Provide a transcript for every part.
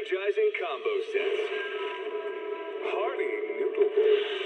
energizing combo set. Hearty noodle bowls.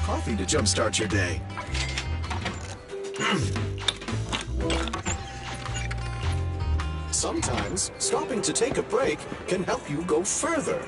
Coffee to jumpstart your day. Sometimes, stopping to take a break can help you go further.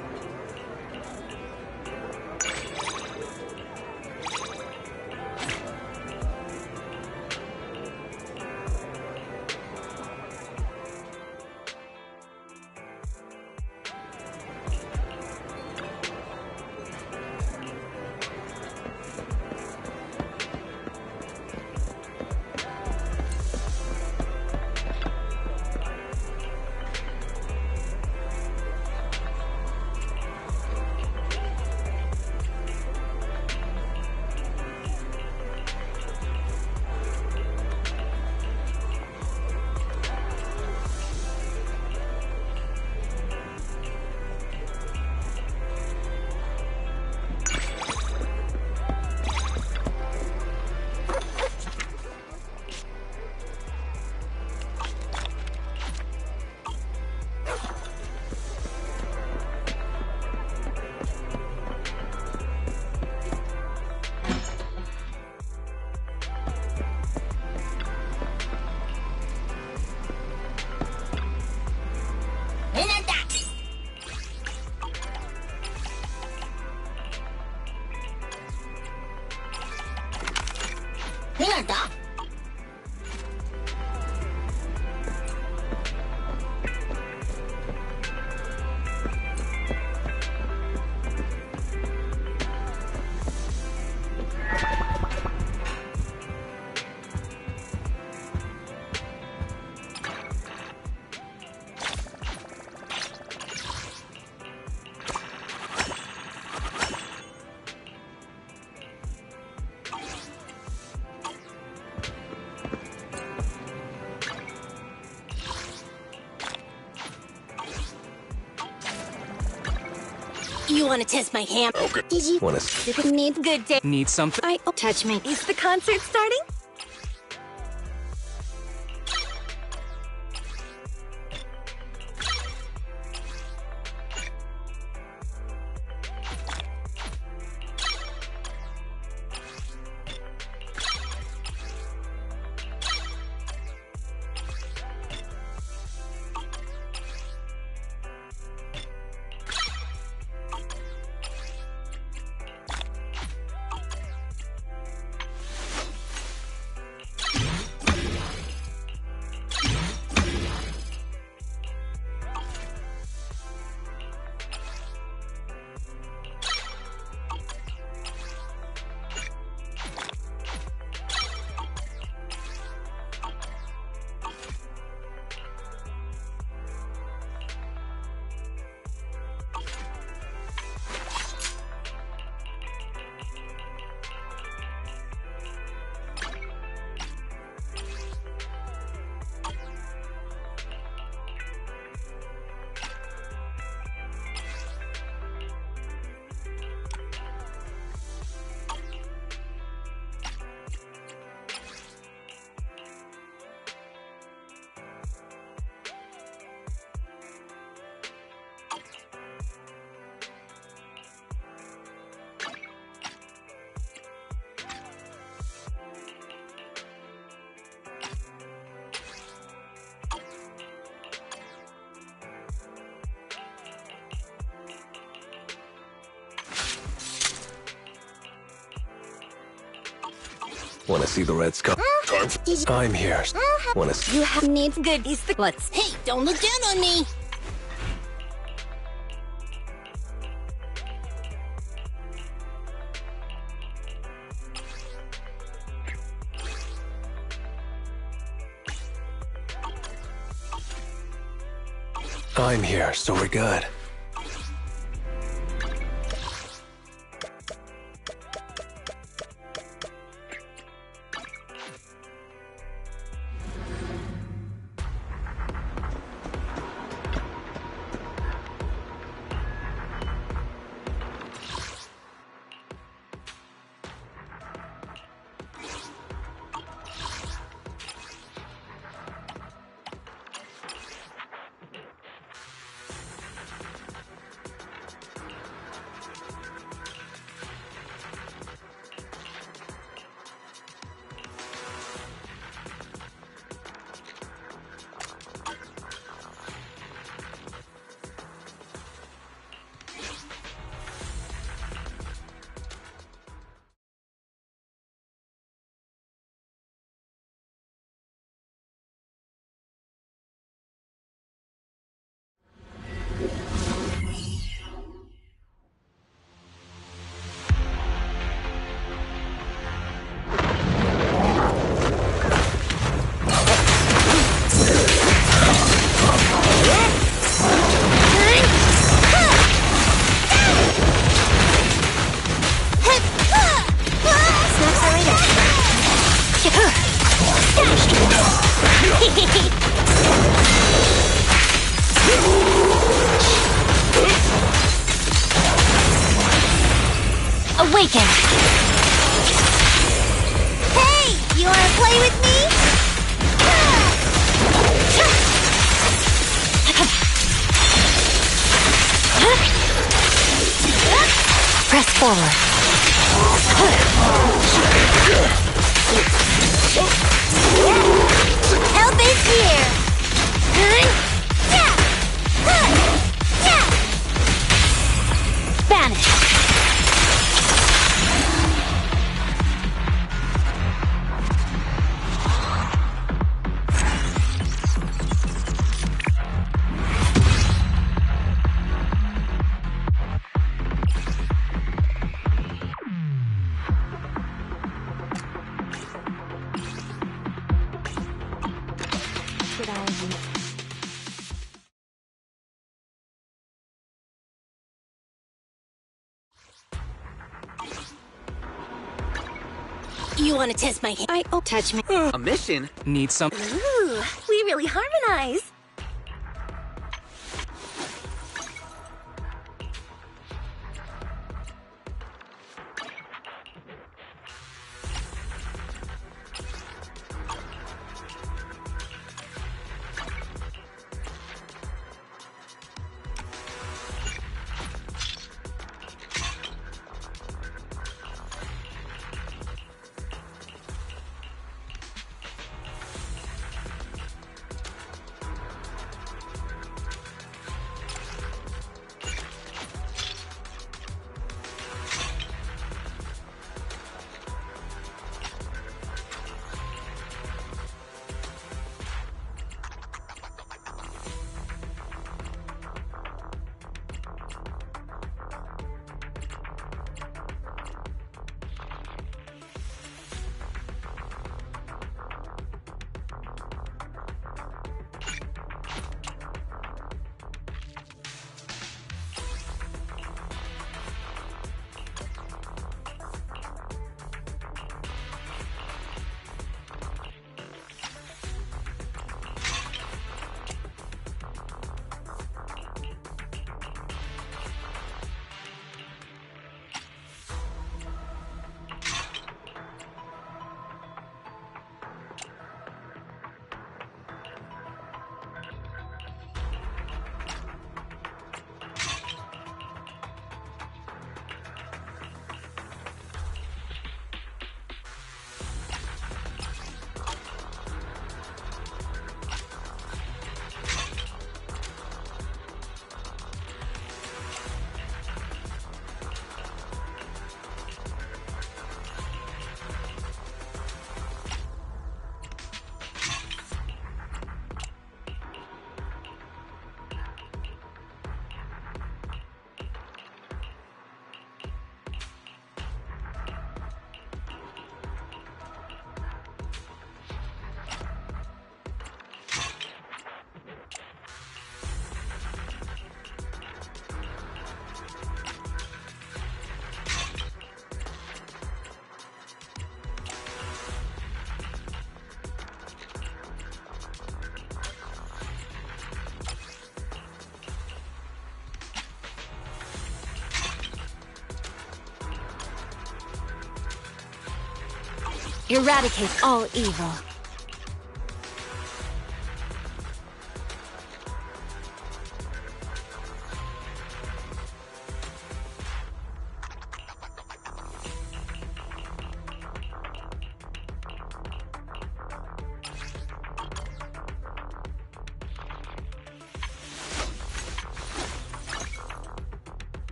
You want to test my ham? Okay. Did you Want to need good day? need something? Touch me. Is the concert starting? Wanna see the red skull? I'm here. Wanna see? You have needs good. He's the let's. Hey, don't look down on me. I'm here, so we're good. Awaken! Hey! You wanna play with me? Press forward. Help is here! Vanish. You wanna test my hand? Touch me. A mission? Need some. Ooh, we really harmonize. Eradicate all evil.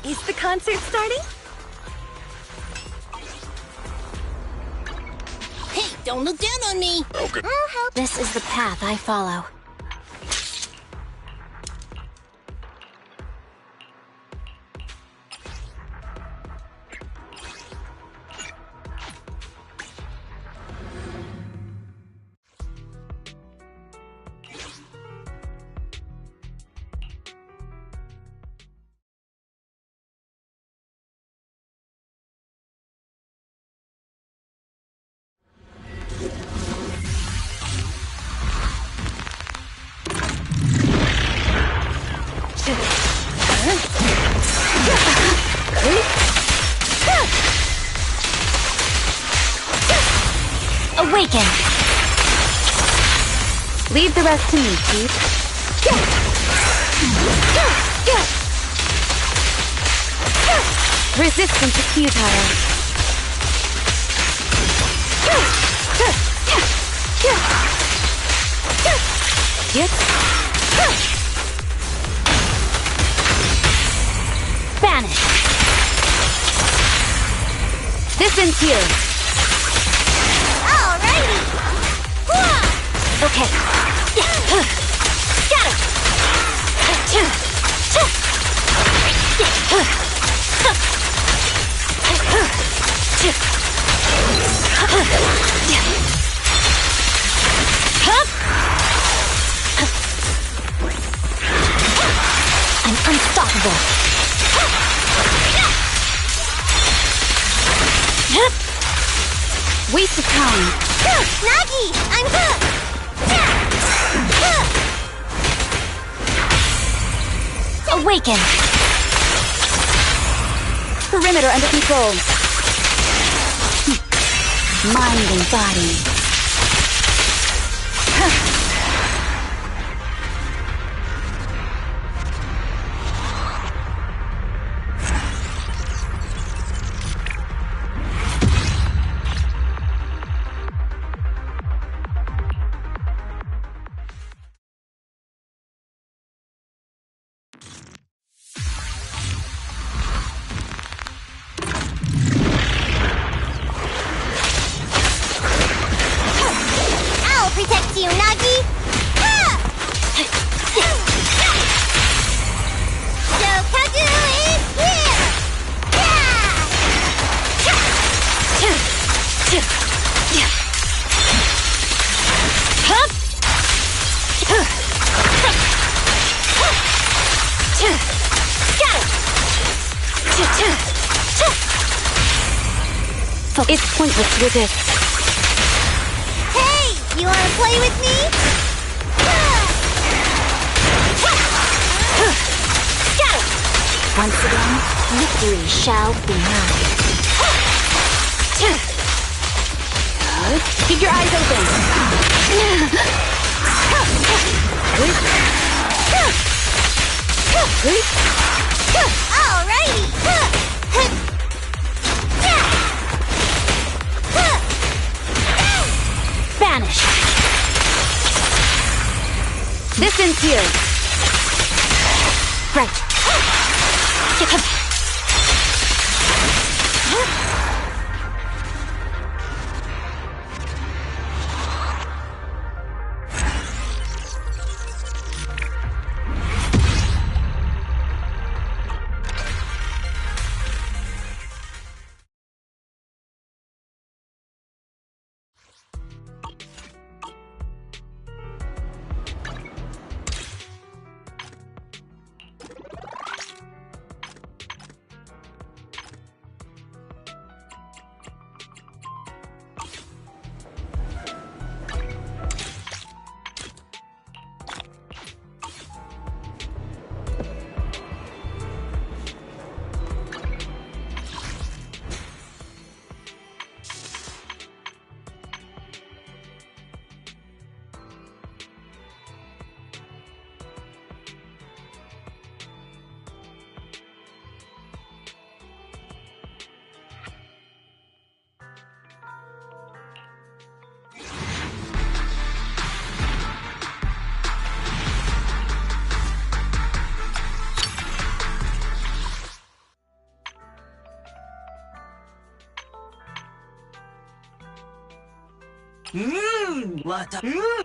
Is the concert starting? Hey, don't look down on me! Okay. I'll help. This is the path I follow. Awaken! Leave the rest to me, Chief. Resistance is futile. Vanish. This ends here. Alrighty. Okay. Got it. I'm unstoppable. Waste of time. Nagi, I'm hooked. Awaken. Perimeter under control. Mind and body. Protect you, Nagi! Shokaku is here! It's pointless to resist. Hey, you wanna play with me? Once again, victory shall be mine. Keep your eyes open. Alrighty! Vanish. This ends here. Right.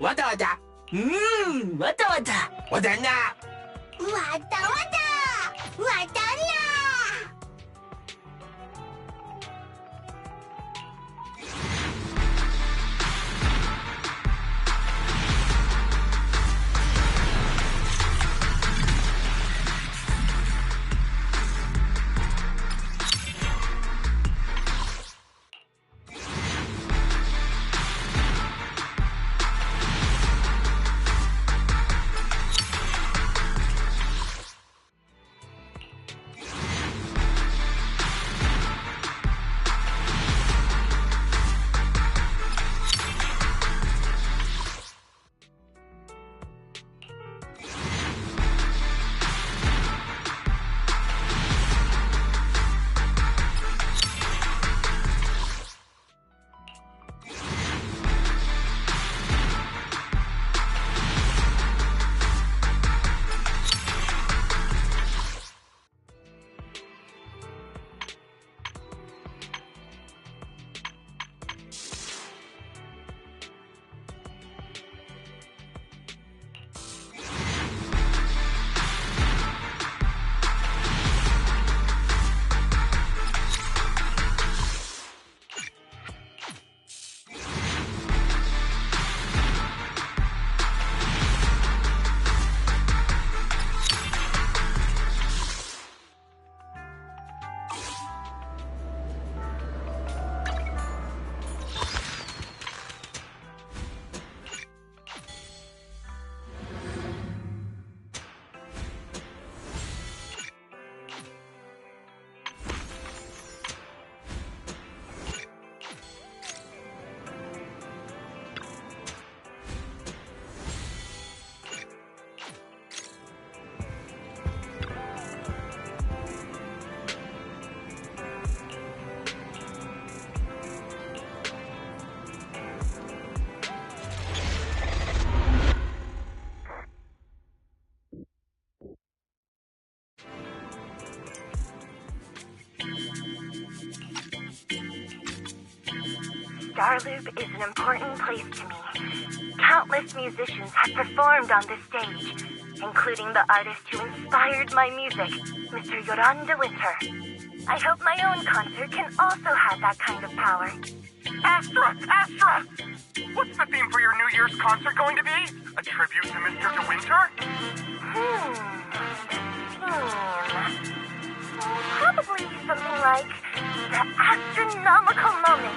Wata wata. Wata wata. Wata na. Wata wata! Wata na! 'Starloop is an important place to me. Countless musicians have performed on this stage, including the artist who inspired my music, Mr. Yoran de Winter. I hope my own concert can also have that kind of power. Astra! Astra! What's the theme for your New Year's concert going to be? A tribute to Mr. De Winter? Probably something like the astronomical moment.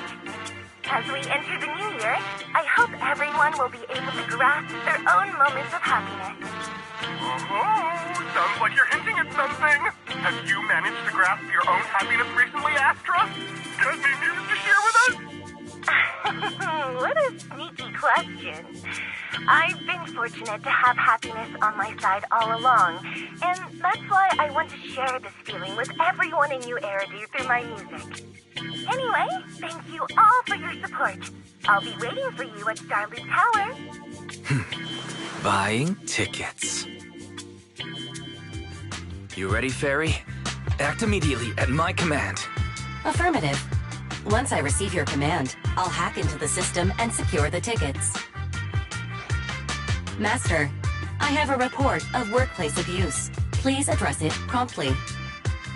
As we enter the new year, I hope everyone will be able to grasp their own moments of happiness. Sounds like you're hinting at something. Have you managed to grasp your own happiness recently, Astra? Got any news to share with us? What a sneaky question. I've been fortunate to have happiness on my side all along, and that's why I want to share this feeling with everyone in New Eridu through my music. Anyway, thank you all for your support. I'll be waiting for you at Starloop Tower. Buying tickets. You ready, Fairy? Act immediately at my command. Affirmative. Once I receive your command, I'll hack into the system and secure the tickets. Master, I have a report of workplace abuse. Please address it promptly.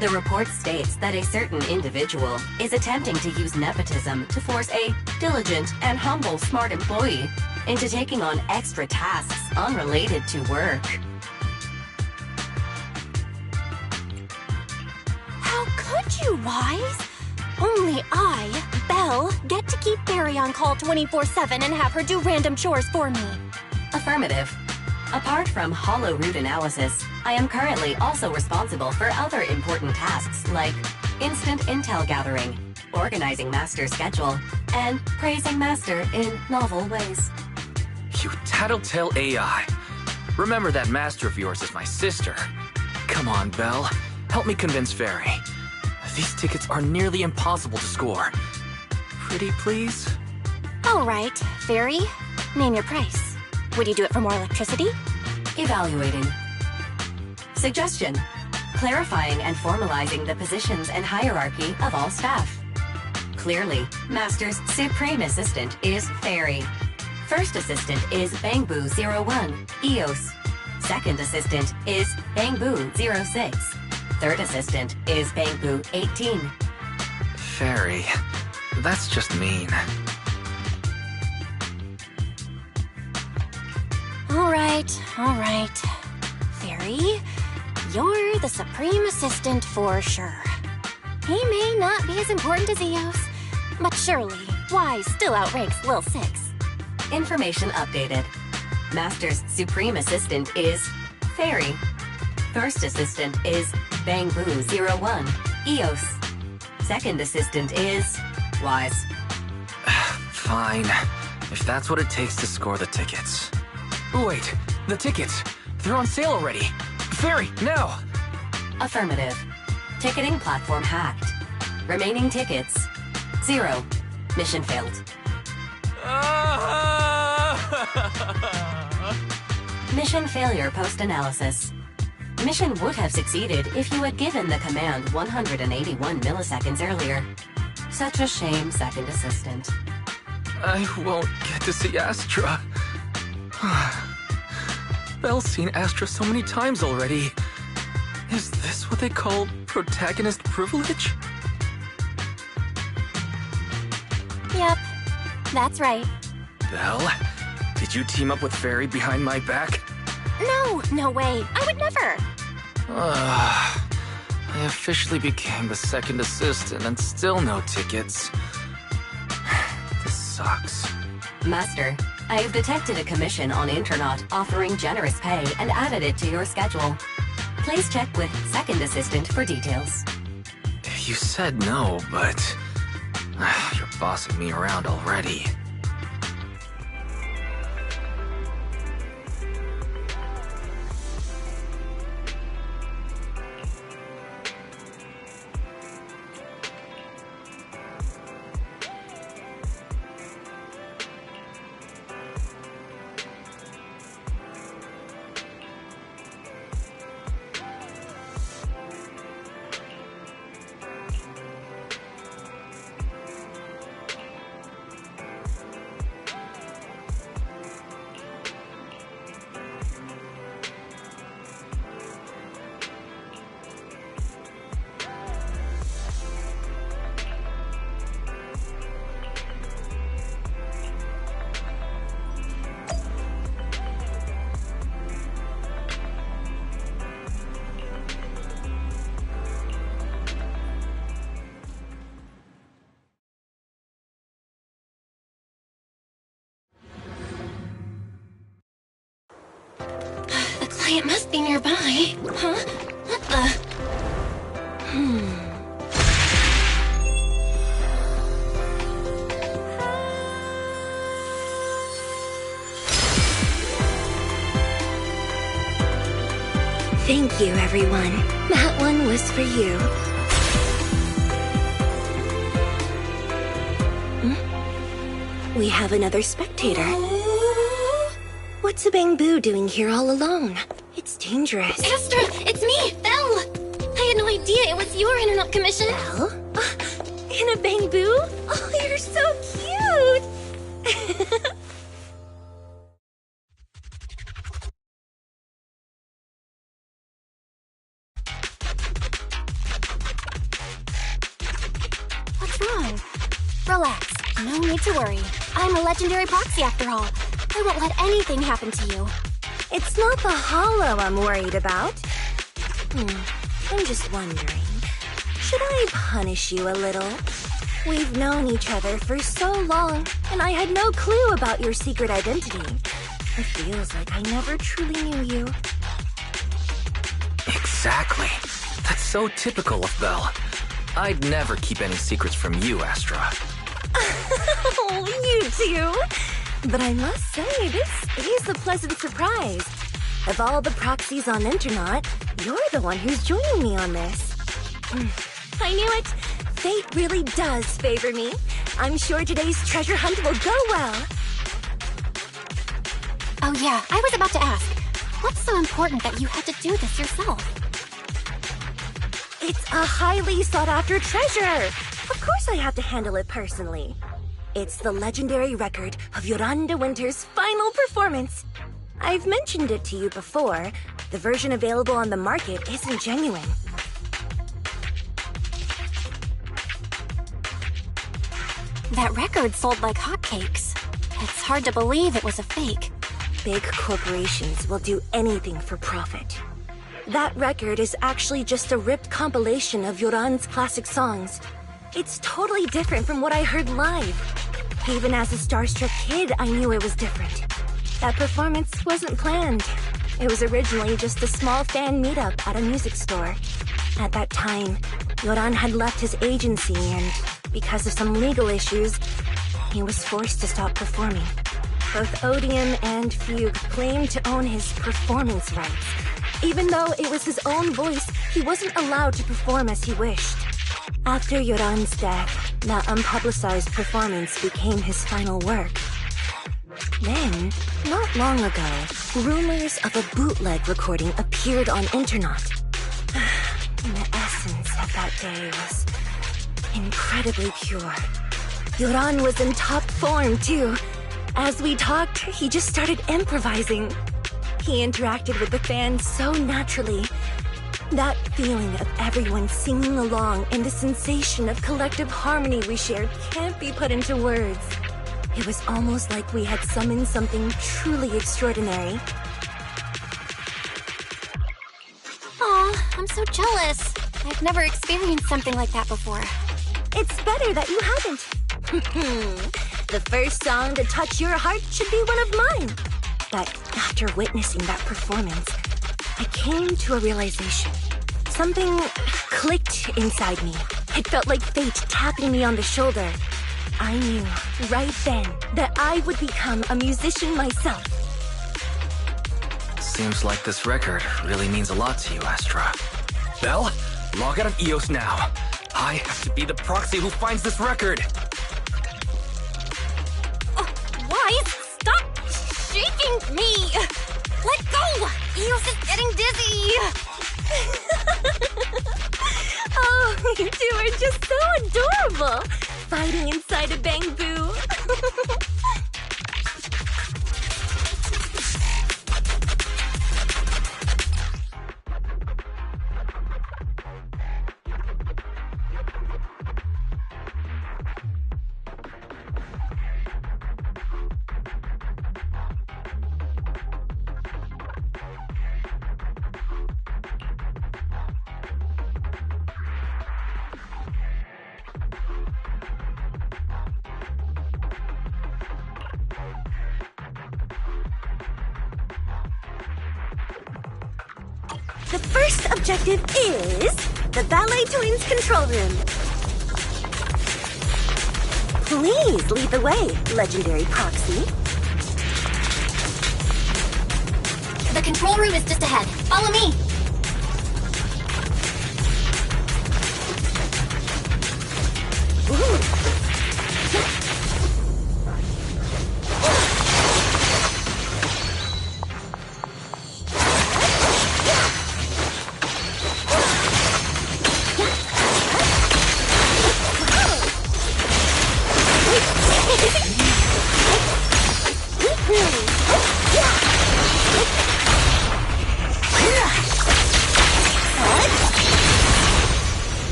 The report states that a certain individual is attempting to use nepotism to force a diligent and humble smart employee into taking on extra tasks unrelated to work. How could you, Wise? Only I, Belle, get to keep Barry on call 24/7 and have her do random chores for me. Affirmative. Apart from hollow root analysis, I am currently also responsible for other important tasks like instant intel gathering, organizing Master's schedule, and praising Master in novel ways. You tattletale AI. Remember that Master of yours is my sister. Come on, Belle. Help me convince Fairy. These tickets are nearly impossible to score. Pretty please? All right, Fairy. Name your price. Would you do it for more electricity? Evaluating. Suggestion. Clarifying and formalizing the positions and hierarchy of all staff. Clearly, Master's supreme assistant is Fairy. First assistant is Bangboo 01, EOS. Second assistant is Bangboo 06. Third assistant is Bangboo 18. Fairy, that's just mean. All right. Fairy, you're the supreme assistant for sure. He may not be as important as Eos, but surely Wise still outranks Lil Six. Information updated. Master's supreme assistant is Fairy. First assistant is Bangboo 01, EOS. Second assistant is Wise. Fine, if that's what it takes to score the tickets. Wait, the tickets! They're on sale already! Fairy, now! Affirmative. Ticketing platform hacked. Remaining tickets 0. Mission failed. Mission failure post-analysis. Mission would have succeeded if you had given the command 181 milliseconds earlier. Such a shame, second assistant. I won't get to see Astra. Belle's seen Astra so many times already. Is this what they call protagonist privilege? Yep, that's right. Belle, did you team up with Fairy behind my back? No way. I would never. I officially became the second assistant and still no tickets. This sucks. Master, I have detected a commission on Internet offering generous pay and added it to your schedule. Please check with second assistant for details. You said no, but you're bossing me around already. It must be nearby. Huh? What the? Thank you, everyone. That one was for you. We have another spectator. What's a Bangboo doing here all alone? It's dangerous. Astra, it's me, Belle! idea it was your internet commission. Belle? In a bamboo? Oh, you're so cute! What's wrong? Relax. No need to worry. I'm a legendary proxy after all. I won't let anything happen to you. It's not the hollow I'm worried about. I'm just wondering, should I punish you a little? We've known each other for so long, and I had no clue about your secret identity. It feels like I never truly knew you. Exactly. That's so typical of Belle. I'd never keep any secrets from you, Astra. Oh, you too. But I must say, this is a pleasant surprise. Of all the proxies on Internet, you're the one who's joining me on this. I knew it. Fate really does favor me. I'm sure today's treasure hunt will go well. Oh yeah, I was about to ask. What's so important that you had to do this yourself? It's a highly sought-after treasure. Of course I have to handle it personally. It's the legendary record of Yoran de Winter's final performance. I've mentioned it to you before. The version available on the market isn't genuine. That record sold like hotcakes. It's hard to believe it was a fake. Big corporations will do anything for profit. That record is actually just a ripped compilation of Yoran's classic songs. It's totally different from what I heard live. Even as a starstruck kid, I knew it was different. That performance wasn't planned. It was originally just a small fan meetup at a music store. At that time, Yoran had left his agency and, because of some legal issues, he was forced to stop performing. Both Odium and Fugue claimed to own his performance rights. Even though it was his own voice, he wasn't allowed to perform as he wished. After Yoran's death, that unpublicized performance became his final work. Then, not long ago, rumors of a bootleg recording appeared on internet. The essence of that day was incredibly pure. Yoran was in top form, too. As we talked, he just started improvising. He interacted with the fans so naturally. That feeling of everyone singing along and the sensation of collective harmony we shared can't be put into words. It was almost like we had summoned something truly extraordinary. Aw, I'm so jealous. I've never experienced something like that before. It's better that you haven't. The first song to touch your heart should be one of mine. But after witnessing that performance, I came to a realization. Something clicked inside me. It felt like fate tapping me on the shoulder. I knew right then that I would become a musician myself. Seems like this record really means a lot to you, Astra. Belle, log out of EOS now. I have to be the proxy who finds this record. Why? Stop shaking me! Let go! EOS is getting dizzy! Oh, you two are just so adorable! Fighting inside a bamboo. The first objective is the Ballet Twins control room. Please lead the way, legendary proxy. The control room is just ahead. Follow me!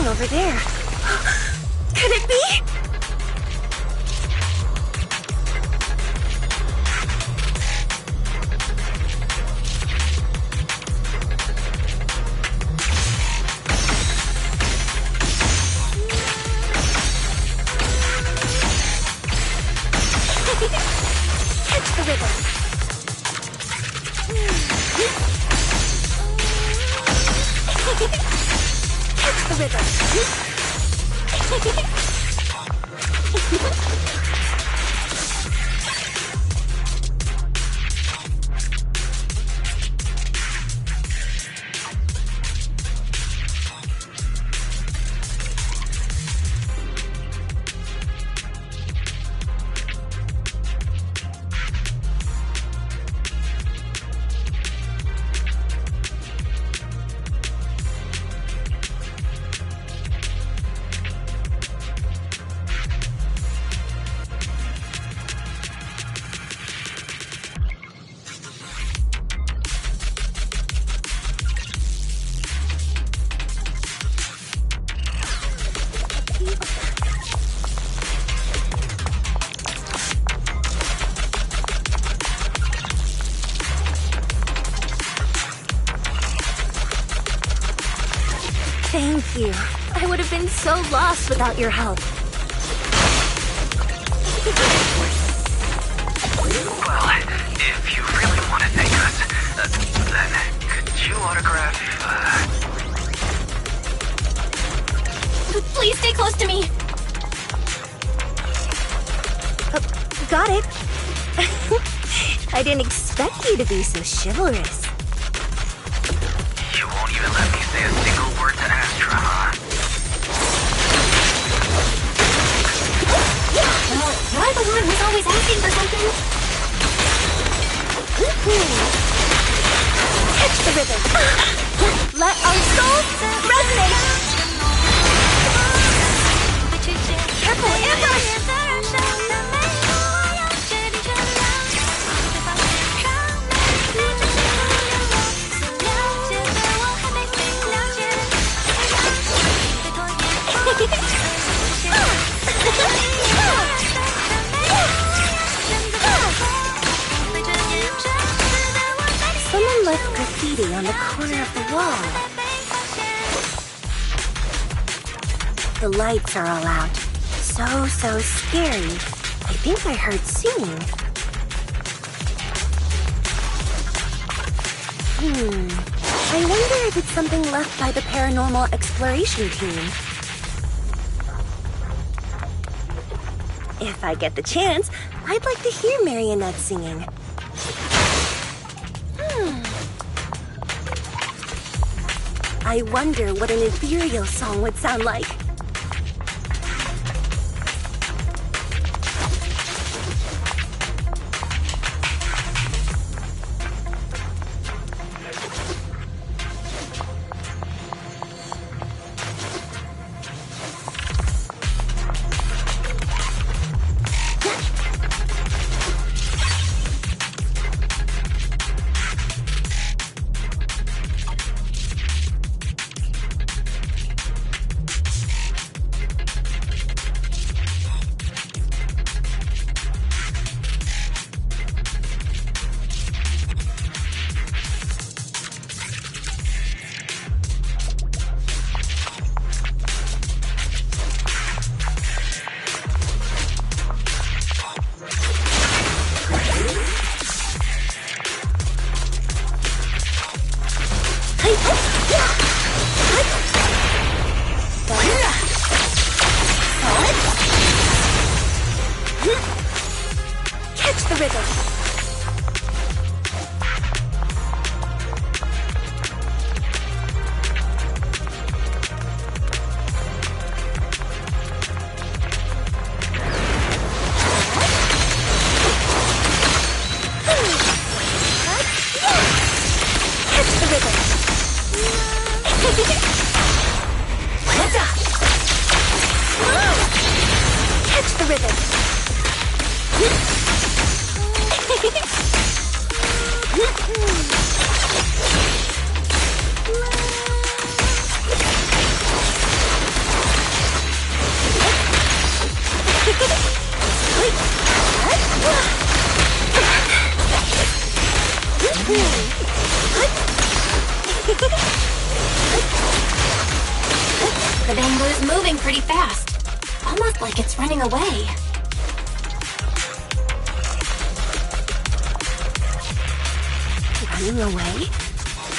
over there. Could it be? Catch the rhythm. Catch the rhythm. Thank you. I would have been so lost without your help. Well, if you really want to thank us, then could you autograph, Please stay close to me. Got it. I didn't expect you to be so chivalrous. You won't even let me say a single word to Astra, huh? Am I the one who's always asking for something? Catch the rhythm. Let our souls resonate. Careful, ambush! Someone left graffiti on the corner of the wall. The lights are all out. So scary. I think I heard singing. I wonder if it's something left by the paranormal exploration team. If I get the chance, I'd like to hear Marionette singing. I wonder what an ethereal song would sound like. Catch the rhythm. Catch the rhythm. Catch the rhythm. The bamboo's moving pretty fast. Almost like it's running away. Running away?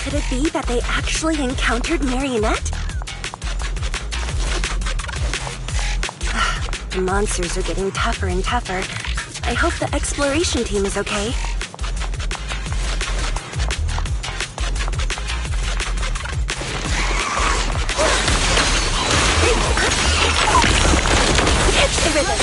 Could it be that they actually encountered Marionette? The monsters are getting tougher and tougher. I hope the exploration team is okay. Catch the rhythm!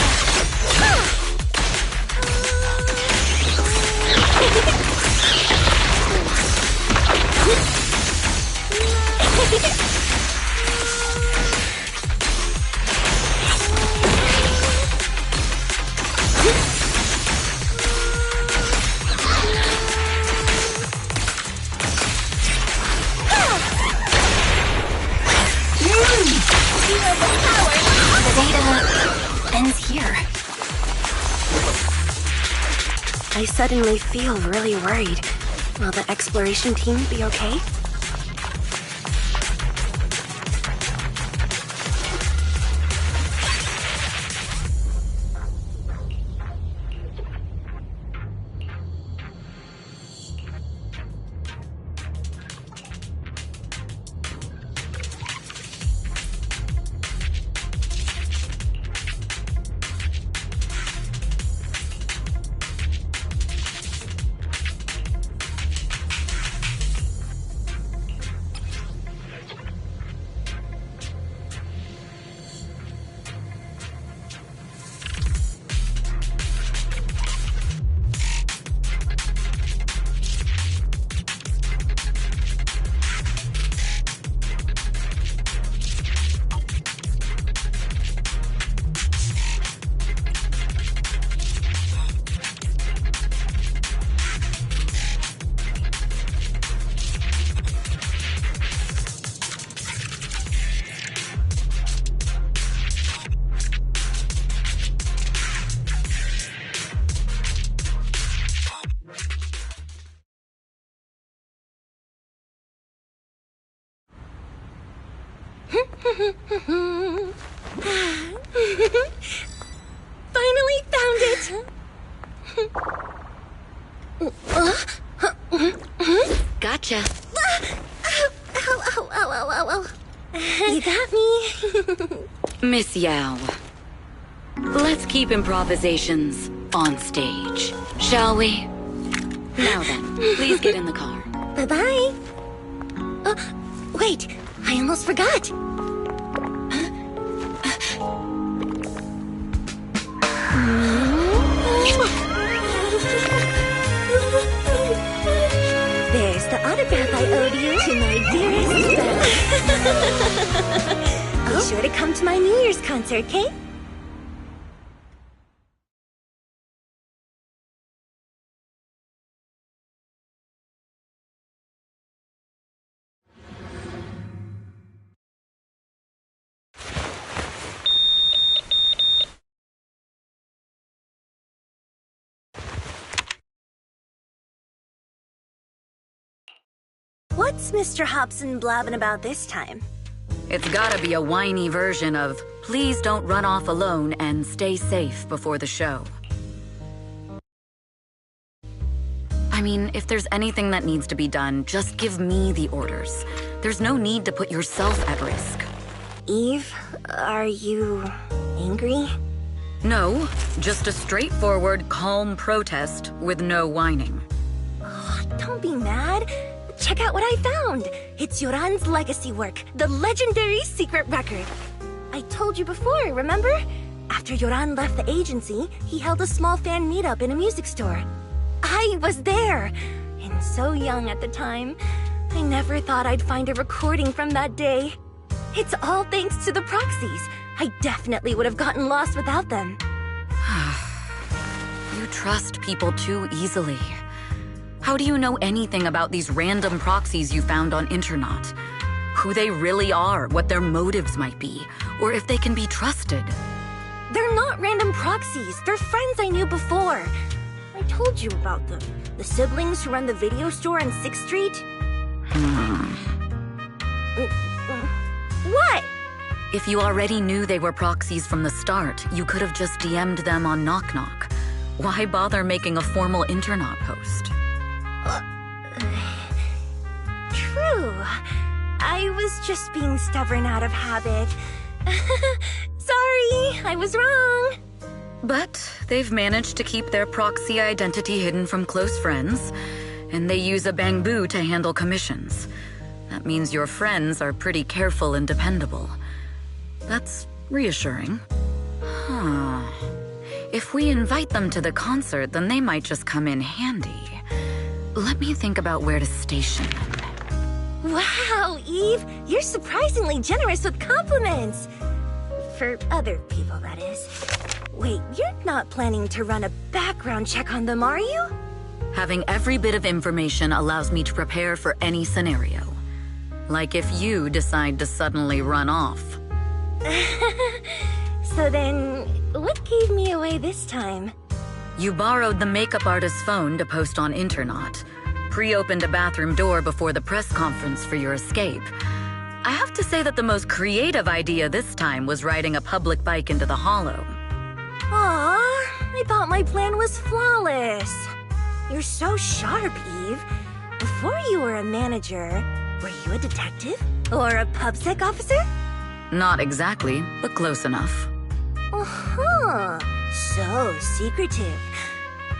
I suddenly feel really worried. Will the exploration team be okay? Finally found it! Gotcha. Ow. You got me. Miss Yao. Let's keep improvisations on stage, shall we? Now then, please get in the car. Bye-bye. Wait, I almost forgot. There's the autograph I owed you to my dearest Belle. Be sure to come to my New Year's concert, okay? What's Mr. Hobson blabbing about this time? It's gotta be a whiny version of, please don't run off alone and stay safe before the show. I mean, if there's anything that needs to be done, just give me the orders. There's no need to put yourself at risk. Eve, are you angry? No, just a straightforward, calm protest with no whining. Oh, don't be mad. Check out what I found! It's Yoran's legacy work, the legendary secret record. I told you before, remember? After Yoran left the agency, he held a small fan meetup in a music store. I was there! And so young at the time. I never thought I'd find a recording from that day. It's all thanks to the proxies. I definitely would have gotten lost without them. You trust people too easily. How do you know anything about these random proxies you found on Internet? Who they really are, what their motives might be, or if they can be trusted? They're not random proxies. They're friends I knew before. I told you about them. The siblings who run the video store on 6th Street. What? If you already knew they were proxies from the start, you could have just DM'd them on Knock Knock. Why bother making a formal Internaut post? True. I was just being stubborn out of habit. Sorry, I was wrong. But they've managed to keep their proxy identity hidden from close friends, and they use a bamboo to handle commissions. That means your friends are pretty careful and dependable. That's reassuring. Huh. If we invite them to the concert, then they might just come in handy. Let me think about where to station them. Wow, Eve, you're surprisingly generous with compliments. For other people, that is. Wait, you're not planning to run a background check on them, are you? Having every bit of information allows me to prepare for any scenario. Like if you decide to suddenly run off. So then, what gave me away this time? You borrowed the makeup artist's phone to post on Internaut, pre-opened a bathroom door before the press conference for your escape. I have to say that the most creative idea this time was riding a public bike into the hollow. Aw, I thought my plan was flawless. You're so sharp, Eve. Before you were a manager, were you a detective? Or a PubSec officer? Not exactly, but close enough. Uh-huh. So secretive.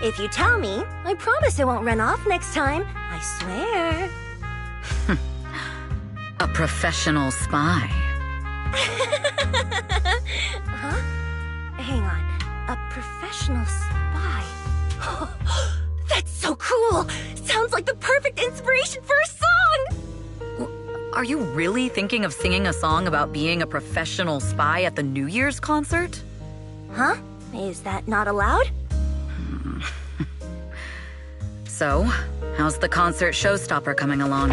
If you tell me, I promise I won't run off next time. I swear. A professional spy. Huh? Hang on. A professional spy. That's so cool! Sounds like the perfect inspiration for a song! Are you really thinking of singing a song about being a professional spy at the New Year's concert? Huh? Is that not allowed? So, how's the concert showstopper coming along?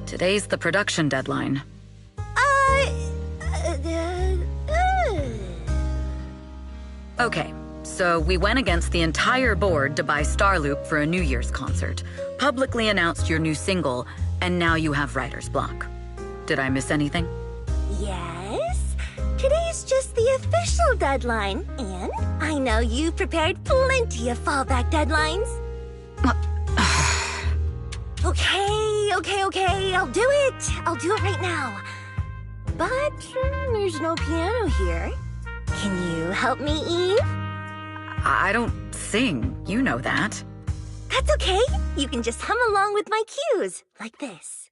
Today's the production deadline. Okay, so we went against the entire board to buy Starloop for a New Year's concert, publicly announced your new single, and now you have writer's block. Did I miss anything? Yes. Today's just the official deadline, and I know you've prepared plenty of fallback deadlines. Okay, I'll do it. I'll do it right now. But there's no piano here. Can you help me, Eve? I don't sing, you know that. That's okay. You can just hum along with my cues, like this.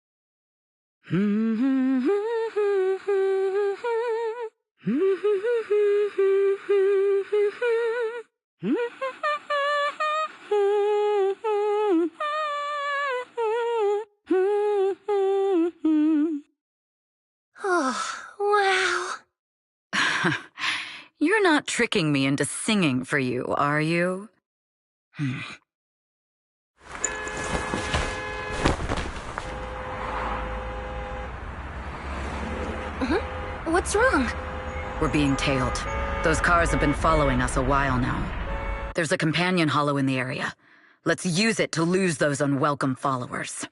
Oh, wow. You're not tricking me into singing for you, are you? What's wrong? We're being tailed. Those cars have been following us a while now. There's a companion hollow in the area. Let's use it to lose those unwelcome followers.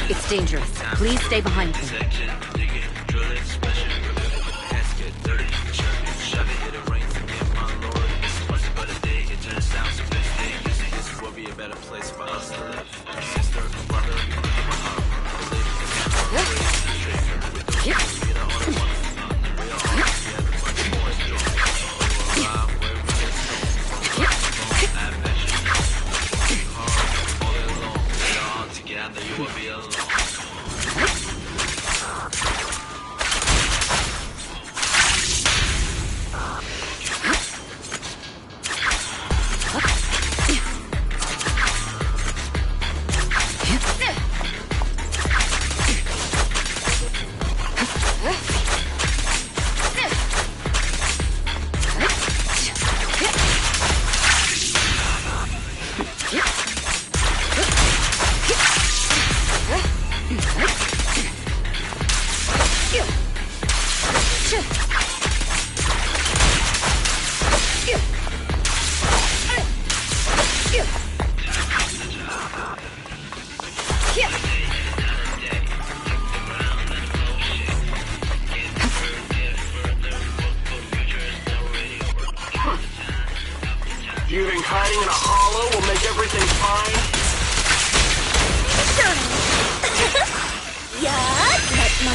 It's dangerous. Please stay behind me. You think hiding in a hollow will make everything fine? Yeah, let my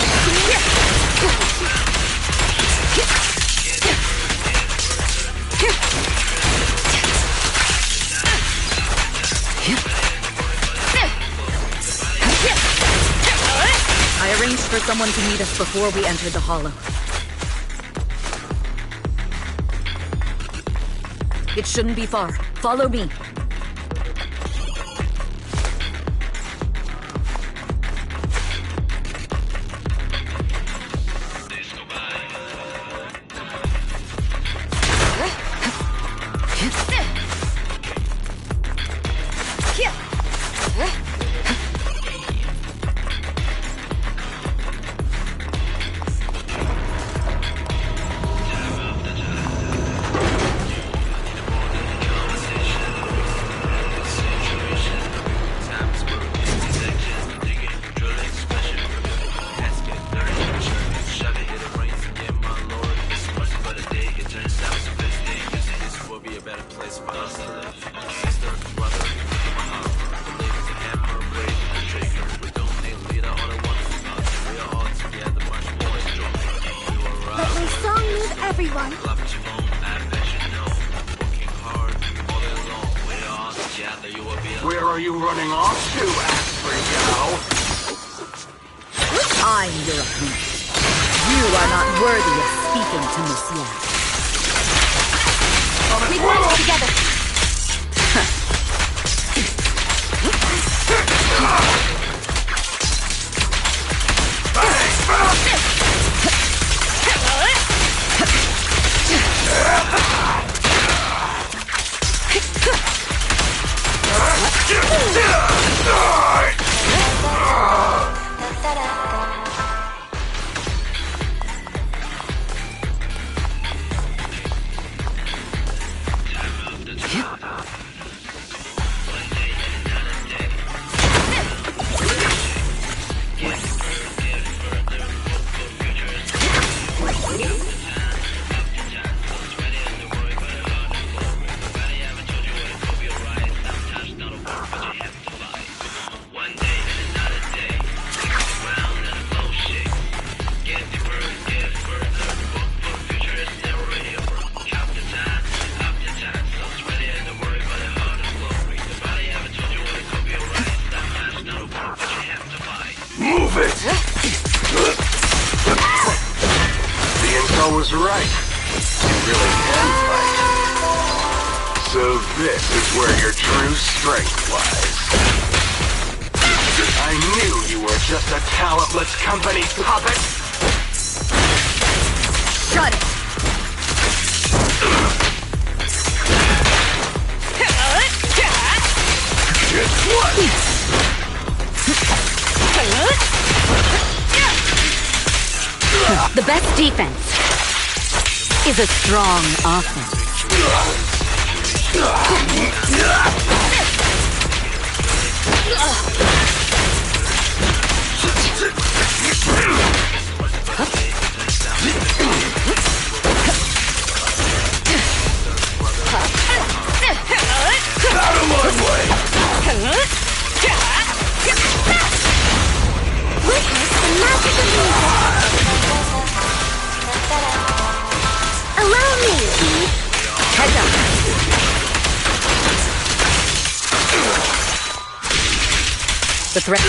I arranged for someone to meet us before we entered the hollow. It shouldn't be far. Follow me. Where are you running off to, Astra Yao? I'm your opponent. You are not worthy of speaking to Miss Yao. We fight together. Move it! The intel was right. You really can fight. So this is where your true strength lies. I knew you were just a talentless company puppet. Shut it! Guess what? The best defense is a strong offense. Out of my way! Witness the magic of music. Allow me. Heads up. The threat.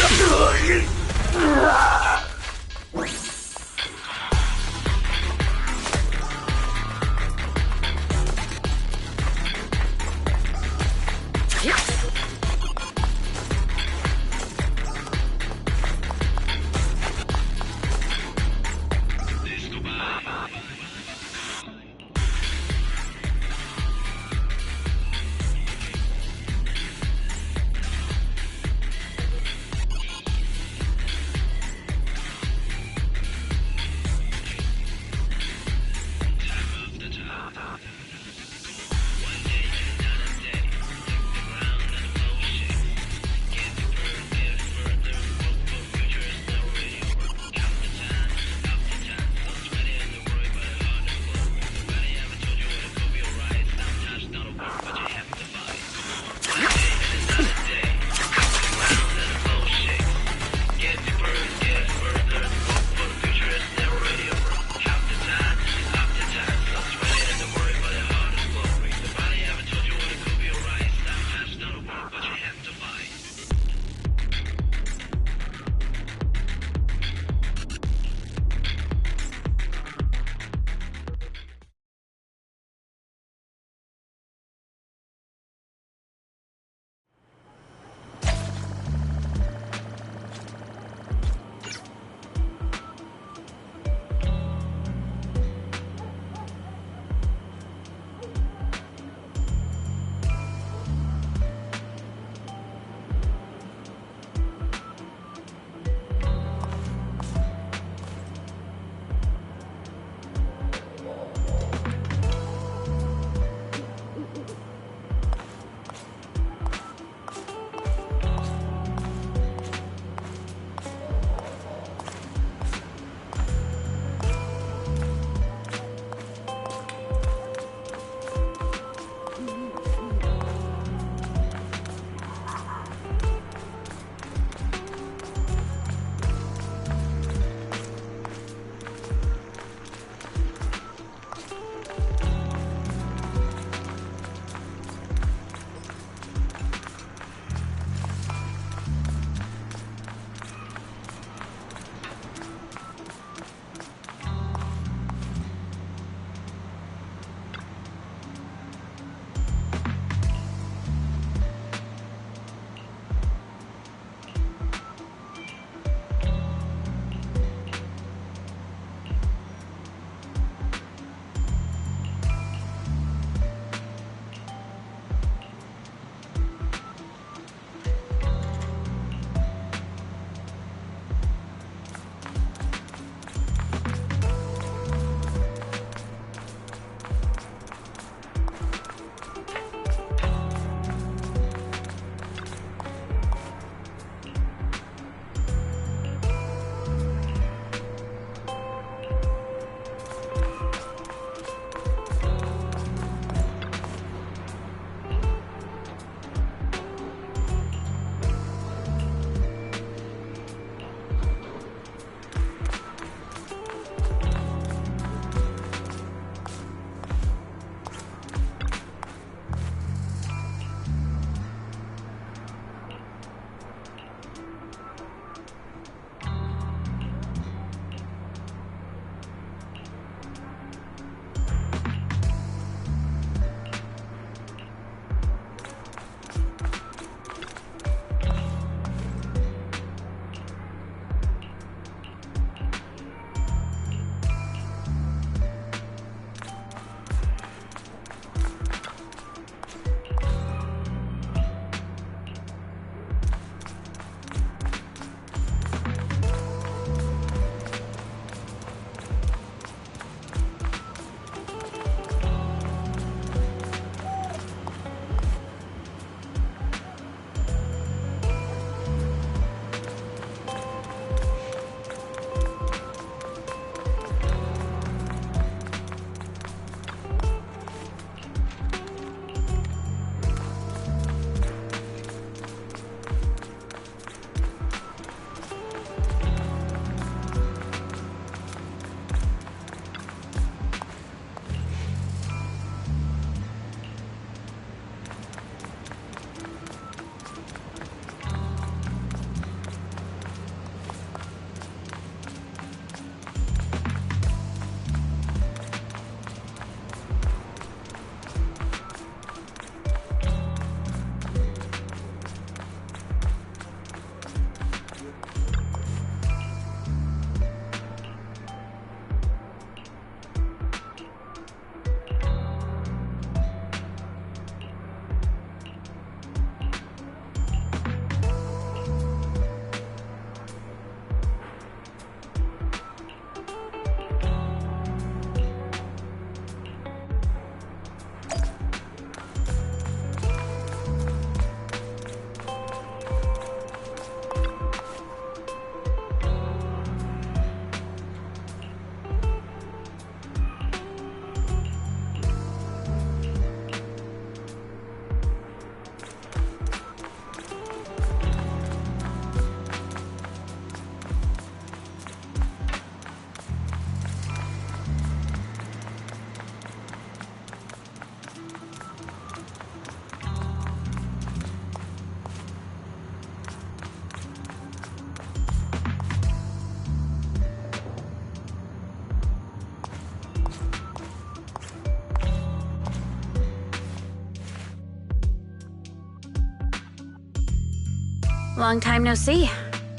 Long time no see.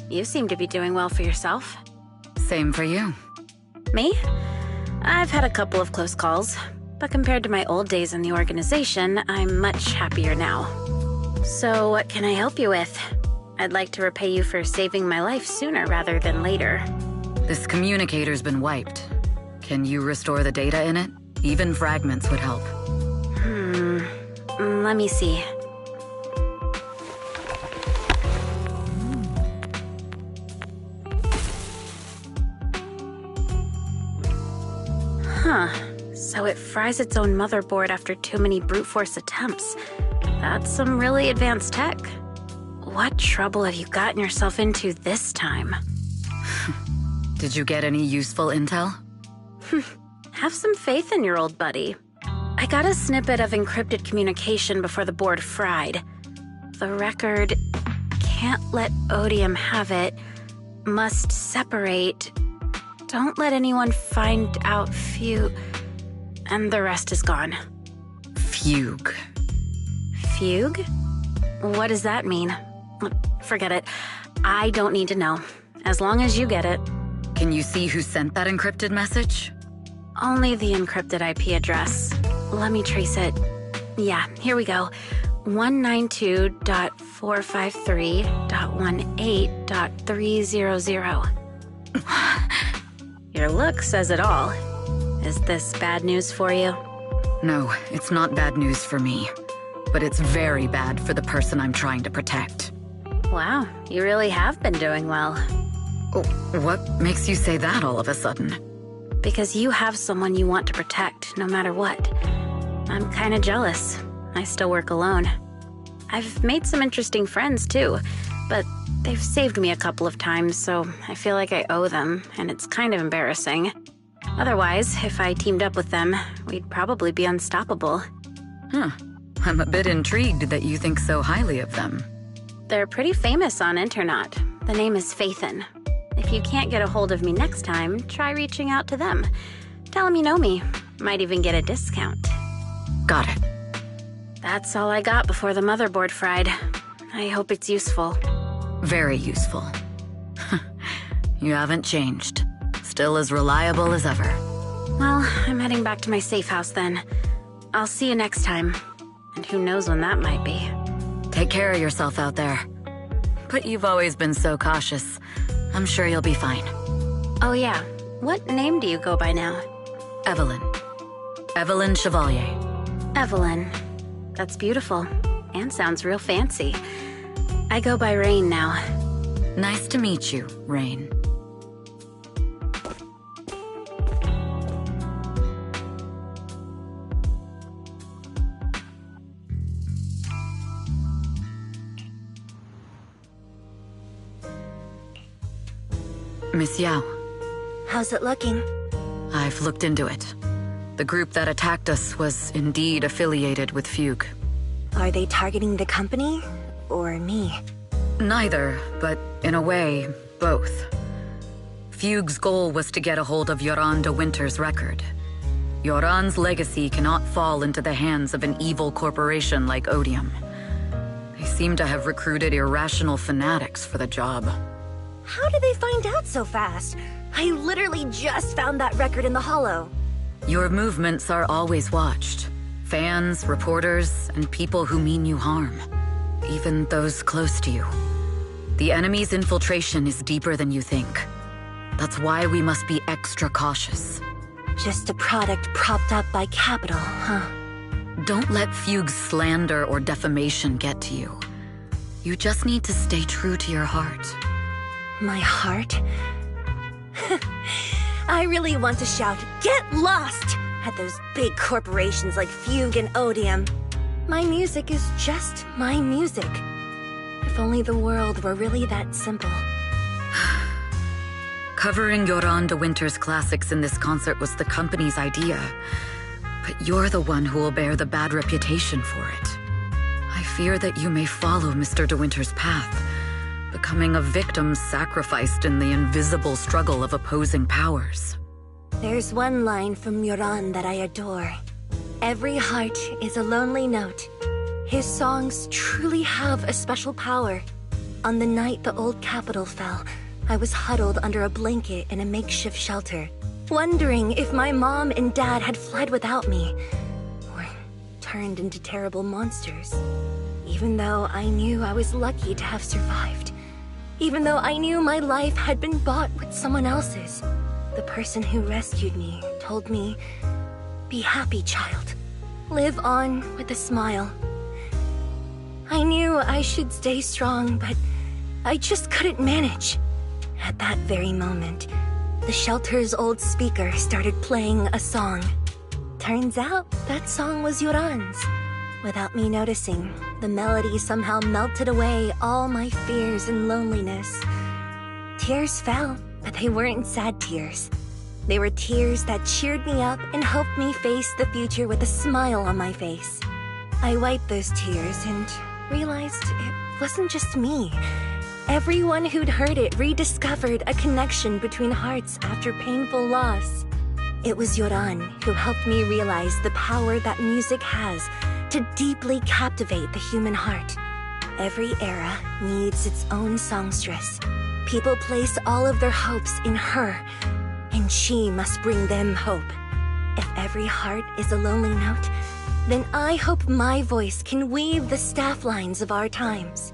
You seem to be doing well for yourself. Same for you. Me? I've had a couple of close calls, but compared to my old days in the organization, I'm much happier now. So what can I help you with? I'd like to repay you for saving my life sooner rather than later. This communicator's been wiped. Can you restore the data in it? Even fragments would help. Let me see. Huh. So it fries its own motherboard after too many brute force attempts. That's some really advanced tech. What trouble have you gotten yourself into this time? Did you get any useful intel? Have some faith in your old buddy. I got a snippet of encrypted communication before the board fried. The record can't let Odium have it. Must separate. Don't let anyone find out Fugue. And the rest is gone. Fugue. Fugue? What does that mean? Forget it. I don't need to know. As long as you get it. Can you see who sent that encrypted message? Only the encrypted IP address. Let me trace it. Yeah, here we go. 192.453.18.300. Your look says it all. Is this bad news for you? No, it's not bad news for me. But it's very bad for the person I'm trying to protect. Wow, you really have been doing well. Oh, what makes you say that all of a sudden? Because you have someone you want to protect, no matter what. I'm kinda jealous. I still work alone. I've made some interesting friends, too. But they've saved me a couple of times, so I feel like I owe them, and it's kind of embarrassing. Otherwise, if I teamed up with them, we'd probably be unstoppable. Huh. I'm a bit intrigued that you think so highly of them. They're pretty famous on Internet. The name is Phaethon. If you can't get a hold of me next time, try reaching out to them. Tell them you know me. Might even get a discount. Got it. That's all I got before the motherboard fried. I hope it's useful. Very useful. You haven't changed. Still as reliable as ever. Well, I'm heading back to my safe house then. I'll see you next time. And who knows when that might be. Take care of yourself out there. But you've always been so cautious. I'm sure you'll be fine. Oh yeah, what name do you go by now? Evelyn. Evelyn Chevalier. Evelyn. That's beautiful. And sounds real fancy. I go by Rain now. Nice to meet you, Rain. Miss Yao. How's it looking? I've looked into it. The group that attacked us was indeed affiliated with Fugue. Are they targeting the company or me? Neither, but in a way, both. Fugue's goal was to get a hold of Yoran de Winter's record. Yoran's legacy cannot fall into the hands of an evil corporation like Odium. They seem to have recruited irrational fanatics for the job. How did they find out so fast? I literally just found that record in the hollow. Your movements are always watched. Fans, reporters, and people who mean you harm. Even those close to you. The enemy's infiltration is deeper than you think. That's why we must be extra cautious. Just a product propped up by capital, huh? Don't let Fugue's slander or defamation get to you. You just need to stay true to your heart. My heart? I really want to shout, "Get lost!" at those big corporations like Fugue and Odium. My music is just my music. If only the world were really that simple. Covering Yoran de Winter's classics in this concert was the company's idea. But you're the one who will bear the bad reputation for it. I fear that you may follow Mr. de Winter's path, becoming a victim sacrificed in the invisible struggle of opposing powers. There's one line from Yoran that I adore. Every heart is a lonely note. His songs truly have a special power. On the night the old capital fell, I was huddled under a blanket in a makeshift shelter, wondering if my mom and dad had fled without me, or turned into terrible monsters. Even though I knew I was lucky to have survived. Even though I knew my life had been bought with someone else's. The person who rescued me told me, "Be happy, child. Live on with a smile." I knew I should stay strong, but I just couldn't manage. At that very moment, the shelter's old speaker started playing a song. Turns out that song was Yoran's. Without me noticing, the melody somehow melted away all my fears and loneliness. Tears fell, but they weren't sad tears. They were tears that cheered me up and helped me face the future with a smile on my face. I wiped those tears and realized it wasn't just me. Everyone who'd heard it rediscovered a connection between hearts after painful loss. It was Yoran who helped me realize the power that music has to deeply captivate the human heart. Every era needs its own songstress. People place all of their hopes in her, and she must bring them hope. If every heart is a lonely note, then I hope my voice can weave the staff lines of our times.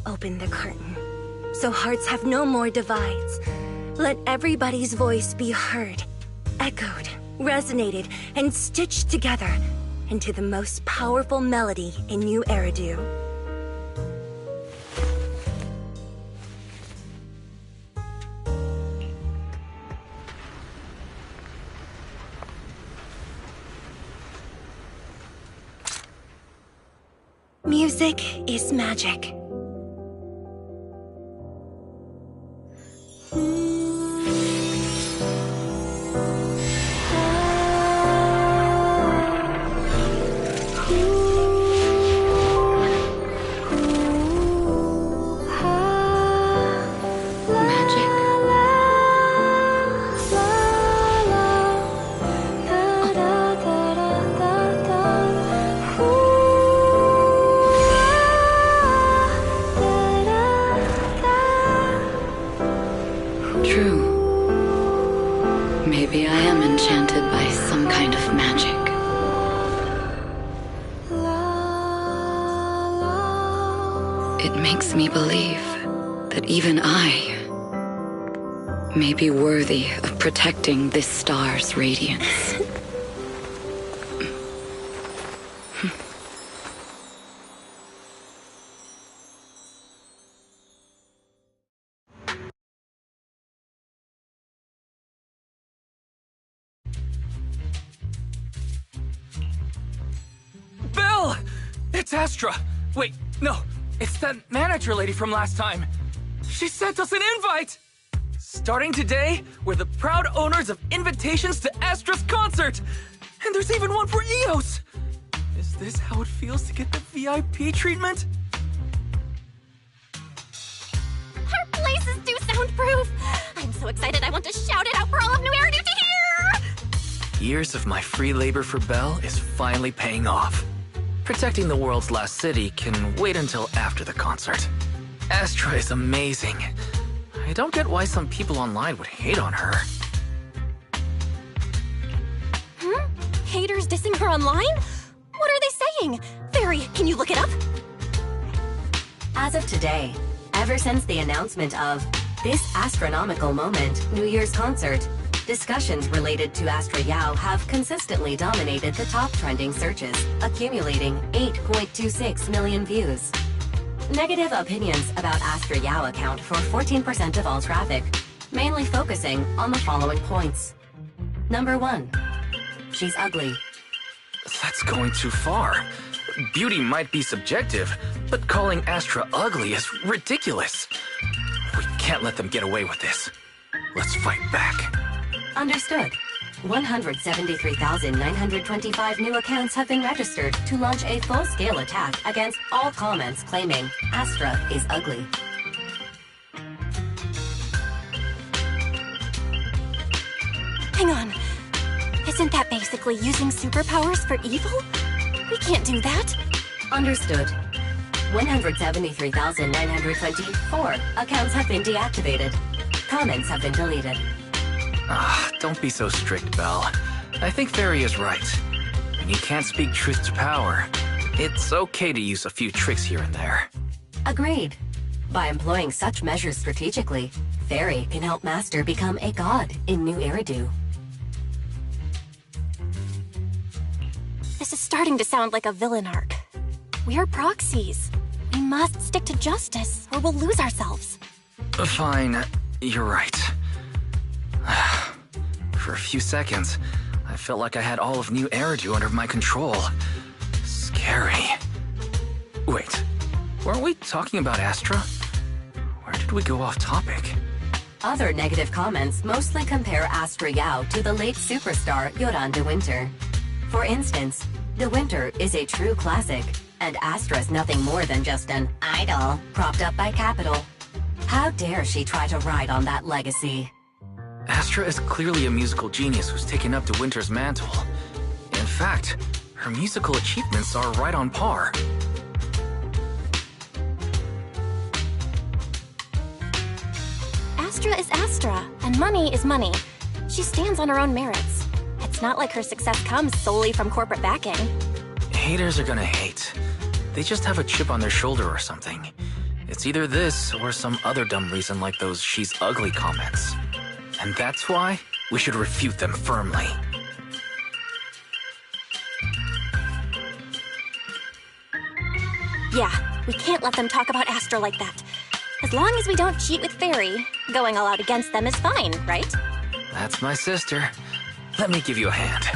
Open the curtain, so hearts have no more divides. Let everybody's voice be heard, echoed, resonated, and stitched together into the most powerful melody in New Eridu. Music is magic. Maybe I am enchanted by some kind of magic. It makes me believe that even I may be worthy of protecting this star's radiance. It's Astra! Wait, no, it's that manager lady from last time. She sent us an invite! Starting today, we're the proud owners of invitations to Astra's concert! And there's even one for EOS! Is this how it feels to get the VIP treatment? Our place is too soundproof! I'm so excited I want to shout it out for all of New Eridu to hear! Years of my free labor for Belle is finally paying off. Protecting the world's last city can wait until after the concert. Astra is amazing. I don't get why some people online would hate on her. Haters dissing her online? What are they saying? Fairy, can you look it up? As of today, ever since the announcement of this astronomical moment, New Year's concert, discussions related to Astra Yao have consistently dominated the top trending searches, accumulating 8.26 million views. Negative opinions about Astra Yao account for 14% of all traffic, mainly focusing on the following points. Number 1. She's ugly. That's going too far. Beauty might be subjective, but calling Astra ugly is ridiculous. We can't let them get away with this. Let's fight back. Understood. 173,925 new accounts have been registered to launch a full-scale attack against all comments claiming Astra is ugly. Hang on. Isn't that basically using superpowers for evil? We can't do that. Understood. 173,924 accounts have been deactivated. Comments have been deleted. Don't be so strict, Belle. I think Fairy is right. When you can't speak truth to power, it's okay to use a few tricks here and there. Agreed. By employing such measures strategically, Fairy can help Master become a god in New Eridu. This is starting to sound like a villain arc. We're proxies. We must stick to justice, or we'll lose ourselves. Fine, you're right. For a few seconds, I felt like I had all of New Eridu under my control. Scary. Wait, weren't we talking about Astra? Where did we go off topic? Other negative comments mostly compare Astra Yao to the late superstar Yoran de Winter. For instance, De Winter is a true classic, and Astra's nothing more than just an idol propped up by capital. How dare she try to ride on that legacy? Astra is clearly a musical genius who's taken up De Winter's mantle. In fact, her musical achievements are right on par. Astra is Astra, and money is money. She stands on her own merits. It's not like her success comes solely from corporate backing. Haters are gonna hate. They just have a chip on their shoulder or something. It's either this or some other dumb reason like those "she's ugly" comments. And that's why we should refute them firmly. Yeah, we can't let them talk about Astra like that. As long as we don't cheat with Fairy, going all out against them is fine, right? That's my sister. Let me give you a hand.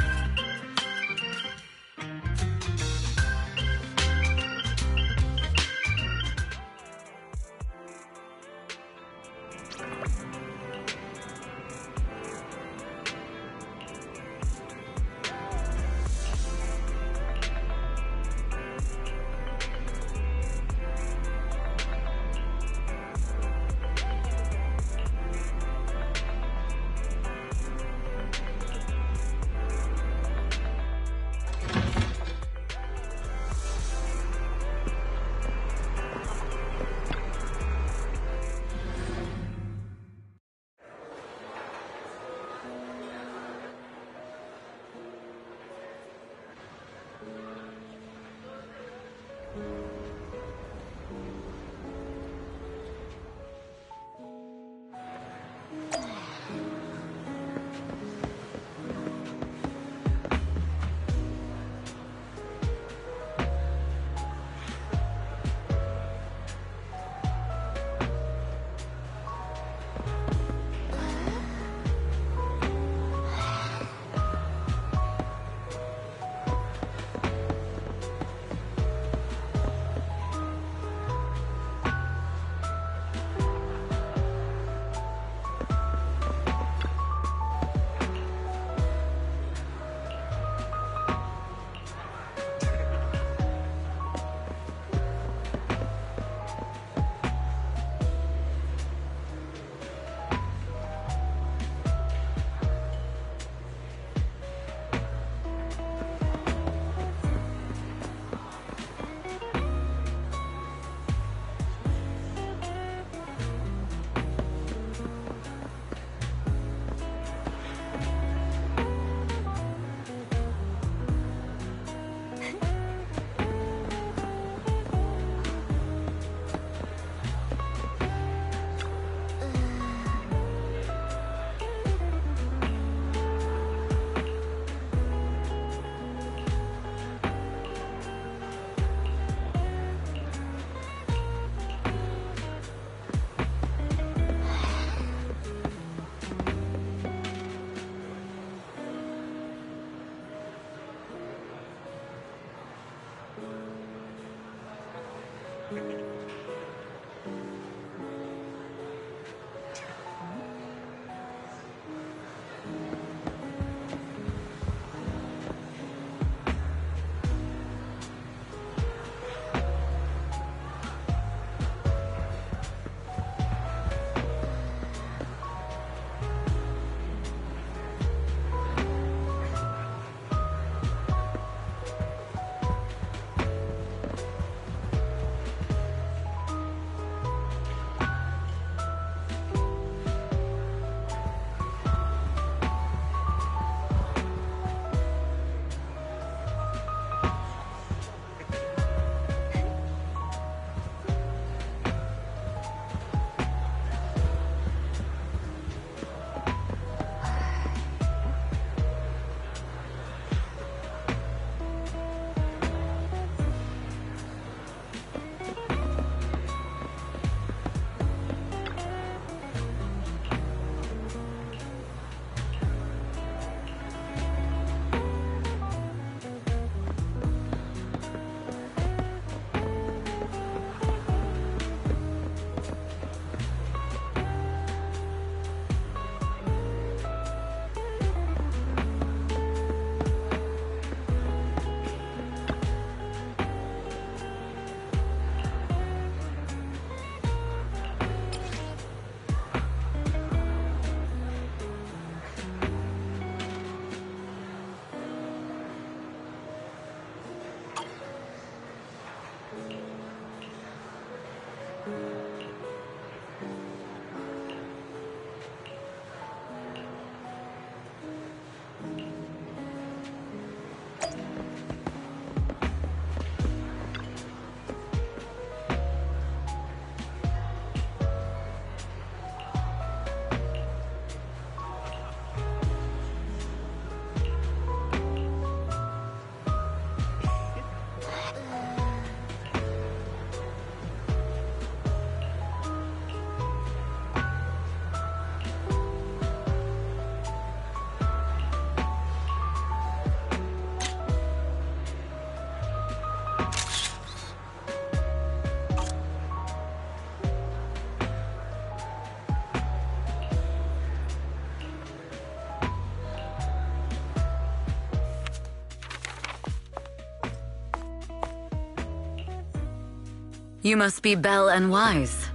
You must be Belle and Wise.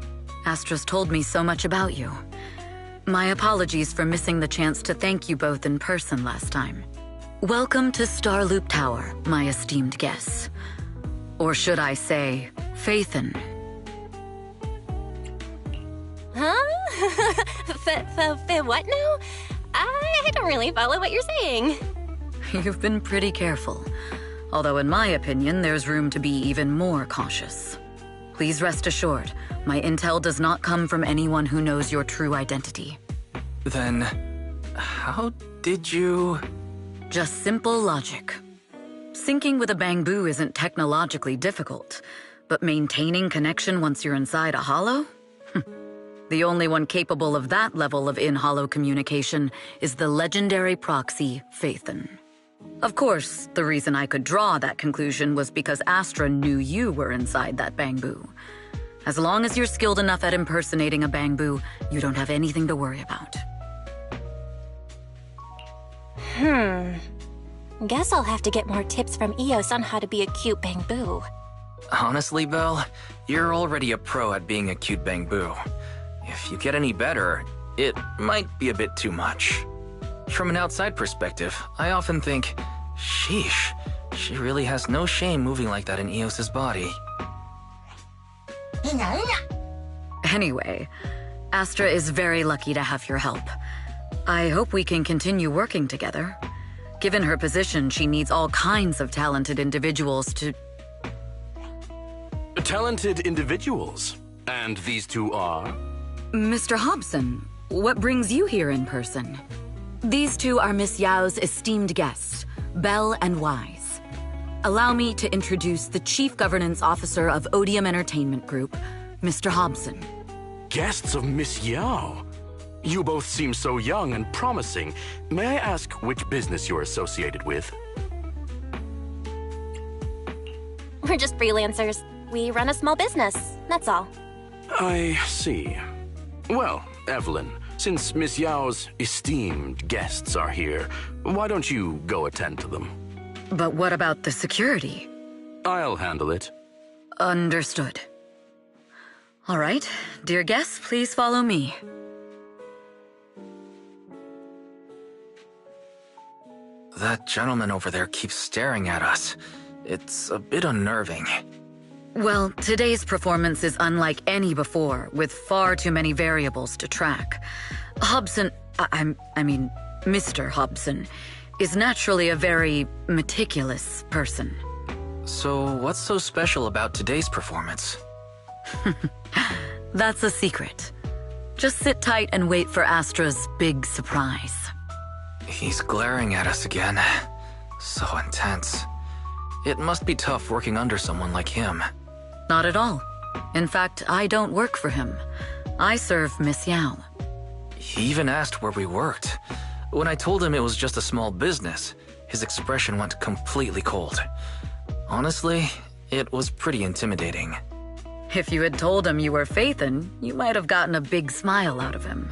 Astra's told me so much about you. My apologies for missing the chance to thank you both in person last time. Welcome to Starloop Tower, my esteemed guests. Or should I say, Faithin. Huh? What now? I don't really follow what you're saying. You've been pretty careful. Although in my opinion, there's room to be even more cautious. Please rest assured, my intel does not come from anyone who knows your true identity. Then, how did you... Just simple logic. Syncing with a bamboo isn't technologically difficult, but maintaining connection once you're inside a hollow? The only one capable of that level of in-hollow communication is the legendary proxy, Faithin. Of course, the reason I could draw that conclusion was because Astra knew you were inside that bamboo. As long as you're skilled enough at impersonating a bamboo, you don't have anything to worry about. Guess I'll have to get more tips from Eos on how to be a cute bamboo. Honestly, Belle, you're already a pro at being a cute bamboo. If you get any better, it might be a bit too much. From an outside perspective, I often think, sheesh, she really has no shame moving like that in Eos's body. Anyway, Astra is very lucky to have your help. I hope we can continue working together. Given her position, she needs all kinds of talented individuals to... Talented individuals? And these two are? Mr. Hobson, what brings you here in person? These two are Miss Yao's esteemed guests, Belle and Wise. Allow me to introduce the Chief Governance Officer of Odium Entertainment Group, Mr. Hobson. Guests of Miss Yao? You both seem so young and promising. May I ask which business you're associated with? We're just freelancers. We run a small business, that's all. I see. Well, Evelyn, since Miss Yao's esteemed guests are here, why don't you go attend to them? But what about the security? I'll handle it. Understood. All right, dear guests, please follow me. That gentleman over there keeps staring at us. It's a bit unnerving. Well, today's performance is unlike any before, with far too many variables to track. Hobson, I mean, Mr. Hobson, is naturally a very meticulous person. So what's so special about today's performance? That's a secret. Just sit tight and wait for Astra's big surprise. He's glaring at us again. So intense. It must be tough working under someone like him. Not at all. In fact, I don't work for him. I serve Miss Yao. He even asked where we worked. When I told him it was just a small business, his expression went completely cold. Honestly, it was pretty intimidating. If you had told him you were Faithin, you might have gotten a big smile out of him.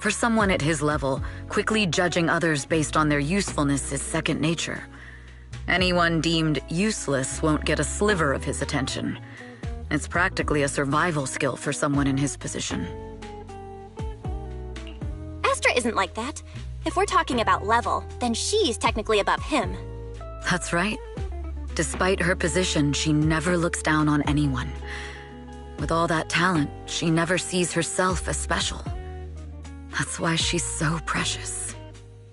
For someone at his level, quickly judging others based on their usefulness is second nature. Anyone deemed useless won't get a sliver of his attention. It's practically a survival skill for someone in his position. Astra isn't like that. If we're talking about level, then she's technically above him. That's right. Despite her position, she never looks down on anyone. With all that talent, she never sees herself as special. That's why she's so precious.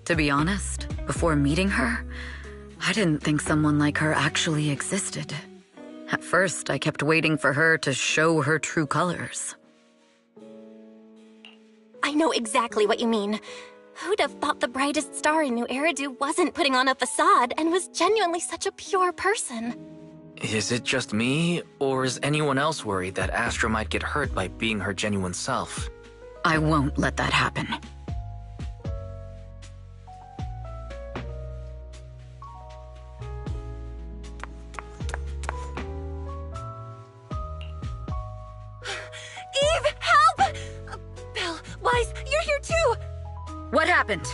To be honest, before meeting her, I didn't think someone like her actually existed. At first, I kept waiting for her to show her true colors. I know exactly what you mean. Who'd have thought the brightest star in New Eridu wasn't putting on a facade and was genuinely such a pure person? Is it just me, or is anyone else worried that Astra might get hurt by being her genuine self? I won't let that happen. Eve, help! Belle, Wise, you're here too! What happened?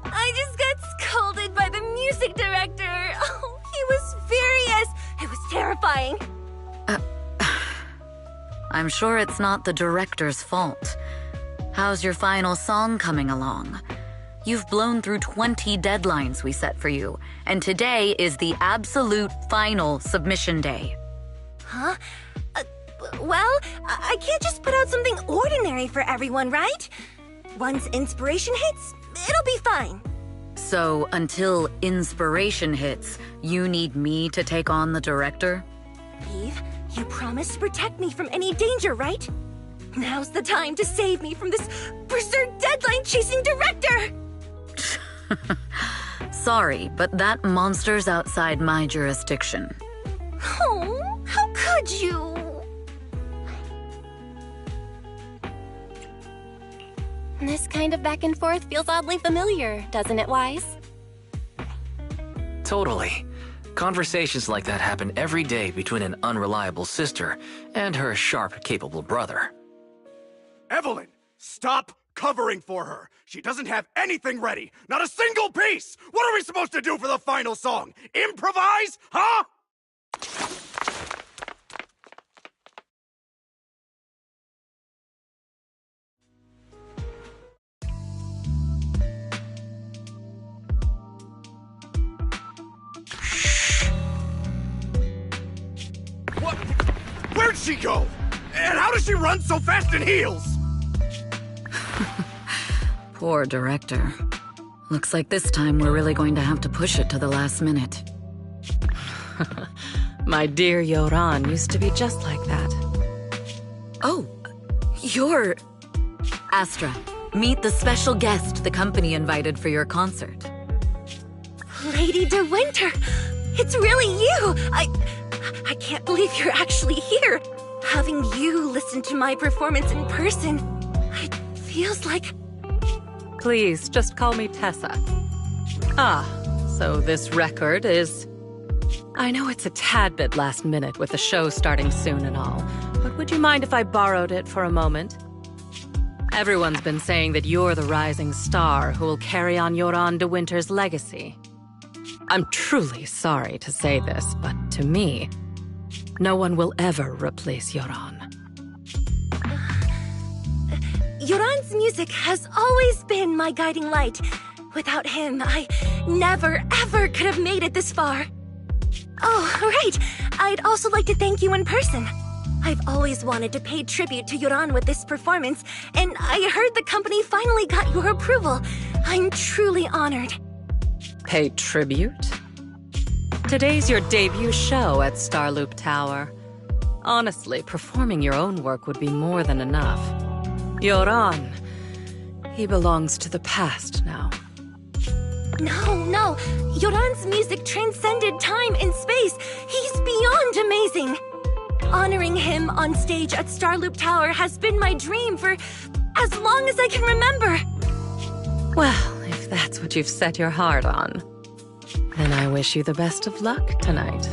I just got scolded by the music director. Oh, he was furious. It was terrifying. I'm sure it's not the director's fault. How's your final song coming along? You've blown through 20 deadlines we set for you, and today is the absolute final submission day. Huh? Well, I can't just put out something ordinary for everyone, right? Once inspiration hits, it'll be fine. So, until inspiration hits, you need me to take on the director? Eve, you promised to protect me from any danger, right? Now's the time to save me from this berserk deadline-chasing director! Sorry, but that monster's outside my jurisdiction. Oh, how could you? This kind of back and forth feels oddly familiar, doesn't it, Wise? Totally. Conversations like that happen every day between an unreliable sister and her sharp, capable brother. Evelyn, stop covering for her. She doesn't have anything ready. Not a single piece. What are we supposed to do for the final song? Improvise? Huh? What? Where'd she go? And how does she run so fast in heels? Poor director. Looks like this time we're really going to have to push it to the last minute. My dear Yoran used to be just like that. Oh, you're... Astra, meet the special guest the company invited for your concert. Lady De Winter! It's really you! I can't believe you're actually here. Having you listen to my performance in person, it feels like... Please, just call me Tessa. Ah, so this record is... I know it's a tad bit last minute with the show starting soon and all, but would you mind if I borrowed it for a moment? Everyone's been saying that you're the rising star who will carry on Yoran De Winter's legacy. I'm truly sorry to say this, but to me, no one will ever replace Yoran. Yoran's music has always been my guiding light. Without him, I never, ever could have made it this far. Oh, right. I'd also like to thank you in person. I've always wanted to pay tribute to Yoran with this performance, and I heard the company finally got your approval. I'm truly honored. Pay tribute? Today's your debut show at Starloop Tower. Honestly, performing your own work would be more than enough. Yoran, he belongs to the past now. No. Yoran's music transcended time and space. He's beyond amazing. Honoring him on stage at Starloop Tower has been my dream for as long as I can remember. Well, if that's what you've set your heart on, then I wish you the best of luck tonight.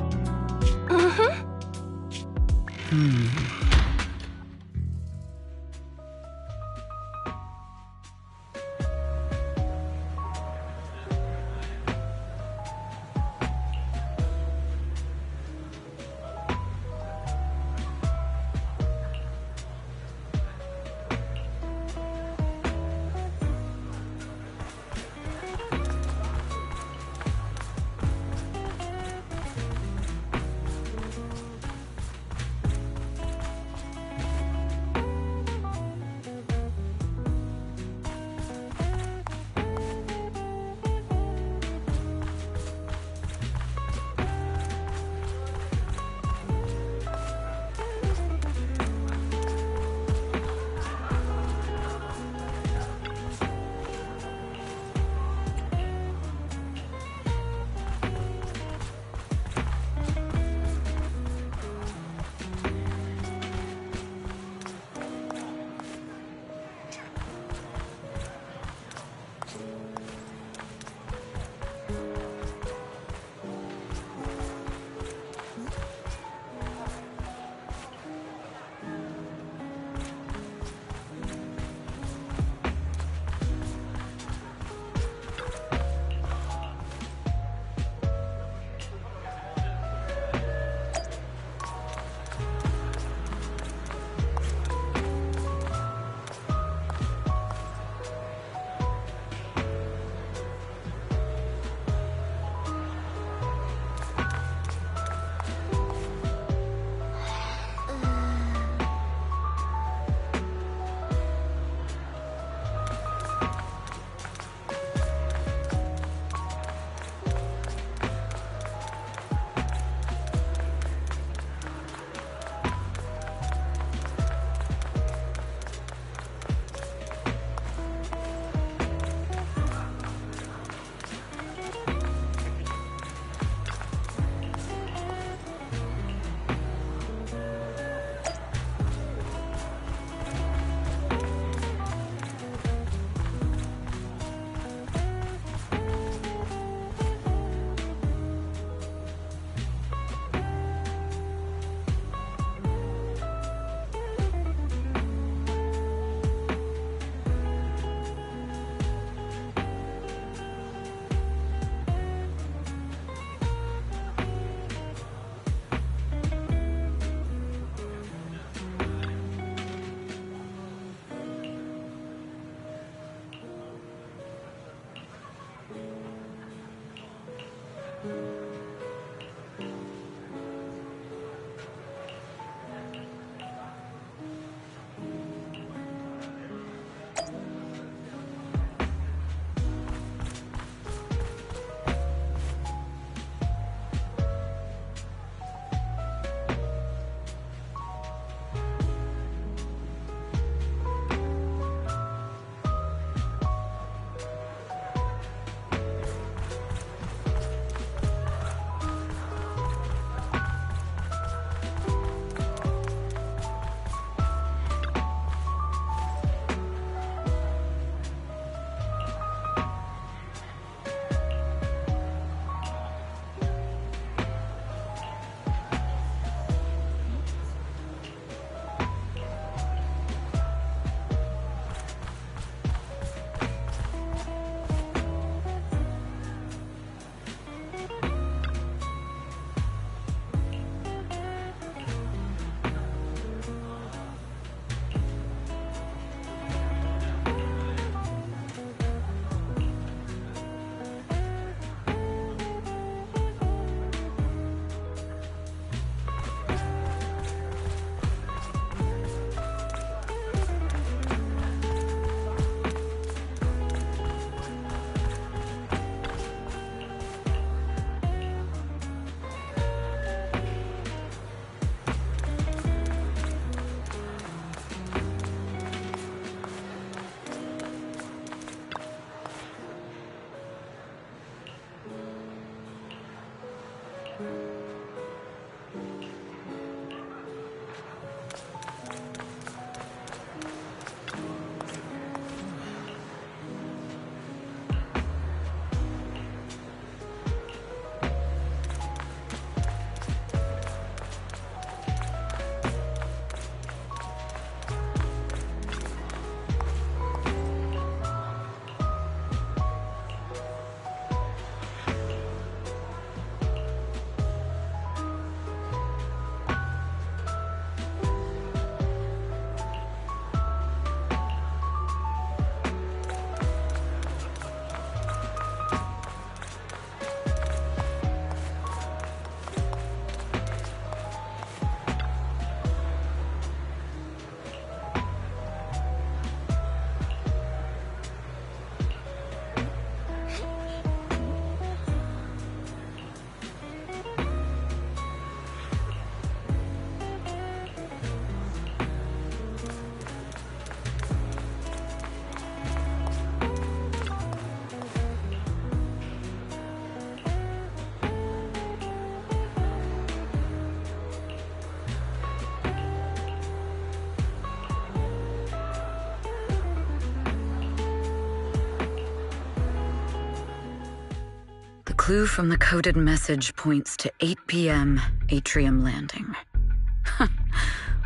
clue from the coded message points to 8 p.m. Atrium Landing.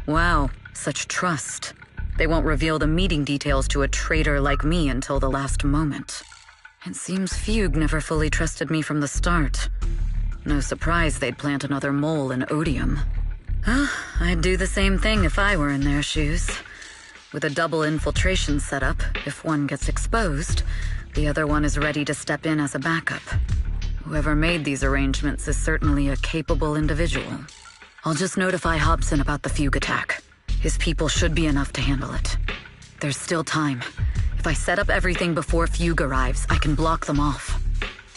Wow, such trust. They won't reveal the meeting details to a traitor like me until the last moment. It seems Fugue never fully trusted me from the start. No surprise they'd plant another mole in Odium. I'd do the same thing if I were in their shoes. With a double infiltration setup, if one gets exposed, the other one is ready to step in as a backup. Whoever made these arrangements is certainly a capable individual. I'll just notify Hobson about the Fugue attack. His people should be enough to handle it. There's still time. If I set up everything before Fugue arrives, I can block them off.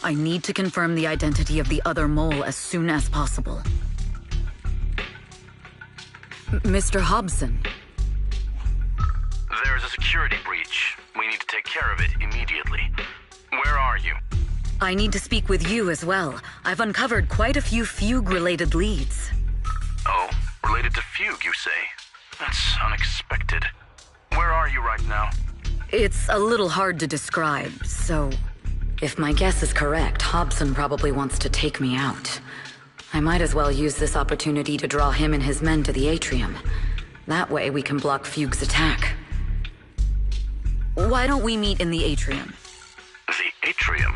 I need to confirm the identity of the other mole as soon as possible. Mr. Hobson. There's a security breach. We need to take care of it immediately. Where are you? I need to speak with you as well. I've uncovered quite a few Fugue-related leads. Oh, related to Fugue, you say? That's unexpected. Where are you right now? It's a little hard to describe, so... If my guess is correct, Hobson probably wants to take me out. I might as well use this opportunity to draw him and his men to the Atrium. That way we can block Fugue's attack. Why don't we meet in the Atrium? The Atrium?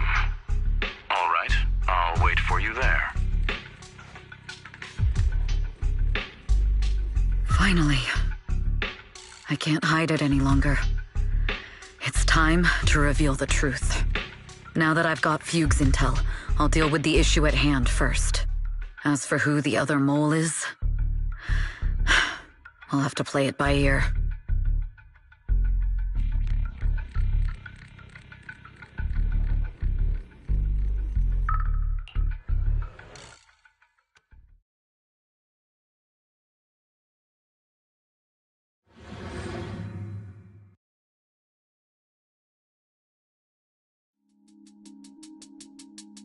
All right, I'll wait for you there. Finally. I can't hide it any longer. It's time to reveal the truth. Now that I've got Fugue's intel, I'll deal with the issue at hand first. As for who the other mole is, I'll have to play it by ear.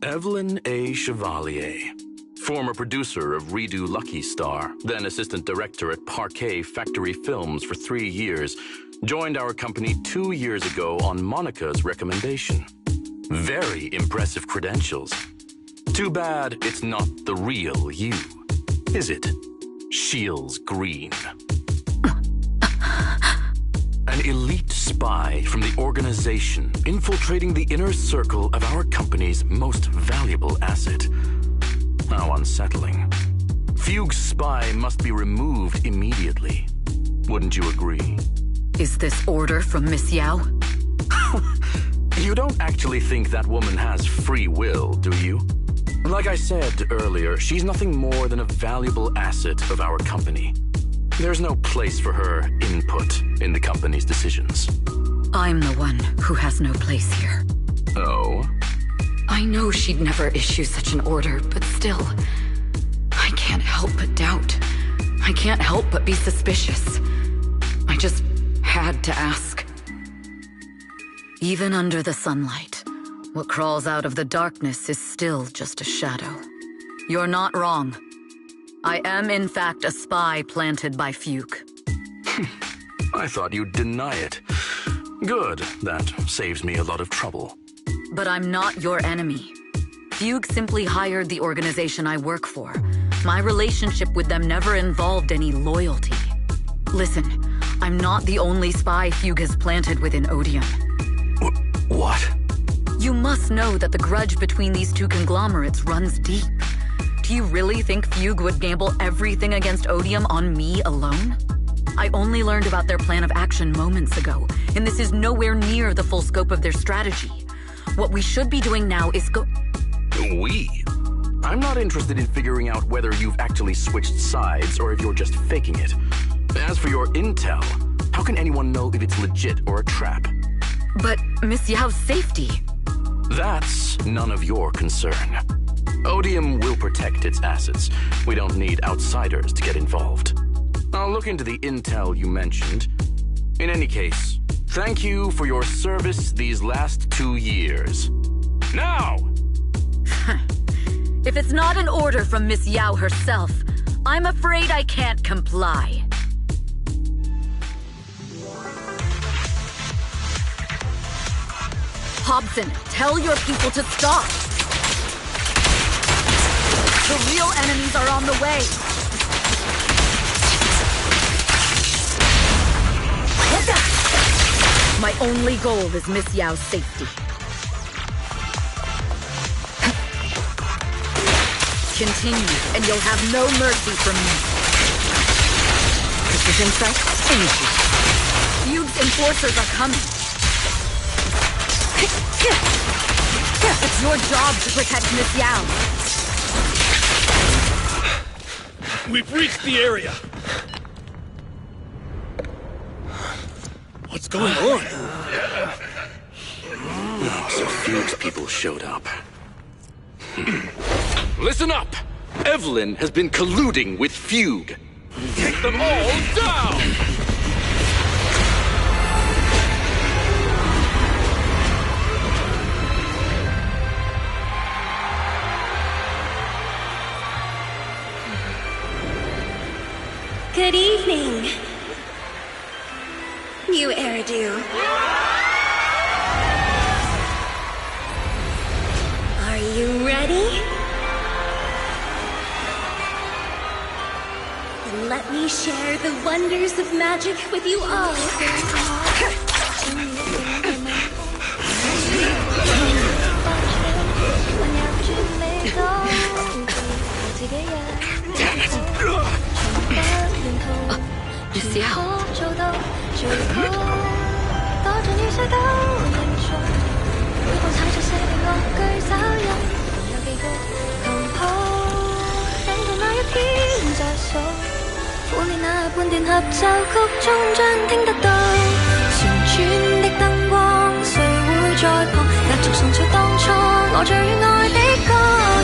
Evelyn A. Chevalier, former producer of Redo Lucky Star, then assistant director at Parquet Factory Films for 3 years, joined our company 2 years ago on Monica's recommendation. Very impressive credentials. Too bad it's not the real you, is it, Shields Green? An elite spy from the organization infiltrating the inner circle of our company's most valuable asset. How unsettling. Fugue's spy must be removed immediately. Wouldn't you agree? Is this order from Miss Yao? You don't actually think that woman has free will, do you? Like I said earlier, she's nothing more than a valuable asset of our company. There's no place for her input in the company's decisions. I'm the one who has no place here. Oh? I know she'd never issue such an order, but still, I can't help but doubt. I can't help but be suspicious. I just had to ask. Even under the sunlight, what crawls out of the darkness is still just a shadow. You're not wrong. I am, in fact, a spy planted by Fugue. I thought you'd deny it. Good, that saves me a lot of trouble. But I'm not your enemy. Fugue simply hired the organization I work for. My relationship with them never involved any loyalty. Listen, I'm not the only spy Fugue has planted within Odium. What? You must know that the grudge between these two conglomerates runs deep. Do you really think Fugue would gamble everything against Odium on me alone? I only learned about their plan of action moments ago, and this is nowhere near the full scope of their strategy. What we should be doing now is We? I'm not interested in figuring out whether you've actually switched sides or if you're just faking it. As for your intel, how can anyone know if it's legit or a trap? But Miss Yao's safety... That's none of your concern. Odium will protect its assets. We don't need outsiders to get involved. I'll look into the intel you mentioned. In any case, thank you for your service these last 2 years. Now! If it's not an order from Miss Yao herself, I'm afraid I can't comply. Hobson, tell your people to stop! The real enemies are on the way! My only goal is Miss Yao's safety. Continue, and you'll have no mercy from me. Precision strike, finish you. Fugue's enforcers are coming. It's your job to protect Miss Yao. We've reached the area. What's going on? So Fugue's people showed up. Listen up! Evelyn has been colluding with Fugue. Take them all down! Good evening, new heirdo. Are you ready? Then let me share the wonders of magic with you all. Damn it! Miss Yao. 苦練那半段合奏曲終將聽得到，旋轉的燈光，誰會在旁繼續重唱當初我最愛的歌？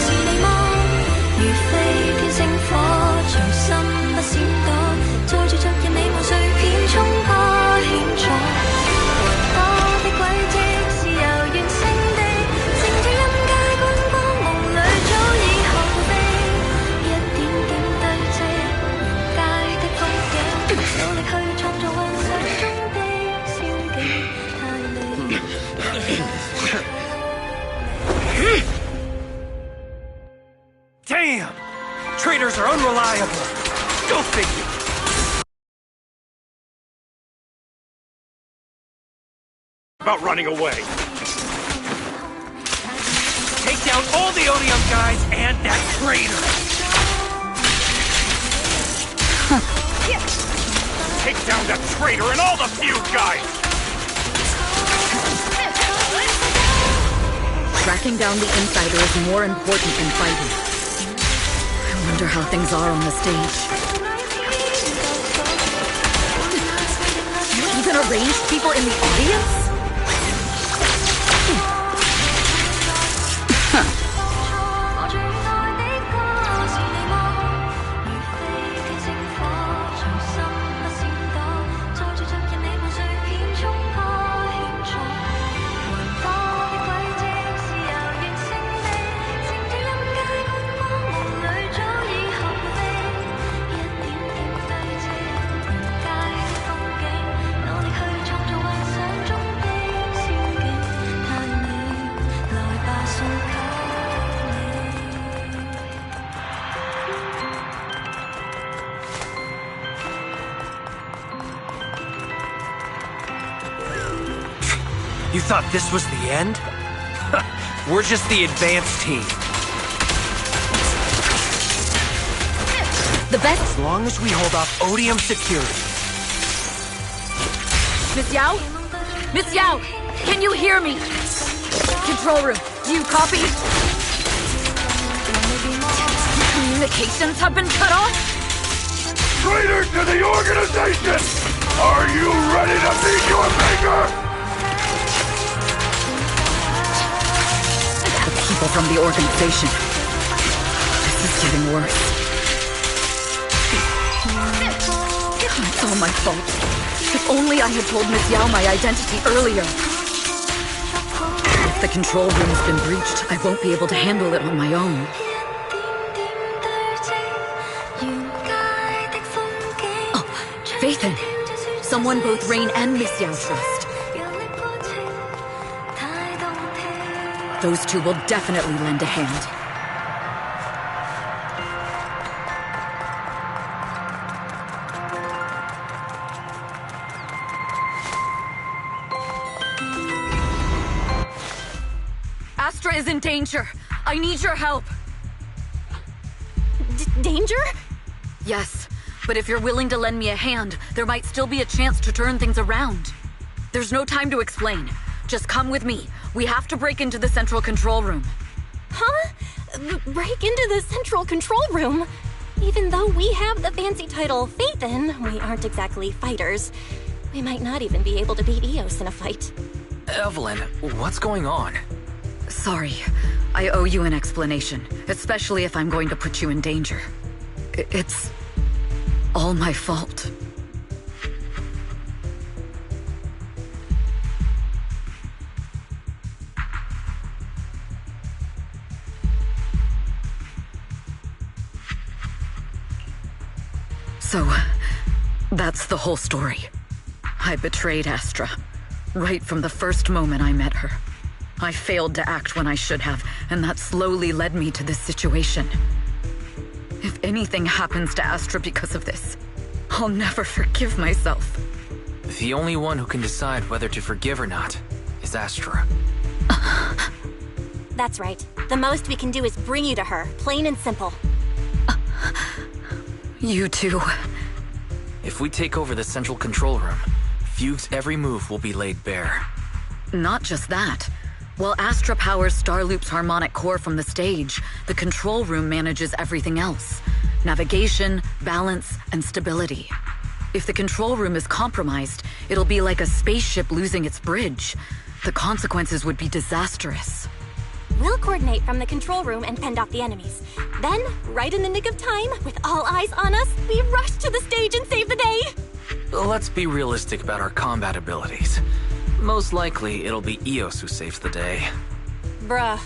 是你嗎？如飛天星火，隨心不閃躲，載住昨日美夢碎片，衝破險阻。雲朵的軌跡是遙遠星地，乘住音階觀光夢裏早已後備，一點點堆積界的風景，努力去創造幻想中的仙境，太美。Damn! Traders are unreliable. Go figure. About running away. Take down all the Odium guys and that traitor. Take down that traitor and all the feud guys. Tracking down the insider is more important than fighting. I wonder how things are on the stage. You even arranged people in the audience? You thought this was the end? We're just the advanced team. The best. As long as we hold off Odium security. Miss Yao? Miss Yao, can you hear me? Control room, do you copy? Communications have been cut off? Traitor to the organization! Are you ready to meet your maker? The people from the organization. This is getting worse. It's all my fault. If only I had told Miss Yao my identity earlier. If the control room's been breached, I won't be able to handle it on my own. Oh, Faithin. Someone both Rain and Miss Yao trust. Those two will definitely lend a hand. Astra is in danger. I need your help. Danger? Yes, but if you're willing to lend me a hand, there might still be a chance to turn things around. There's no time to explain. Just come with me. We have to break into the central control room. Huh? Break into the central control room? Even though we have the fancy title Faithin, we aren't exactly fighters. We might not even be able to beat Eos in a fight. Evelyn, what's going on? Sorry. I owe you an explanation, especially if I'm going to put you in danger. It's all my fault. So, that's the whole story. I betrayed Astra, right from the first moment I met her. I failed to act when I should have, and that slowly led me to this situation. If anything happens to Astra because of this, I'll never forgive myself. The only one who can decide whether to forgive or not is Astra. That's right. The most we can do is bring you to her, plain and simple. You too. If we take over the central control room, Fugue's every move will be laid bare. Not just that. While Astra powers Starloop's harmonic core from the stage, the control room manages everything else. Navigation, balance, and stability. If the control room is compromised, it'll be like a spaceship losing its bridge. The consequences would be disastrous. We'll coordinate from the control room and fend off the enemies. Then, right in the nick of time, with all eyes on us, we rush to the stage and save the day! Let's be realistic about our combat abilities. Most likely, it'll be Eos who saves the day. Bruh.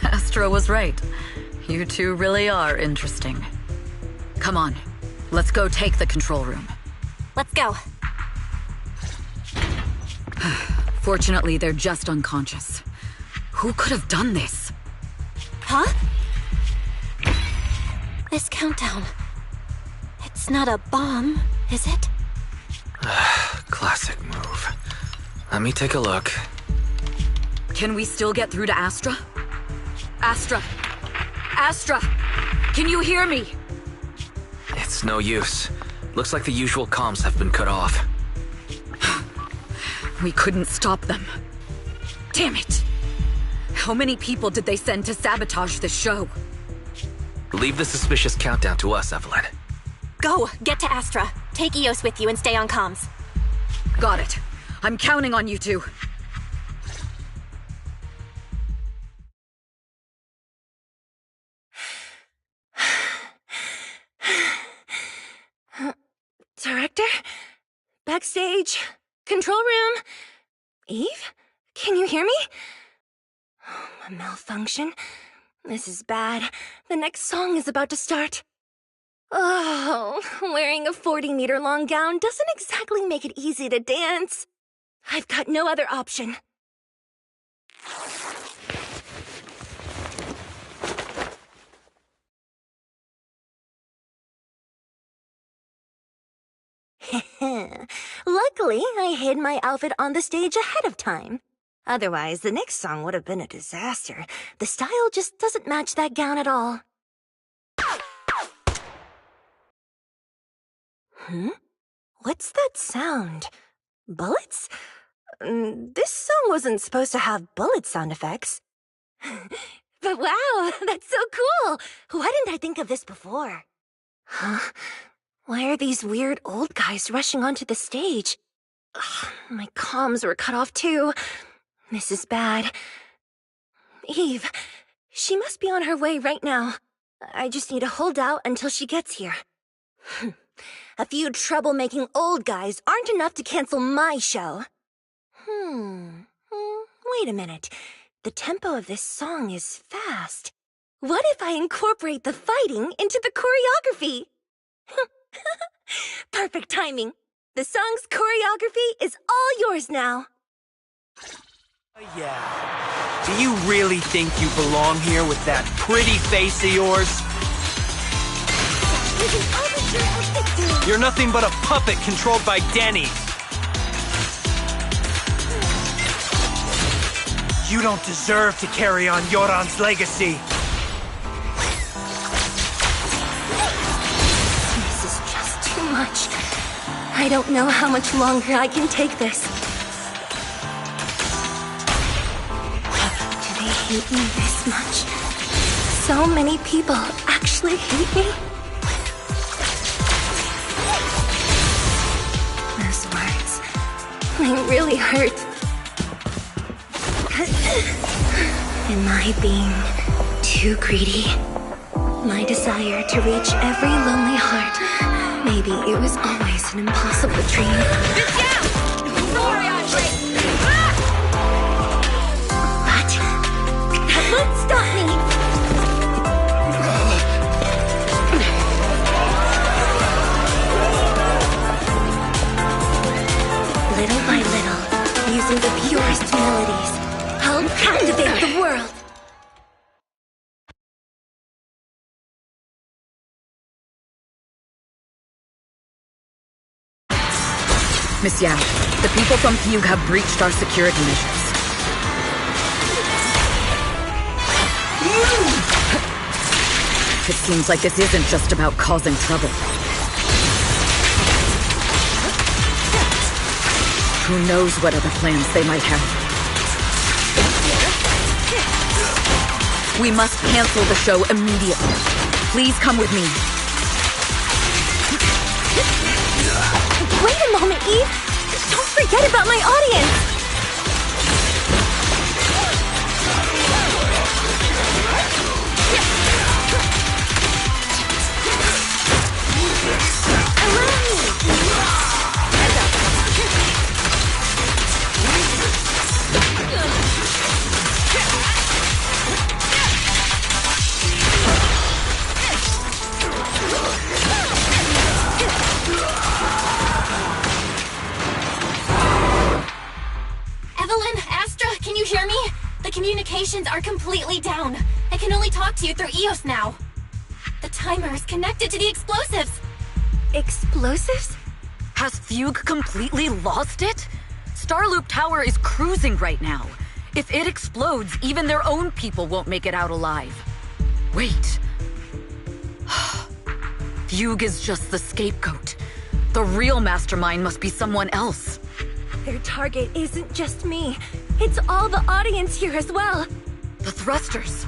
Astra was right. You two really are interesting. Come on, let's go take the control room. Let's go. Fortunately, they're just unconscious. Who could have done this? Huh? This countdown. It's not a bomb, is it? Classic move. Let me take a look. Can we still get through to Astra? Astra! Astra! Can you hear me? It's no use. Looks like the usual comms have been cut off. We couldn't stop them. Damn it! How many people did they send to sabotage this show? Leave the suspicious countdown to us, Evelyn. Go! Get to Astra. Take Eos with you and stay on comms. Got it. I'm counting on you two. Director? Backstage? Control room? Eve? Can you hear me? A malfunction? This is bad. The next song is about to start. Oh, wearing a 40-meter-long gown doesn't exactly make it easy to dance. I've got no other option. Luckily, I hid my outfit on the stage ahead of time. Otherwise, the next song would have been a disaster. The style just doesn't match that gown at all. What's that sound? Bullets? This song wasn't supposed to have bullet sound effects. But wow, that's so cool! Why didn't I think of this before? Huh? Why are these weird old guys rushing onto the stage? Ugh, my comms were cut off too. This is bad. Eve, she must be on her way right now. I just need to hold out until she gets here. A few troublemaking old guys aren't enough to cancel my show. Wait a minute. The tempo of this song is fast. What if I incorporate the fighting into the choreography? Perfect timing. The song's choreography is all yours now. Yeah. Do you really think you belong here with that pretty face of yours? You're nothing but a puppet controlled by Denny. You don't deserve to carry on Yoran's legacy. This is just too much. I don't know how much longer I can take this. Do they hate me this much? So many people actually hate me? Those words, they really hurt. Am I being too greedy? My desire to reach every lonely heart. Maybe it was always an impossible dream. But that won't stop me. Little by little, using the purest melodies, I'll captivate the world. Miss Yao, the people from Fugue have breached our security measures. It seems like this isn't just about causing trouble. Who knows what other plans they might have. We must cancel the show immediately. Please come with me. Wait a moment, Eve! Don't forget about my audience! Evelyn, Astra, can you hear me? The communications are completely down. I can only talk to you through EOS now. The timer is connected to the explosives. Explosives? Has Fugue completely lost it? Starloop Tower is cruising right now. If it explodes, even their own people won't make it out alive. Wait. Fugue is just the scapegoat. The real mastermind must be someone else. Their target isn't just me. It's all the audience here as well. The thrusters.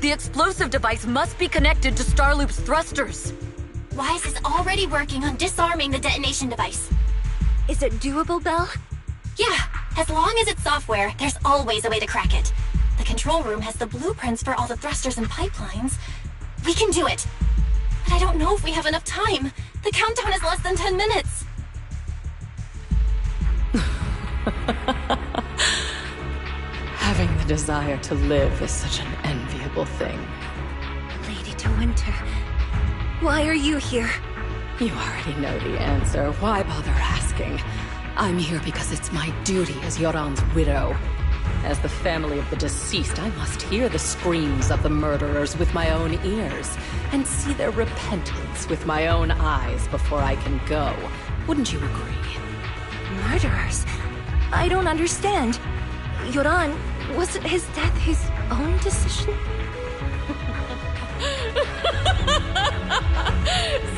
The explosive device must be connected to Starloop's thrusters. Wise is already working on disarming the detonation device. Is it doable, Belle? Yeah, as long as it's software, there's always a way to crack it. The control room has the blueprints for all the thrusters and pipelines. We can do it. But I don't know if we have enough time. The countdown is less than 10 minutes. Having the desire to live is such an enviable thing. Lady De Winter, why are you here? You already know the answer. Why bother asking? I'm here because it's my duty as Yoran's widow. As the family of the deceased, I must hear the screams of the murderers with my own ears and see their repentance with my own eyes before I can go. Wouldn't you agree? Murderers? I don't understand. Yoran, wasn't his death his own decision?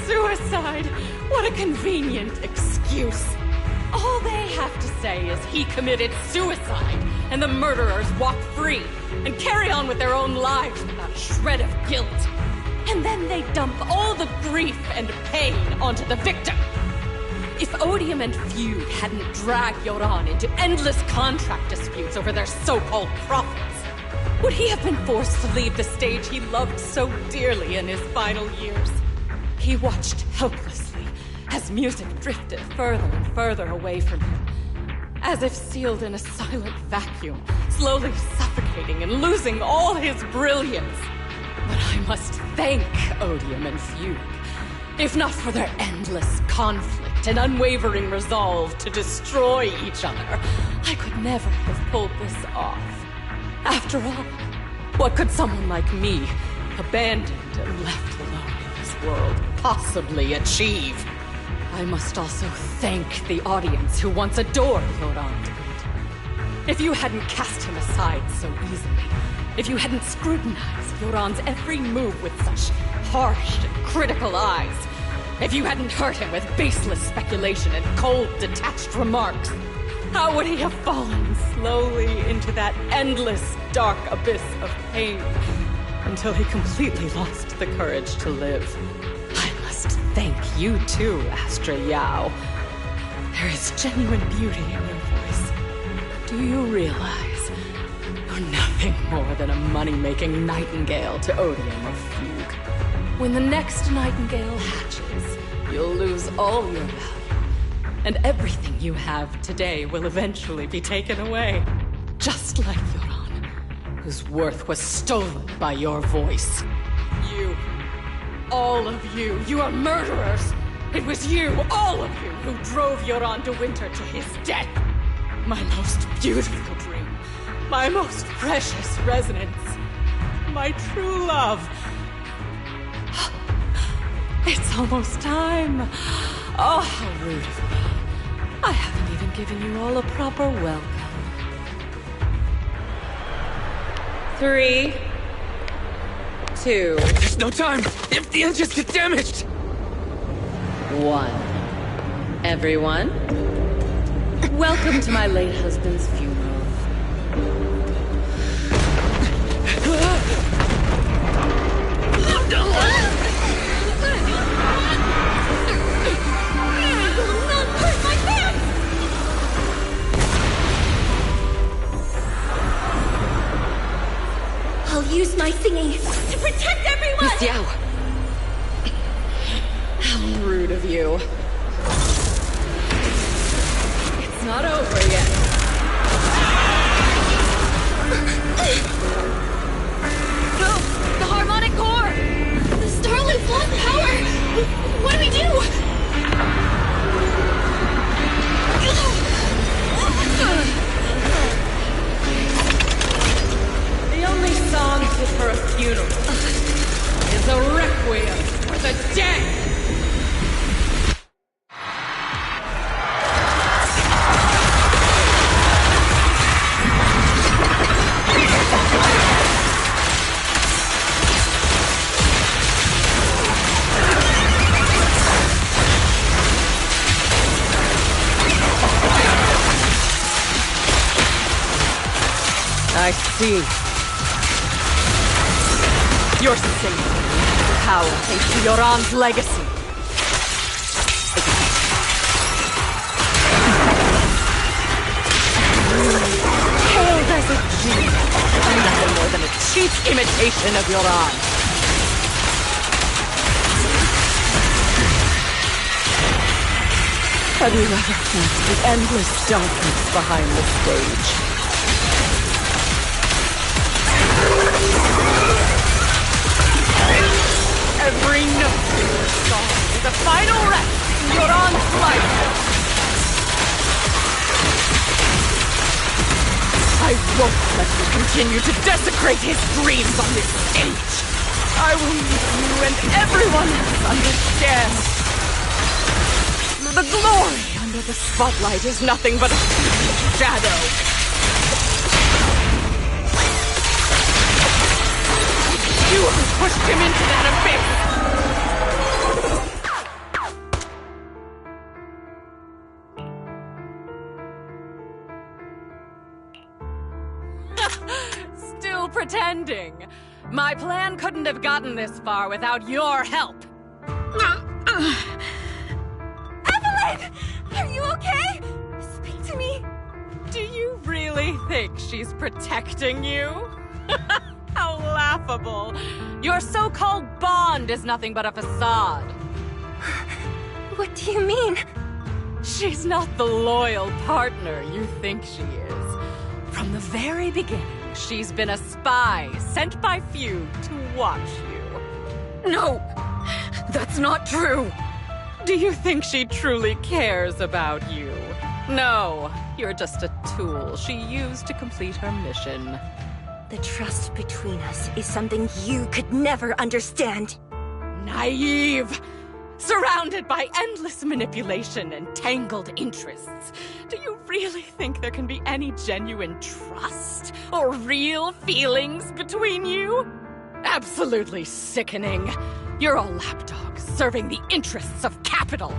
Suicide! What a convenient excuse. All they have to say is he committed suicide, and the murderers walk free and carry on with their own lives without a shred of guilt. And then they dump all the grief and pain onto the victim. If Odium and Fugue hadn't dragged Yoran into endless contract disputes over their so-called profits, would he have been forced to leave the stage he loved so dearly in his final years? He watched helplessly as music drifted further and further away from him, as if sealed in a silent vacuum, slowly suffocating and losing all his brilliance. But I must thank Odium and Fugue, if not for their endless conflict and unwavering resolve to destroy each other, I could never have pulled this off. After all, what could someone like me, abandoned and left alone in this world, possibly achieve? I must also thank the audience who once adored Yoran de Winter. If you hadn't cast him aside so easily, if you hadn't scrutinized Yoran's every move with such harsh and critical eyes, if you hadn't hurt him with baseless speculation and cold, detached remarks, how would he have fallen slowly into that endless, dark abyss of pain until he completely lost the courage to live? I must thank you too, Astra Yao. There is genuine beauty in your voice. Do you realize you're nothing more than a money-making nightingale to Odium or Fugue? When the next nightingale hatches, you'll lose all your value, and everything you have today will eventually be taken away. Just like Yoran, whose worth was stolen by your voice. You, all of you, you are murderers! It was you, all of you, who drove Yoran de Winter to his death! My most beautiful dream, my most precious resonance, my true love. It's almost time. Oh, how rude of me. I haven't even given you all a proper welcome. 3, 2... There's no time! If the engines get damaged! 1. Everyone, welcome to my late husband's funeral. I'll use my singing to protect everyone! Miss Yao! How rude of you. It's not over yet. No! The harmonic core! The Starloop lost power! What do we do? The only song fit for a funeral is a requiem for the dead! I see. You're singing power to Yoran's legacy. Hailed as a genius, I'm nothing more than a cheap imitation of Yoran. Have you ever felt the endless darkness behind the stage? Every note in your song is a final rest in Yoran's life. I won't let you continue to desecrate his dreams on this stage. I will make you and everyone else understand. The glory under the spotlight is nothing but a shadow. You have pushed him into that abyss! Still pretending. My plan couldn't have gotten this far without your help. Evelyn! Are you okay? Speak to me. Do you really think she's protecting you? How laughable. Your so-called bond is nothing but a facade. What do you mean? She's not the loyal partner you think she is. From the very beginning, she's been a spy sent by few to watch you. No! That's not true! Do you think she truly cares about you? No, you're just a tool she used to complete her mission. The trust between us is something you could never understand. Naive! Surrounded by endless manipulation and tangled interests. Do you really think there can be any genuine trust or real feelings between you? Absolutely sickening. You're all lapdogs serving the interests of capital.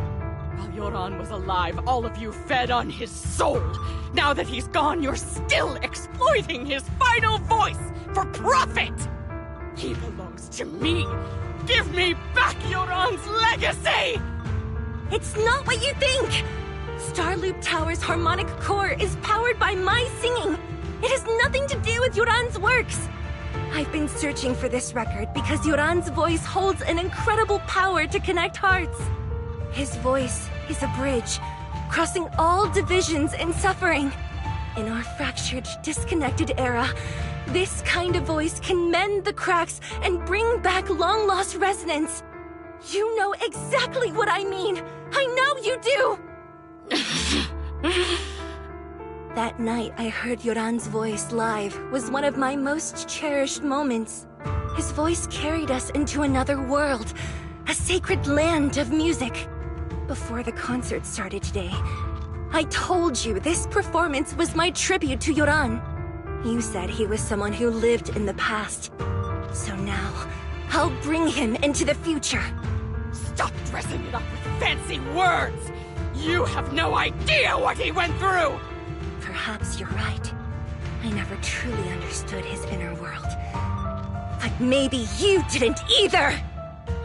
While Yoran was alive, all of you fed on his soul. Now that he's gone, you're still exploiting his final voice for profit. He belongs to me. Give me back Yoran's legacy! It's not what you think! Starloop Tower's harmonic core is powered by my singing. It has nothing to do with Yoran's works. I've been searching for this record because Yoran's voice holds an incredible power to connect hearts. His voice is a bridge, crossing all divisions and suffering. In our fractured, disconnected era, this kind of voice can mend the cracks and bring back long-lost resonance. You know exactly what I mean. I know you do! That night I heard Yoran's voice live was one of my most cherished moments. His voice carried us into another world, a sacred land of music. Before the concert started today, I told you this performance was my tribute to Yoran. You said he was someone who lived in the past. So now, I'll bring him into the future. Stop dressing it up with fancy words! You have no idea what he went through! Perhaps you're right. I never truly understood his inner world. But maybe you didn't either!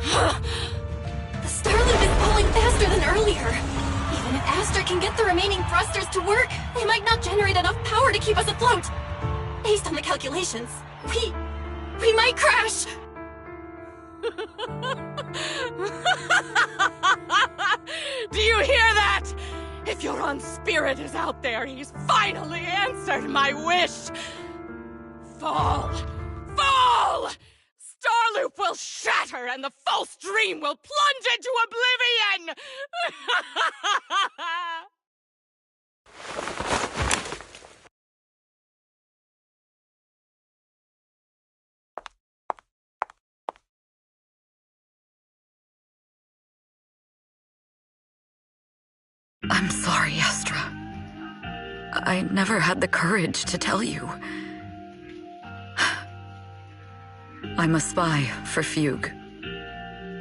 The star loop is falling faster than earlier. Even if Astra can get the remaining thrusters to work, they might not generate enough power to keep us afloat. Based on the calculations, we might crash! Do you hear that? If Yoran's spirit is out there, he's finally answered my wish. Fall! Fall! Starloop will shatter and the false dream will plunge into oblivion! I'm sorry, Astra. I never had the courage to tell you. I'm a spy for Fugue.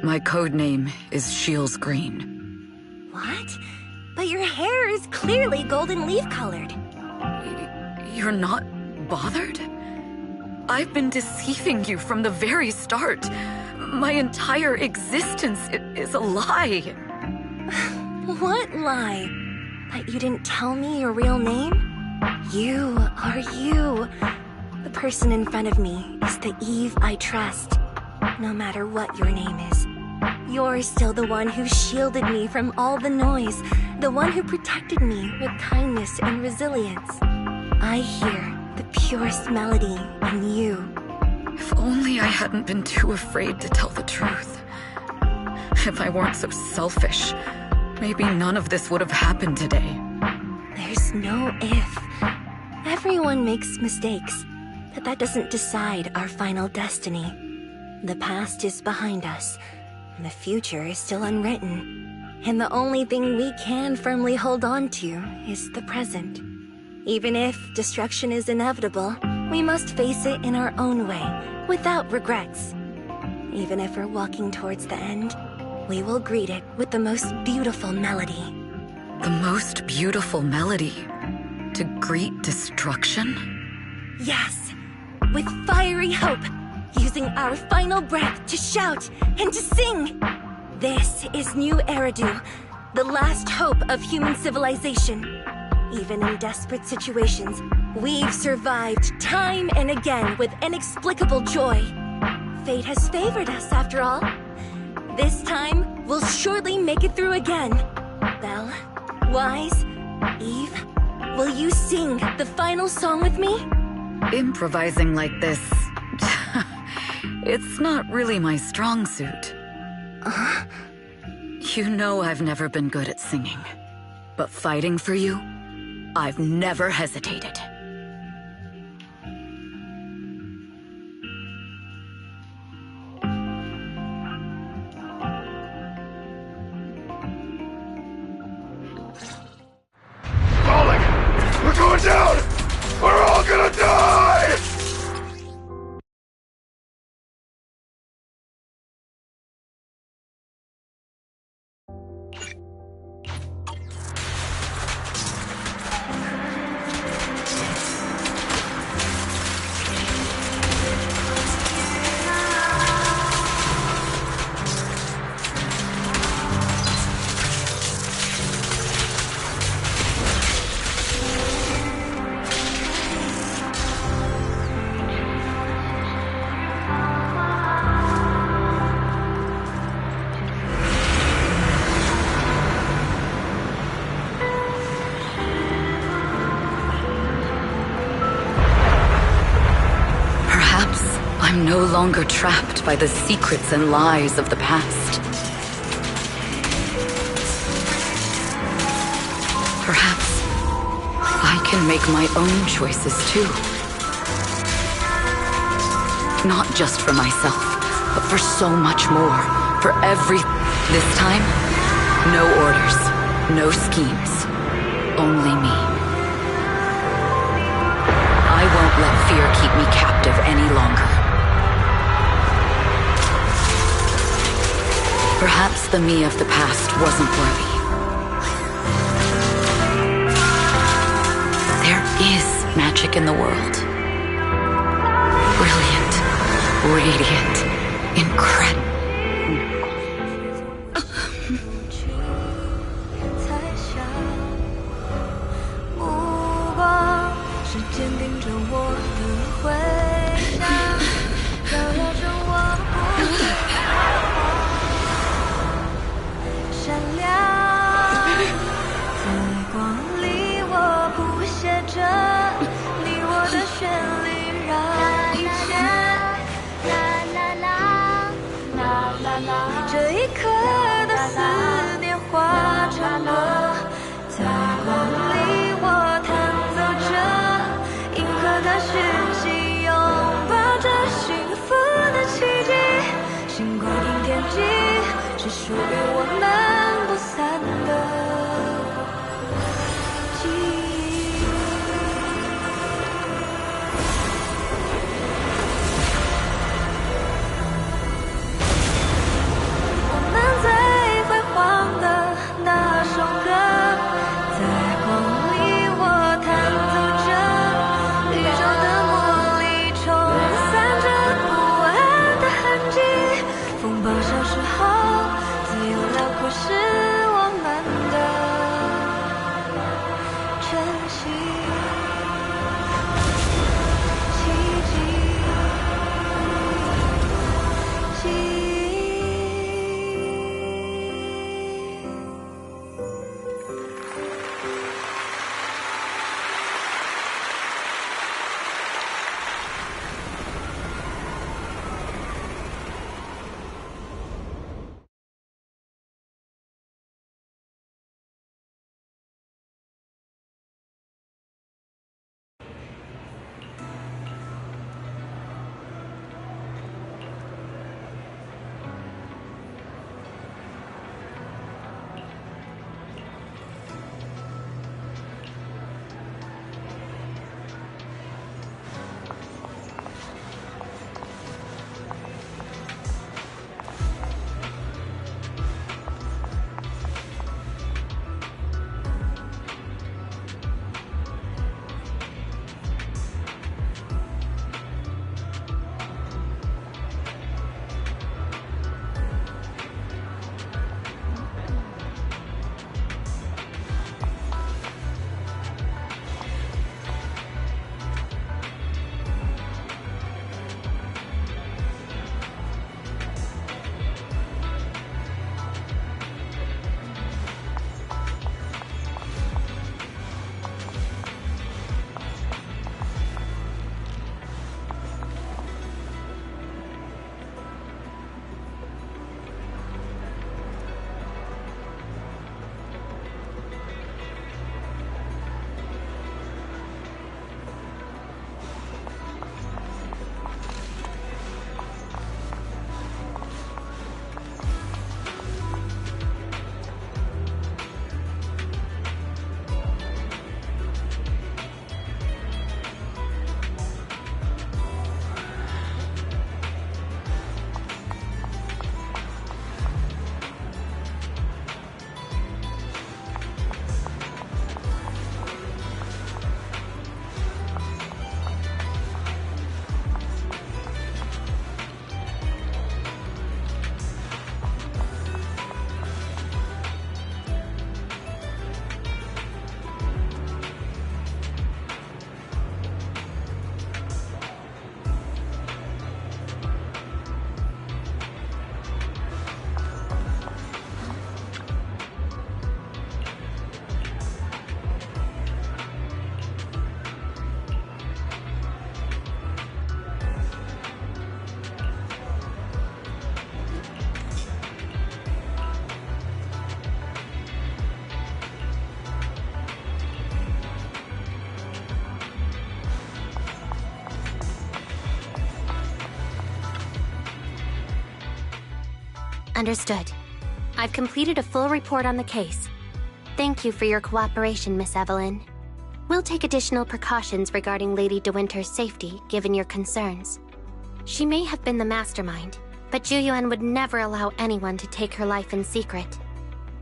My code name is Shields Green. What? But your hair is clearly golden leaf-colored. You're not bothered? I've been deceiving you from the very start. My entire existence is a lie. What lie? That you didn't tell me your real name? You are you. The person in front of me is the Eve I trust, no matter what your name is. You're still the one who shielded me from all the noise, the one who protected me with kindness and resilience. I hear the purest melody in you. If only I hadn't been too afraid to tell the truth. If I weren't so selfish, maybe none of this would have happened today. There's no if. Everyone makes mistakes, but that doesn't decide our final destiny. The past is behind us, and the future is still unwritten. And the only thing we can firmly hold on to is the present. Even if destruction is inevitable, we must face it in our own way, without regrets. Even if we're walking towards the end, we will greet it with the most beautiful melody. The most beautiful melody? To greet destruction? Yes, with fiery hope, using our final breath to shout and to sing. This is New Eridu, the last hope of human civilization. Even in desperate situations, we've survived time and again with inexplicable joy. Fate has favored us after all. This time, we'll surely make it through again. Belle, Wise, Eve, will you sing the final song with me? Improvising like this... it's not really my strong suit. You know I've never been good at singing. But fighting for you, I've never hesitated. We're going down! We're all gonna die! I'm no longer trapped by the secrets and lies of the past. Perhaps I can make my own choices too. Not just for myself, but for so much more. For every... This time, no orders, no schemes, only me. I won't let fear keep me captive any longer. Perhaps the me of the past wasn't worthy. There is magic in the world. Brilliant, radiant, incredible. 这一刻的思念化成了，在光里我弹奏着银河的讯息，拥抱着幸福的奇迹。星光顶天际，是属于我们不散的记忆。我们最辉煌的那首歌，在光里我弹奏着，宇宙的魔力冲散着不安的痕迹。风暴消失后，自由辽阔是我们的晨曦，奇迹，记忆。Understood. I've completed a full report on the case. Thank you for your cooperation, Miss Evelyn. We'll take additional precautions regarding Lady De Winter's safety, given your concerns. She may have been the mastermind, but Juyuan would never allow anyone to take her life in secret.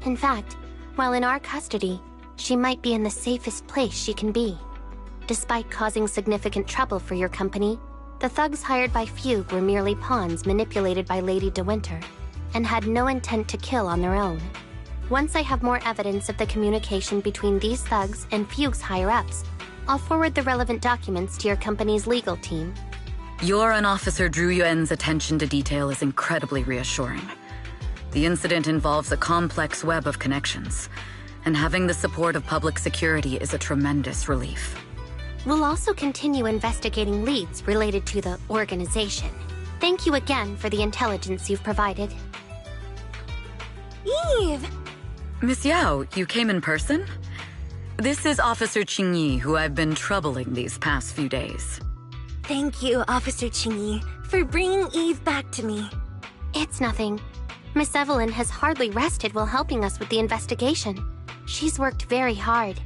In fact, while in our custody, she might be in the safest place she can be. Despite causing significant trouble for your company, The thugs hired by Fugue were merely pawns manipulated by Lady De Winter, and had no intent to kill on their own. Once I have more evidence of the communication between these thugs and Fugue's higher-ups, I'll forward the relevant documents to your company's legal team. Your and Officer Zhu Yuan's attention to detail is incredibly reassuring. The incident involves a complex web of connections, and having the support of public security is a tremendous relief. We'll also continue investigating leads related to the organization. Thank you again for the intelligence you've provided. Eve! Miss Yao, you came in person? This is Officer Qingyi, who I've been troubling these past few days. Thank you, Officer Qingyi, for bringing Eve back to me. It's nothing. Miss Evelyn has hardly rested while helping us with the investigation. She's worked very hard.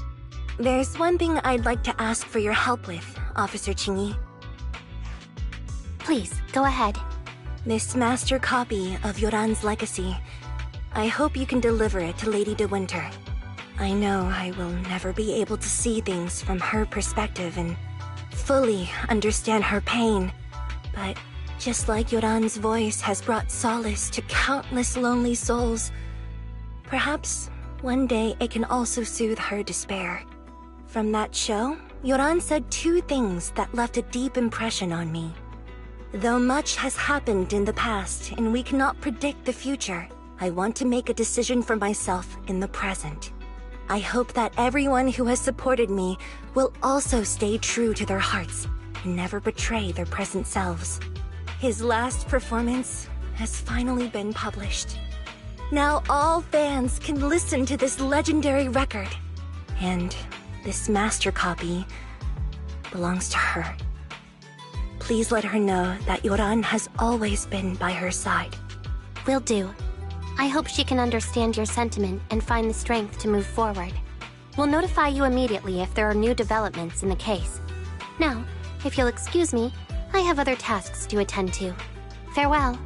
There's one thing I'd like to ask for your help with, Officer Qingyi. Please, go ahead. This master copy of Yoran's legacy. I hope you can deliver it to Lady De Winter. I know I will never be able to see things from her perspective and fully understand her pain, but just like Yoran's voice has brought solace to countless lonely souls, perhaps one day it can also soothe her despair. From that show, Yoran said two things that left a deep impression on me. Though much has happened in the past and we cannot predict the future, I want to make a decision for myself in the present. I hope that everyone who has supported me will also stay true to their hearts and never betray their present selves. His last performance has finally been published. Now all fans can listen to this legendary record. And this master copy belongs to her. Please let her know that Yoran has always been by her side. Will do. I hope she can understand your sentiment and find the strength to move forward. We'll notify you immediately if there are new developments in the case. Now, if you'll excuse me, I have other tasks to attend to. Farewell.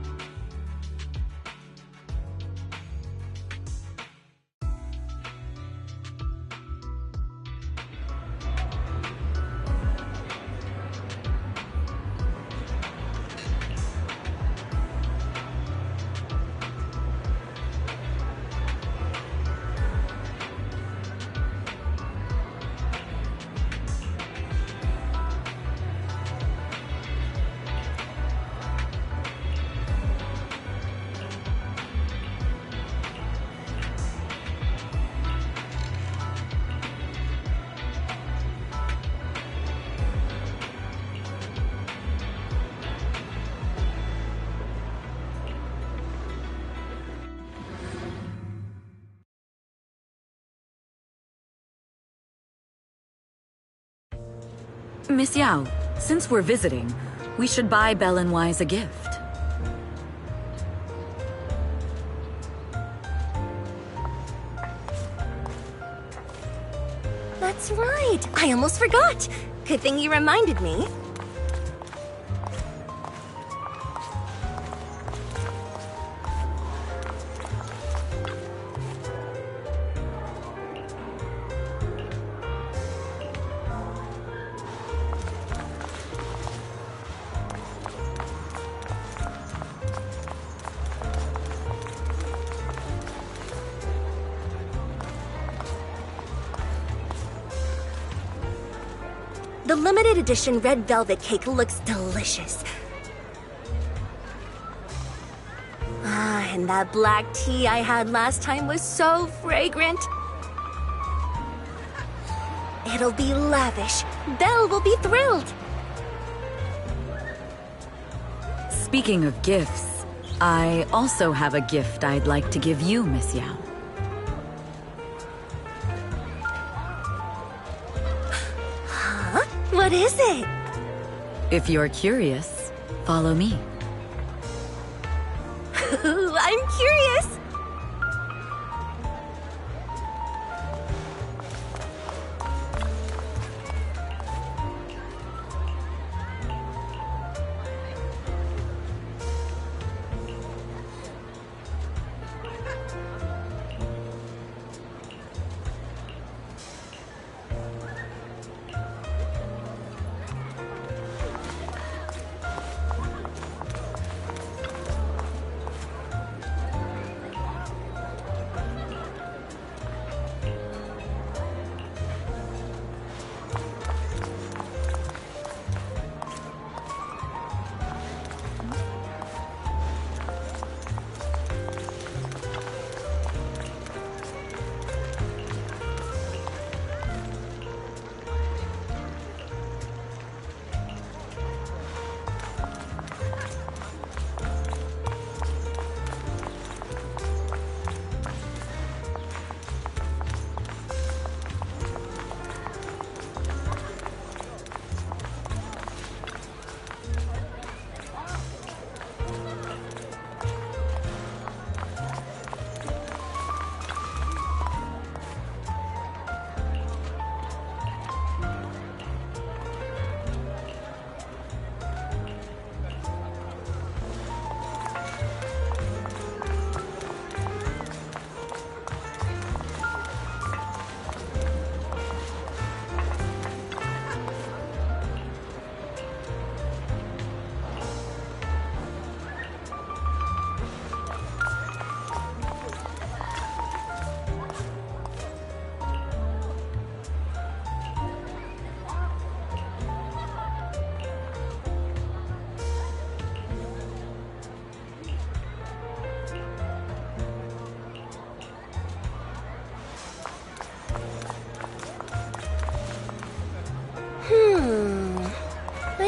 Miss Yao, since we're visiting, we should buy Belle and Wise a gift. That's right! I almost forgot! Good thing you reminded me. The limited edition red velvet cake looks delicious. Ah, and that black tea I had last time was so fragrant. It'll be lavish. Belle will be thrilled. Speaking of gifts, I also have a gift I'd like to give you, Miss Yao. What is it? If you're curious, follow me. I'm curious!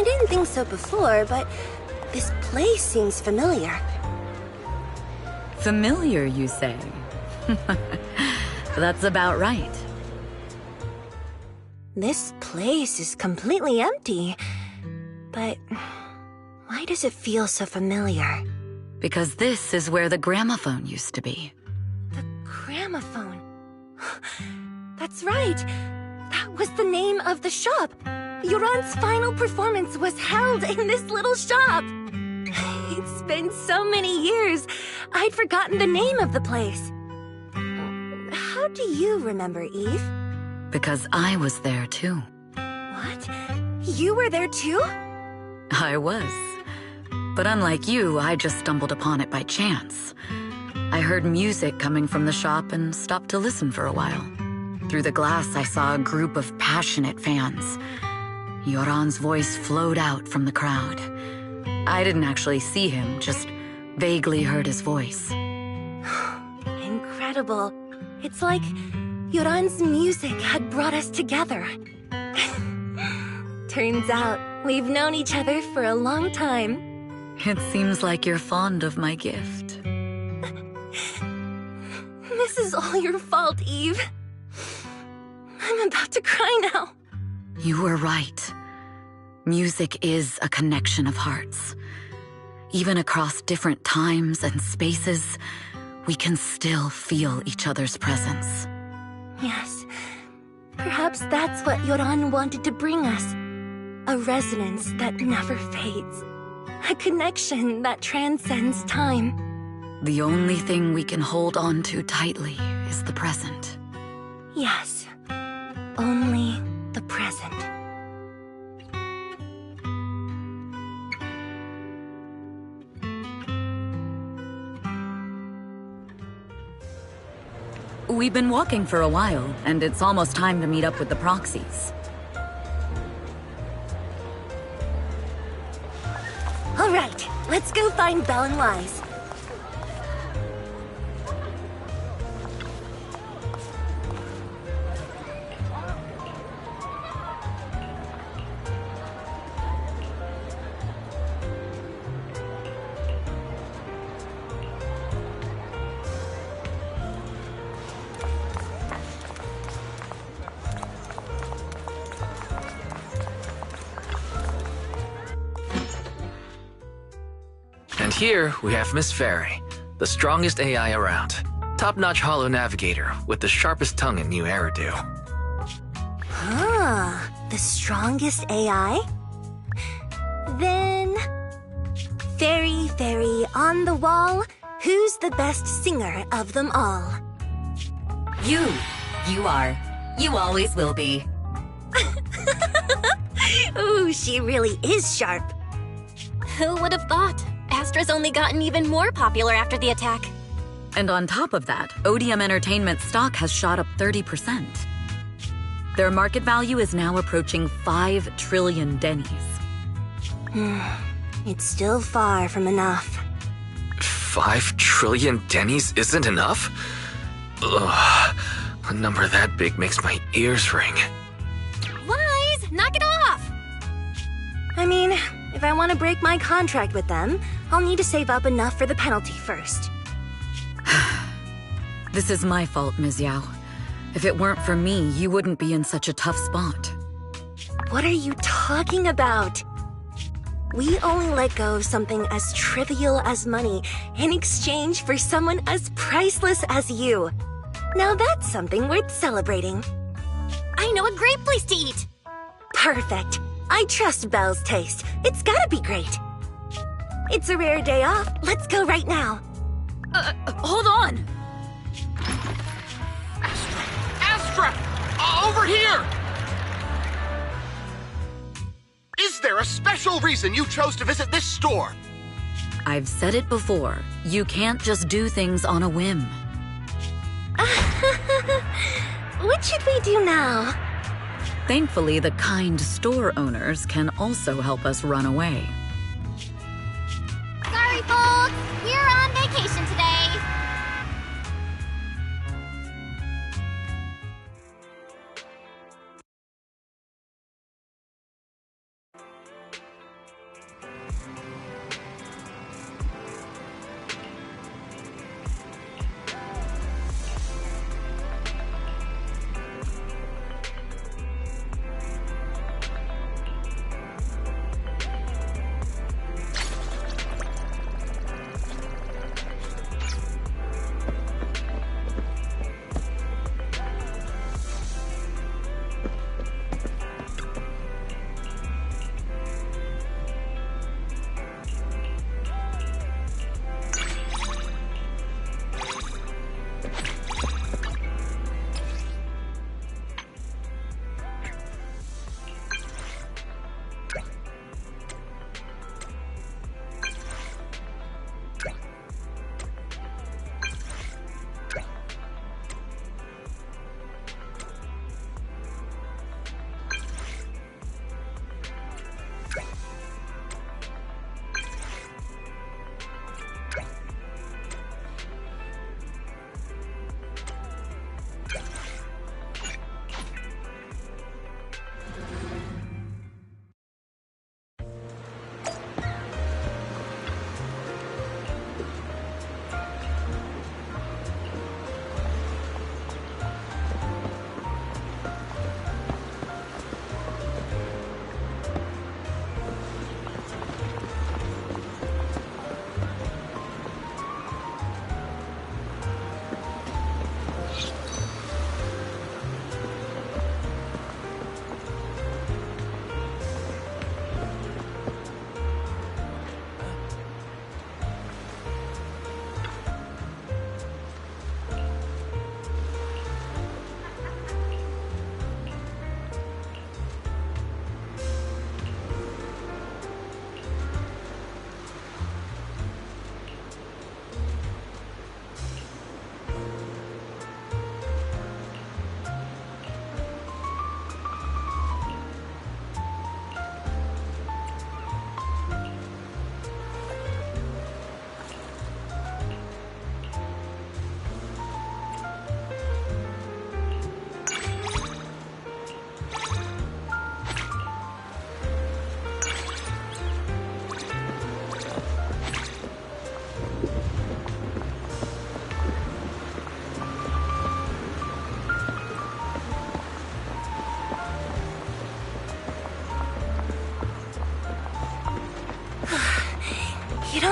didn't think so before, but this place seems familiar. Familiar, you say? That's about right. This place is completely empty. But why does it feel so familiar? Because this is where the gramophone used to be. The gramophone. That's right. That was the name of the shop. Yoran's final performance was held in this little shop. It's been so many years. I'd forgotten the name of the place. How do you remember, Eve? Because I was there too. What? You were there too? I was. But unlike you, I just stumbled upon it by chance. I heard music coming from the shop and stopped to listen for a while. Through the glass, I saw a group of passionate fans. Yoran's voice flowed out from the crowd. I didn't actually see him, just vaguely heard his voice. Incredible. It's like Yoran's music had brought us together. Turns out, we've known each other for a long time. It seems like you're fond of my gift. This is all your fault, Eve. I'm about to cry now. You were right. Music is a connection of hearts. Even across different times and spaces, we can still feel each other's presence. Yes. Perhaps that's what Yoran wanted to bring us. A resonance that never fades. A connection that transcends time. The only thing we can hold on to tightly is the present. Yes. Only the present. We've been walking for a while, and it's almost time to meet up with the proxies. All right, let's go find Belle and Wise. And here we have Miss Fairy, the strongest AI around. Top-notch holo navigator with the sharpest tongue in new Eridu. Ah, the strongest AI? Then... Fairy, on the wall, who's the best singer of them all? You. You are. You always will be. Ooh, she really is sharp. Who would have thought? Astra's only gotten even more popular after the attack. And on top of that, Odium Entertainment stock has shot up 30%. Their market value is now approaching 5 trillion dennies. It's still far from enough. 5 trillion dennies isn't enough? Ugh, a number that big makes my ears ring. Wise, knock it off! I mean, if I want to break my contract with them, I'll need to save up enough for the penalty first. This is my fault, Ms. Yao. If it weren't for me, you wouldn't be in such a tough spot. What are you talking about? We only let go of something as trivial as money in exchange for someone as priceless as you. Now that's something worth celebrating. I know a great place to eat! Perfect. I trust Belle's taste. It's gotta be great. It's a rare day off. Let's go right now. Hold on! Astra! Over here! Is there a special reason you chose to visit this store? I've said it before. You can't just do things on a whim. What should we do now? Thankfully, the kind store owners can also help us run away. Sorry, folks! We're on vacation today!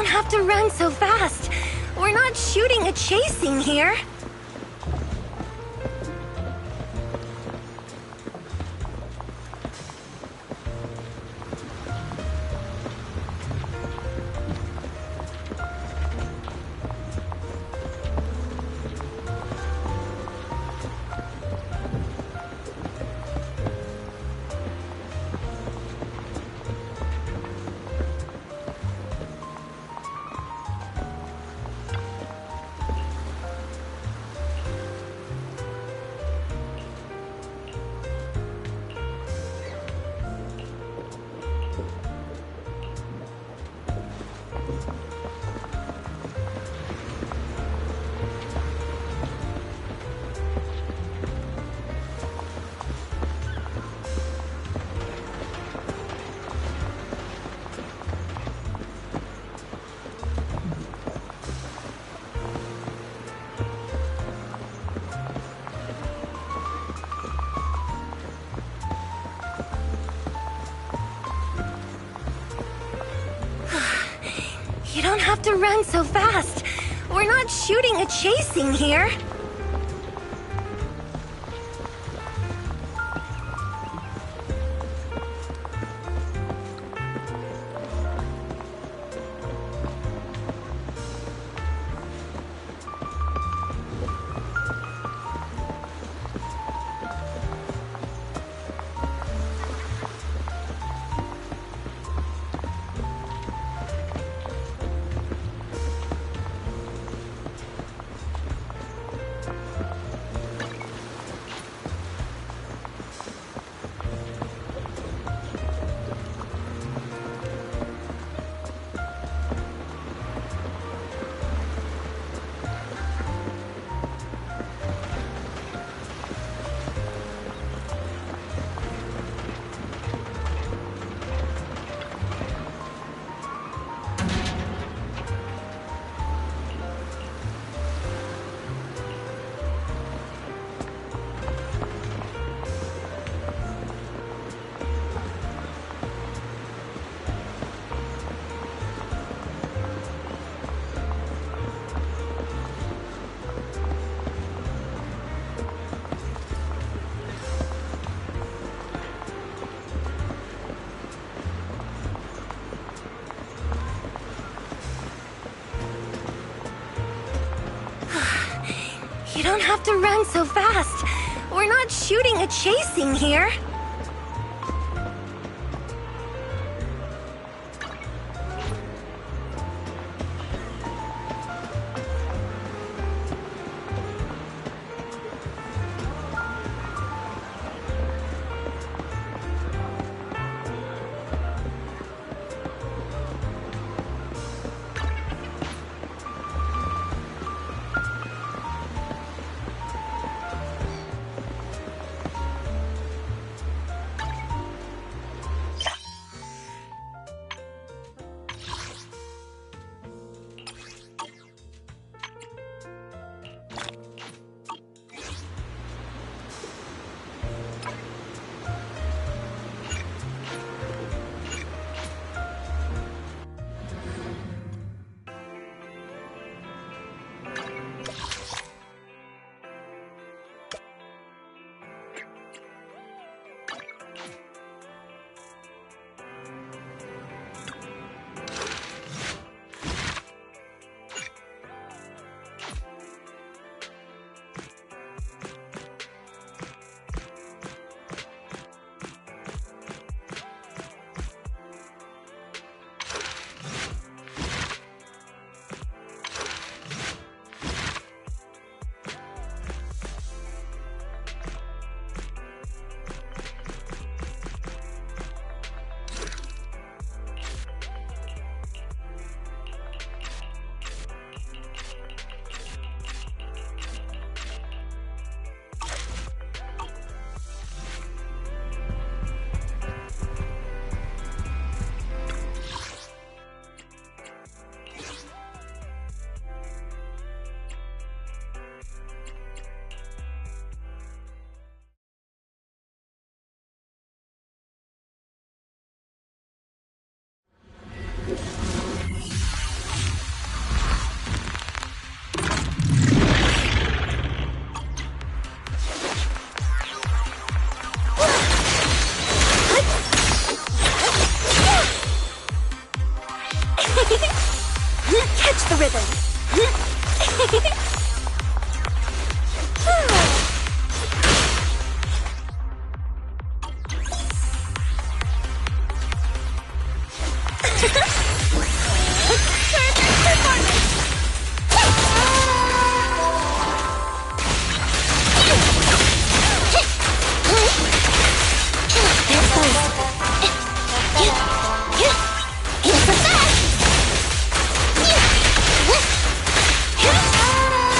don't have to run so fast. We're not shooting a chase scene here. You don't have to run so fast. We're not shooting a chase scene here. You don't have to run so fast. We're not shooting a chase scene here. rhythm.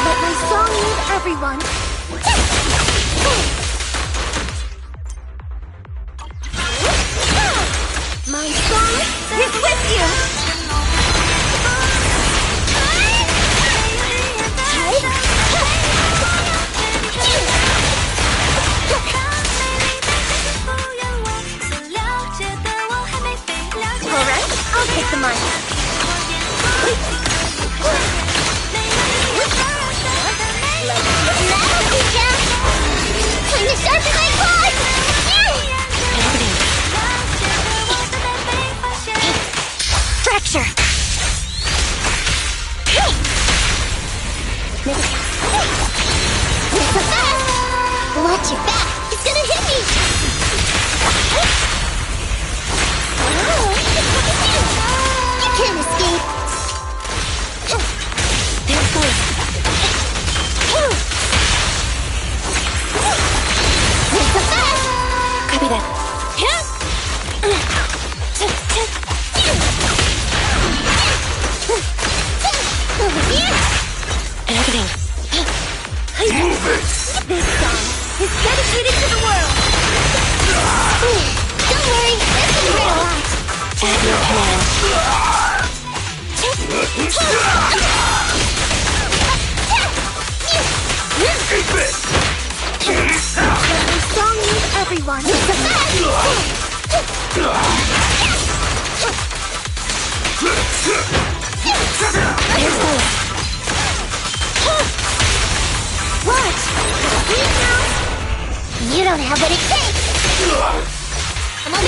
Let my song lead everyone. My song is with you. Alright, I'll take the mic. Time to sharpen my claws! Fracture! Watch your back! It's gonna hit me! You can't escape! There goes! Copy that. Everything. Move it! This song is dedicated to the world. Don't worry, this is real. At your command. Keep it! My song needs everyone. Here's the What? You don't have what it takes. I'm on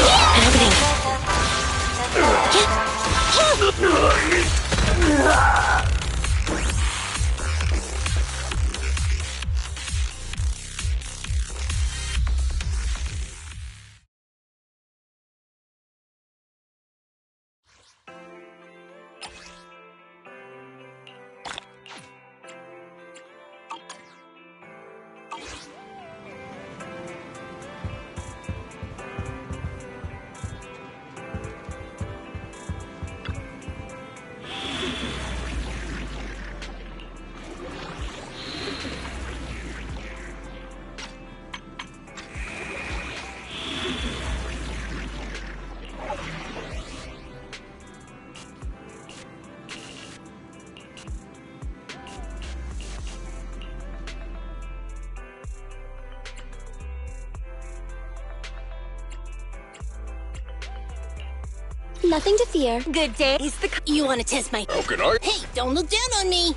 Nothing to fear. Good day. You want to test my... How can I? Hey, don't look down on me.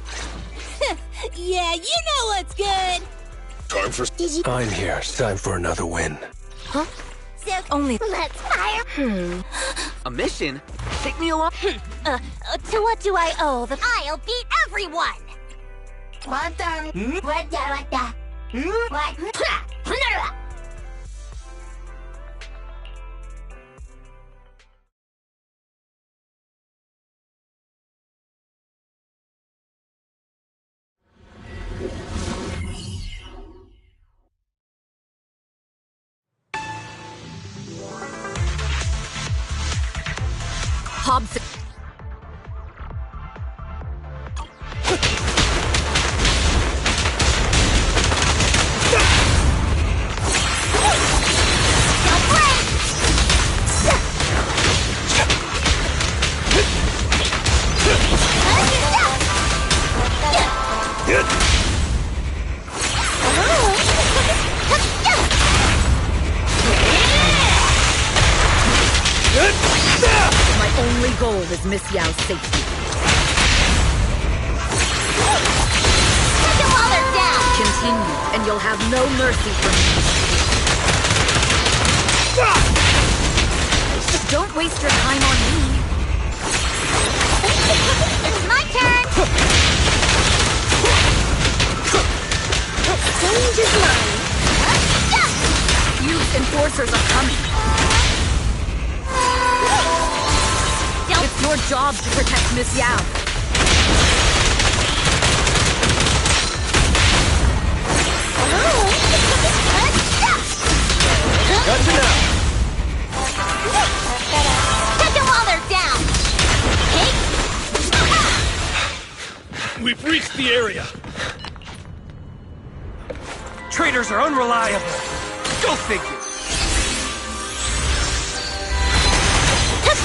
Yeah, you know what's good. Time for... I'm here. It's time for another win. Huh? So only... Let's fire. A mission? Take me along. To what do I owe the... I'll beat everyone. Hobbs. My only goal is Miss Yao's safety. While they're down. Continue, and you'll have no mercy from me. Don't waste your time on me. It's my turn! Change is mine. Fuse enforcers are coming. It's your job to protect Miss Yao. Gotcha now. Take them while they're down! We've reached the area. Traitors are unreliable. Go figure.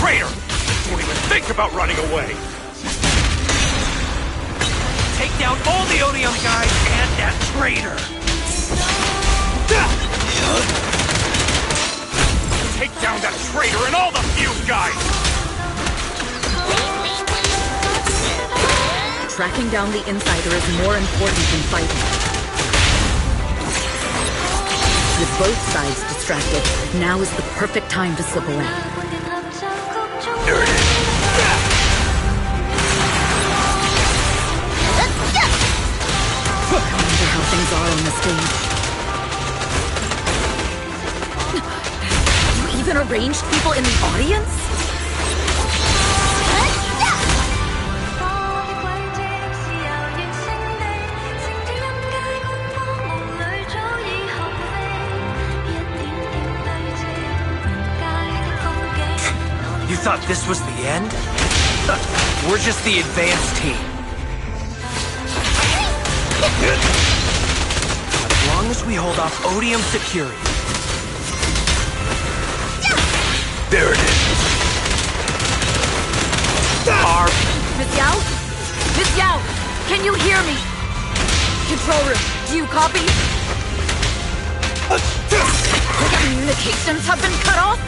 Traitor! Don't even think about running away! Take down all the Odium guys and that traitor! Take down that traitor and all the few guys! Tracking down the insider is more important than fighting. With both sides distracted, now is the perfect time to slip away. There it is. I wonder how things are on the stage. You even arranged people in the audience? You thought this was the end? We're just the advanced team. As long as we hold off Odium security. There it is. Miss Yao? Miss Yao! Can you hear me? Control room, do you copy? Communications have been cut off?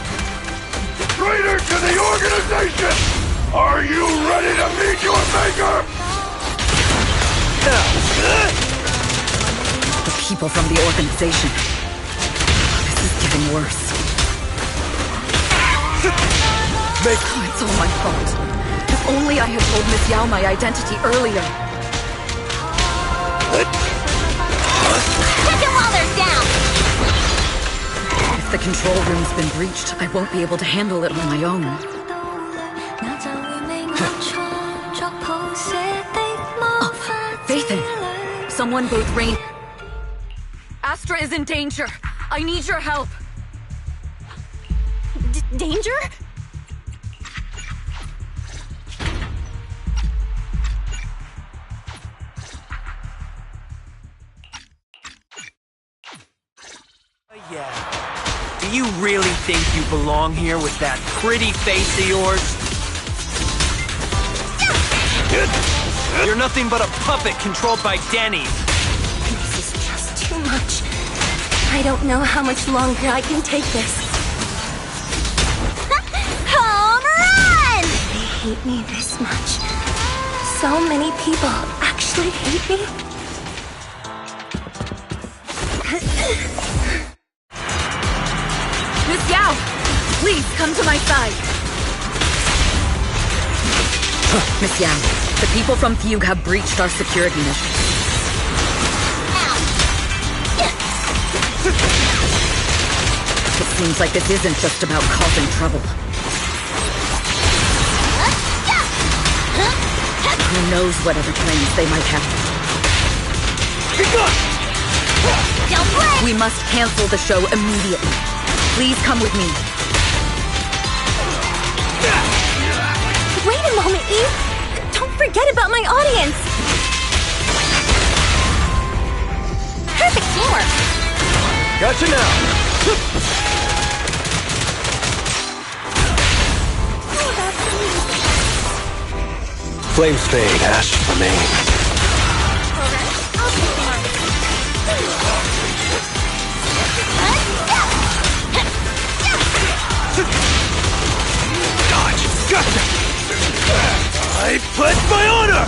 Traitor to the organization! Are you ready to meet your maker? The people from the organization. This is getting worse. It's all my fault. If only I had told Miss Yao my identity earlier. Take them while they're down! If the control room's been breached, I won't be able to handle it on my own. Oh, Fathan! Someone both reign. Astra is in danger. I need your help. Danger? Yeah. Do you really think you belong here with that pretty face of yours? You're nothing but a puppet controlled by Denny. This is just too much. I don't know how much longer I can take this. Home run! They hate me this much. So many people actually hate me. Miss Yao! Please come to my side. Miss Yao, the people from Fugue have breached our security mission. It seems like this isn't just about causing trouble. Who knows what other plans they might have. We must cancel the show immediately. Please come with me. Wait a moment, Eve! Don't forget about my audience! Perfect teamwork! Gotcha now! Flames fade, ashes remain. Dodge! Gotcha! I pledge my honor!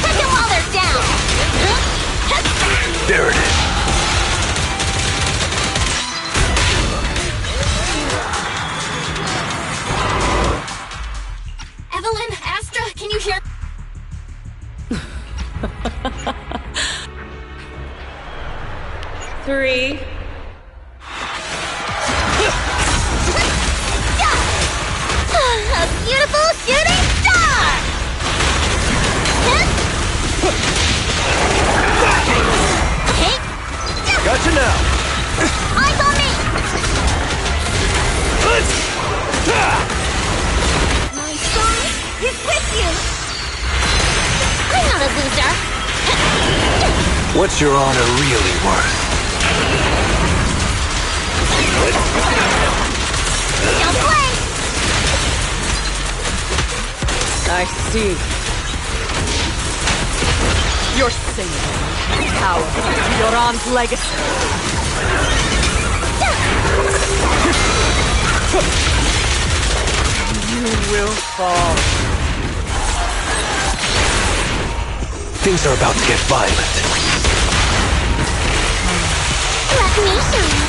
Take them while they're down! There it is. 3. A beautiful shooting star! Hey! Gotcha now! Eyes on me! My song is with you! I'm not a loser! What's your honor really worth? Don't play! I see. You're singing power of Yoran's legacy. You will fall. Things are about to get violent. Let me show you.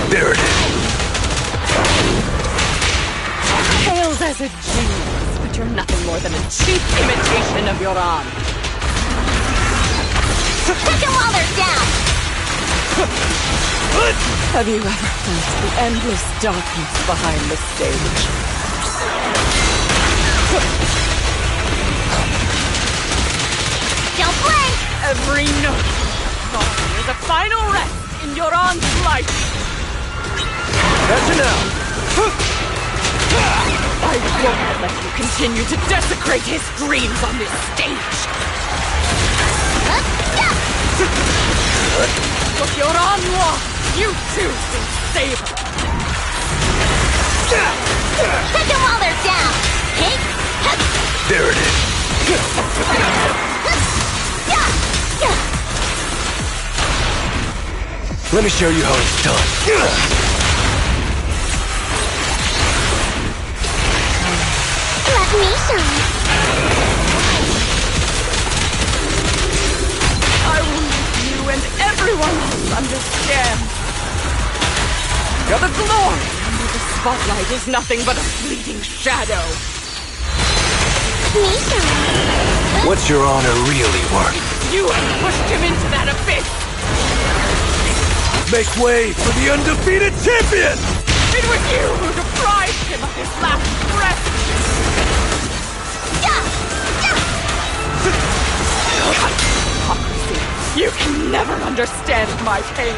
There it is. Hails as a genius, but you're nothing more than a cheap imitation of Yoran. Kick them while they're down! Have you ever felt the endless darkness behind the stage? Don't play! Every note is a final rest in Yoran's life. Gotcha now! I won't let you continue to desecrate his dreams on this stage. What Yoran lost, you too will savor. Kick them while they're down! Hey! There it is. Let me show you how it's done. Let me show you. I will make you and everyone else understand. The glory under the spotlight is nothing but a fleeting shadow. Me show you. What's your honor really worth? You have pushed him into that abyss. Make way for the undefeated champion! It was you who deprived him of his last breath. Hypocrisy. You can never understand my pain.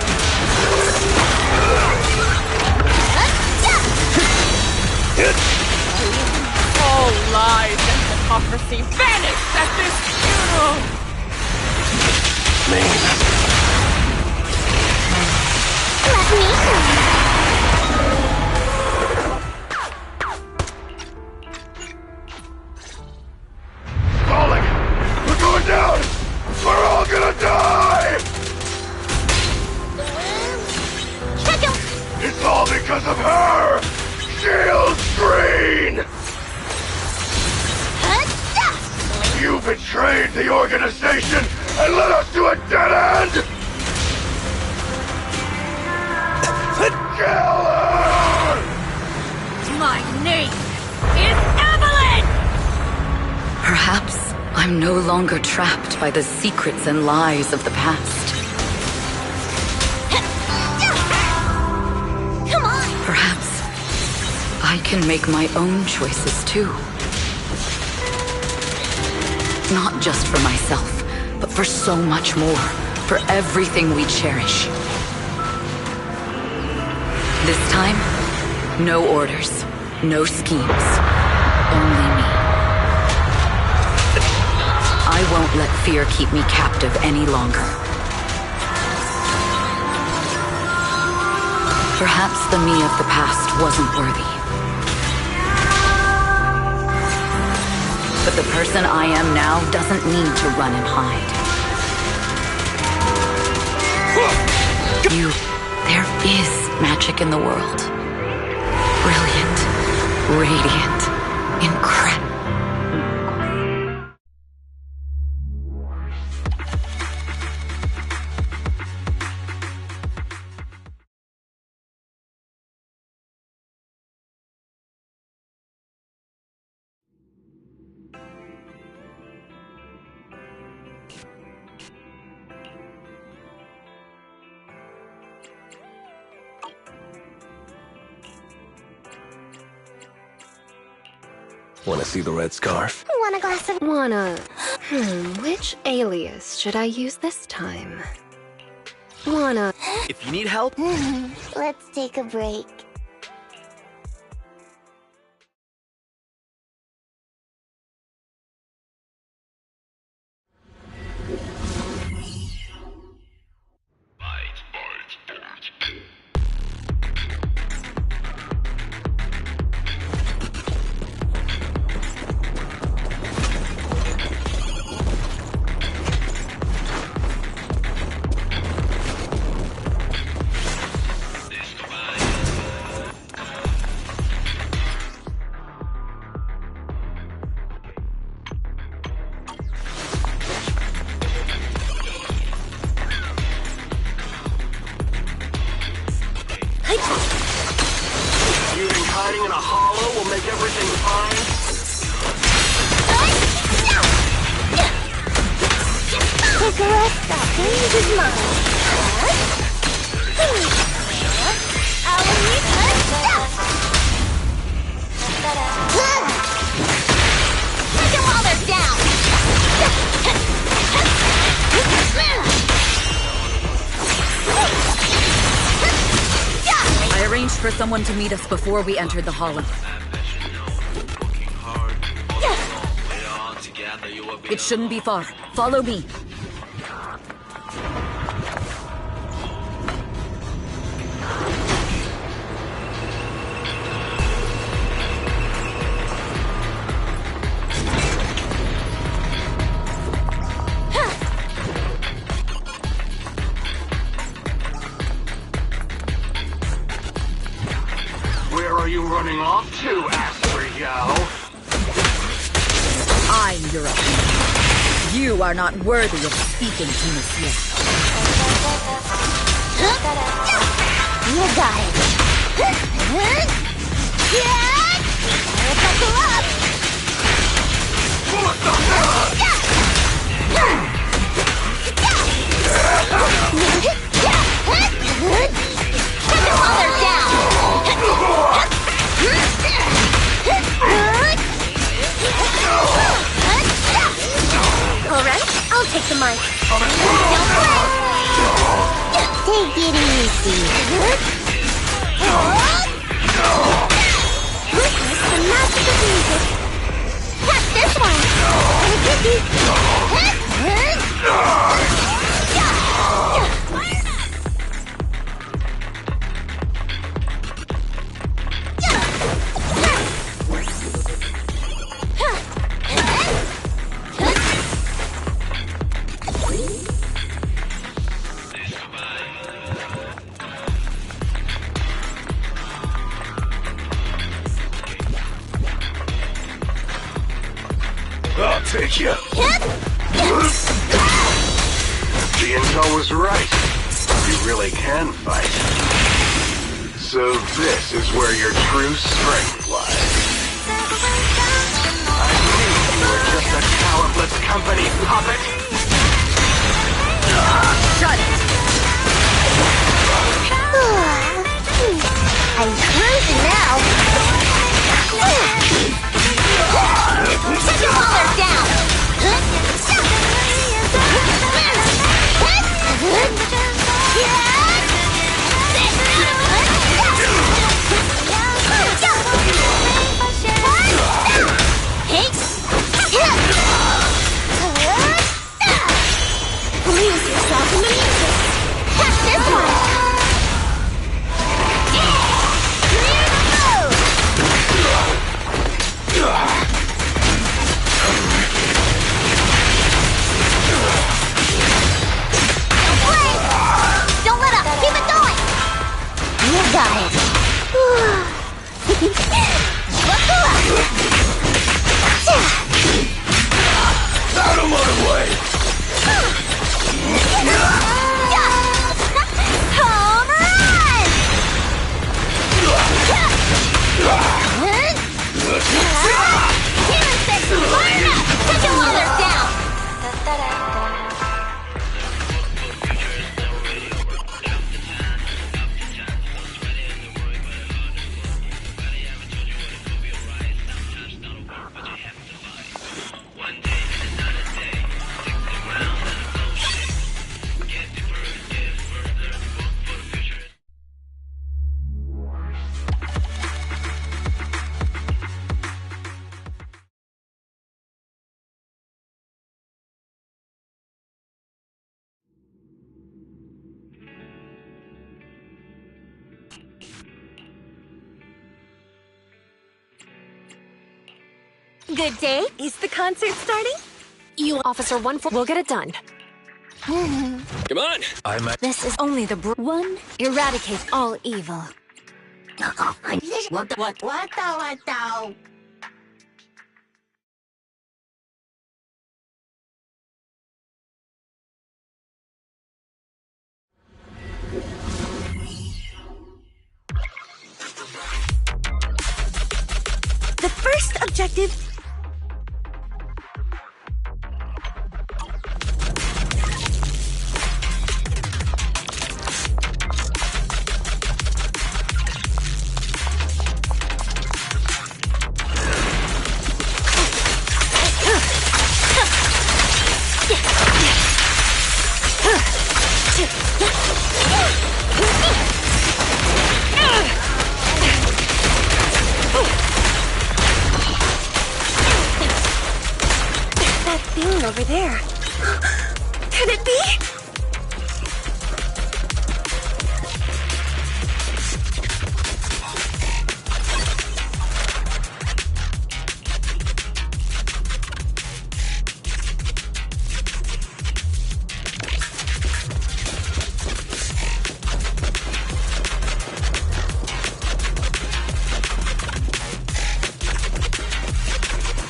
All lies and hypocrisy vanish at this funeral. Man. Let me show you. Falling! We're going down! We're all gonna die! Kick him! It's all because of her! Shield Green! You betrayed the organization and led us to a dead end! Kill her! My name is Evelyn! Perhaps I'm no longer trapped by the secrets and lies of the past. Come on! Perhaps I can make my own choices too. Not just for myself, but for so much more, for everything we cherish. This time, no orders, no schemes, only me. I won't let fear keep me captive any longer. Perhaps the me of the past wasn't worthy. But the person I am now doesn't need to run and hide. There is magic in the world. Brilliant, radiant, incredible. Want to see the red scarf? Want a glass of... Which alias should I use this time? If you need help... Let's take a break. You think hiding in a hollow will make everything fine? Take a rest stop. Change his mind. I'll leave us stop. Take them while they're down. I arranged for someone to meet us before we entered the hollow. It shouldn't be far. Follow me. Where are you running off to, Astra Yao? I'm your opponent. You are not worthy of speaking to Monsieur. You got it. Buckle up. Take them while they're down. Alright, I'll take the mic. Take it easy. Witness the magic of music. Catch this one. I'll take you. The intel was right. You really can fight. So this is where your true strength lies. I knew you were just a talentless company puppet. Shut it! I'm cruising now. Take your collar down. Lose yourself in the music. Catch this one. Don't let up. Keep it going. You got it. Buckle up. Out of my way! Good day. Is the concert starting? You, Officer 1-4, we'll get it done. Come on. This is only the one. Eradicate all evil. What the? The first objective. That thing over there. Could it be?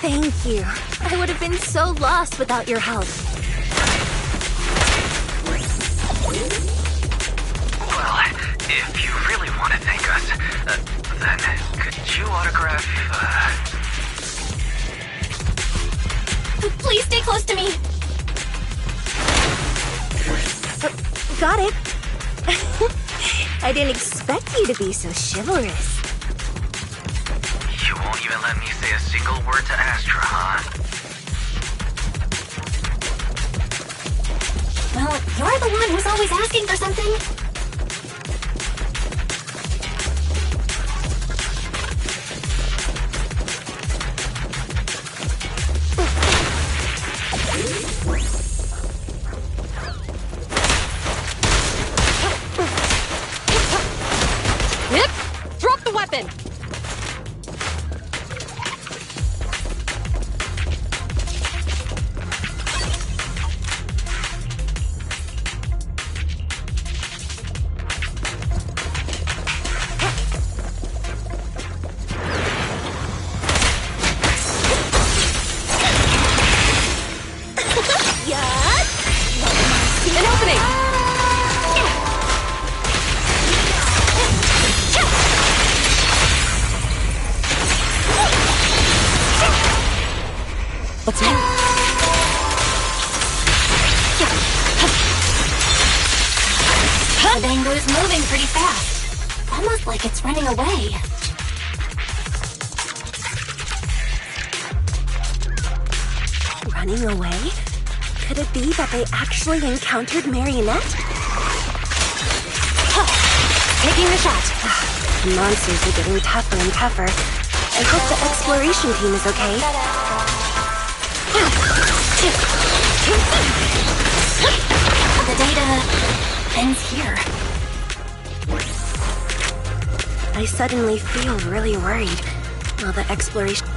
Thank you. I would have been so lost without your help. Well, if you really want to thank us, then could you autograph, Please stay close to me. Got it. I didn't expect you to be so chivalrous. You won't even let me say a single word to Astra, huh? Well, you're the one who's always asking for something. Nip, drop the weapon. An opening! Let's move. The Dango's moving pretty fast. Almost like it's running away. Running away? Could it be that they actually encountered Marionette? Taking the shot. Monsters are getting tougher and tougher. I hope the exploration team is okay. The data ends here. I suddenly feel really worried. While the exploration...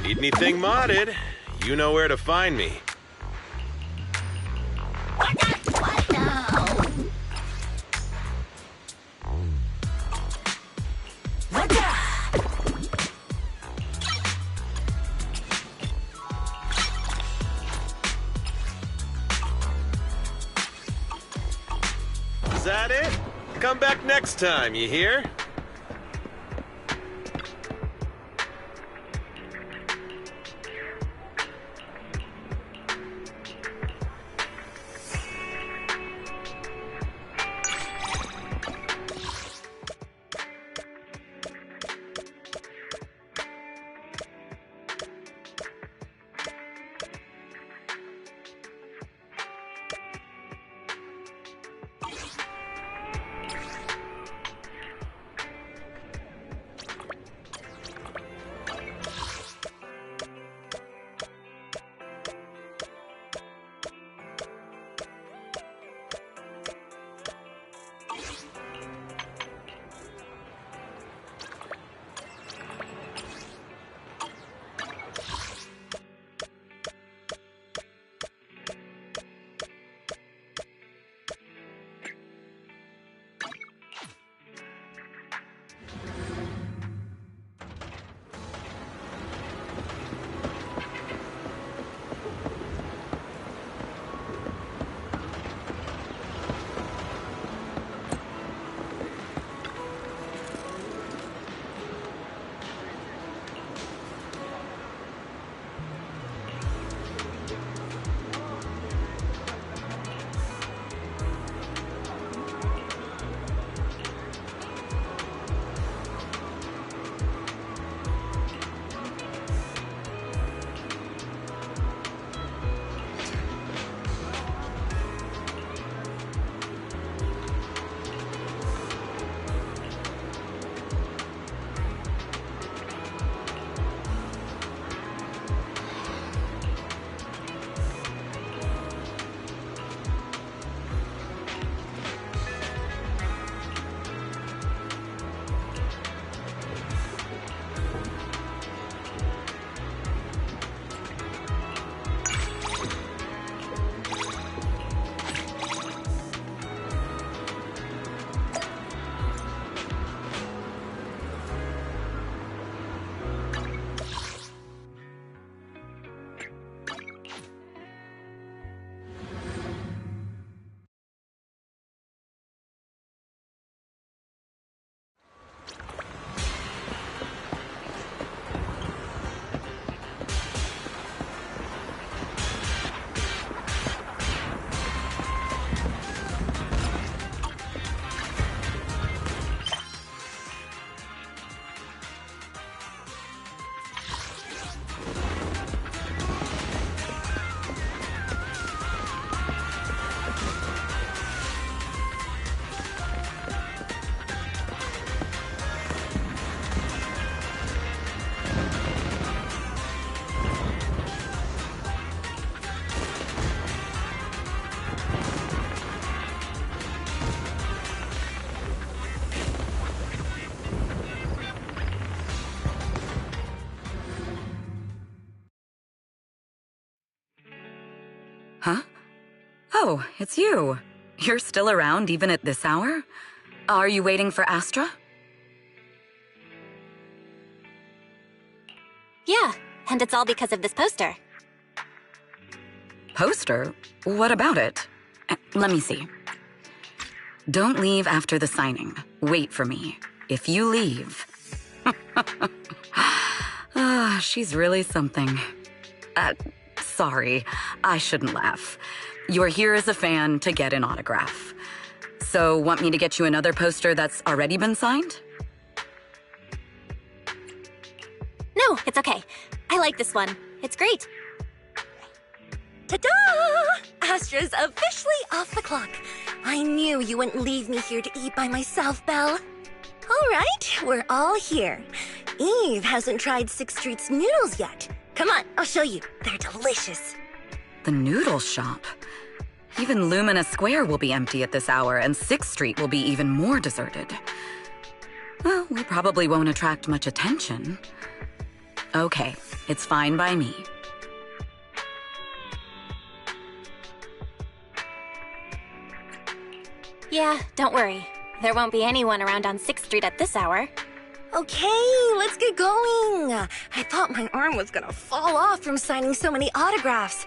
Need anything modded? You know where to find me. Is that it? Come back next time, you hear? Huh? Oh, it's you. You're still around even at this hour? Are you waiting for Astra? Yeah, and it's all because of this poster. Poster? What about it? Let me see. Don't leave after the signing. Wait for me. If you leave... she's really something. Sorry, I shouldn't laugh. You're here as a fan to get an autograph. So, want me to get you another poster that's already been signed? No, it's okay. I like this one. It's great. Ta-da! Astra's officially off the clock. I knew you wouldn't leave me here to eat by myself, Belle. All right, we're all here. Eve hasn't tried 6th Street's noodles yet. Come on, I'll show you. They're delicious. The noodle shop? Even Lumina Square will be empty at this hour, and 6th Street will be even more deserted. Well, we probably won't attract much attention. Okay, It's fine by me. Yeah, don't worry. There won't be anyone around on 6th Street at this hour. Okay, let's get going. I thought my arm was gonna fall off from signing so many autographs.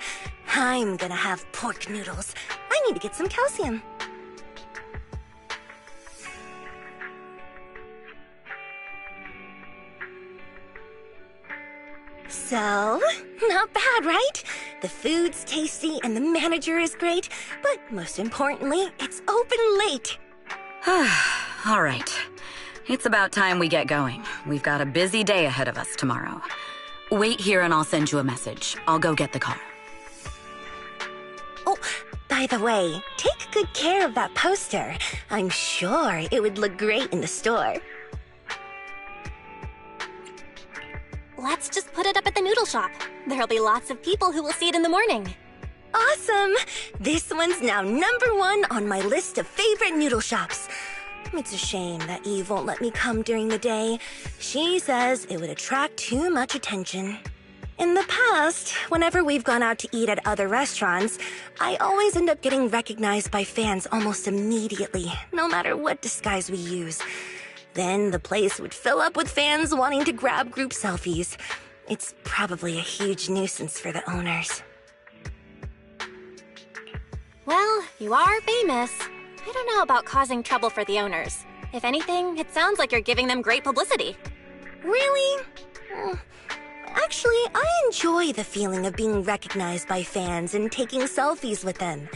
I'm gonna have pork noodles. I need to get some calcium. So, not bad, right? The food's tasty and the manager is great, but most importantly, it's open late. All right. It's about time we get going. We've got a busy day ahead of us tomorrow. Wait here and I'll send you a message. I'll go get the car. Oh, by the way, take good care of that poster. I'm sure it would look great in the store. Let's just put it up at the noodle shop. There'll be lots of people who will see it in the morning. Awesome! This one's now #1 on my list of favorite noodle shops. It's a shame that Eve won't let me come during the day. She says it would attract too much attention. In the past, whenever we've gone out to eat at other restaurants, I always end up getting recognized by fans almost immediately, no matter what disguise we use. Then the place would fill up with fans wanting to grab group selfies. It's probably a huge nuisance for the owners. Well, you are famous. I don't know about causing trouble for the owners. If anything, it sounds like you're giving them great publicity. Really? Actually, I enjoy the feeling of being recognized by fans and taking selfies with them.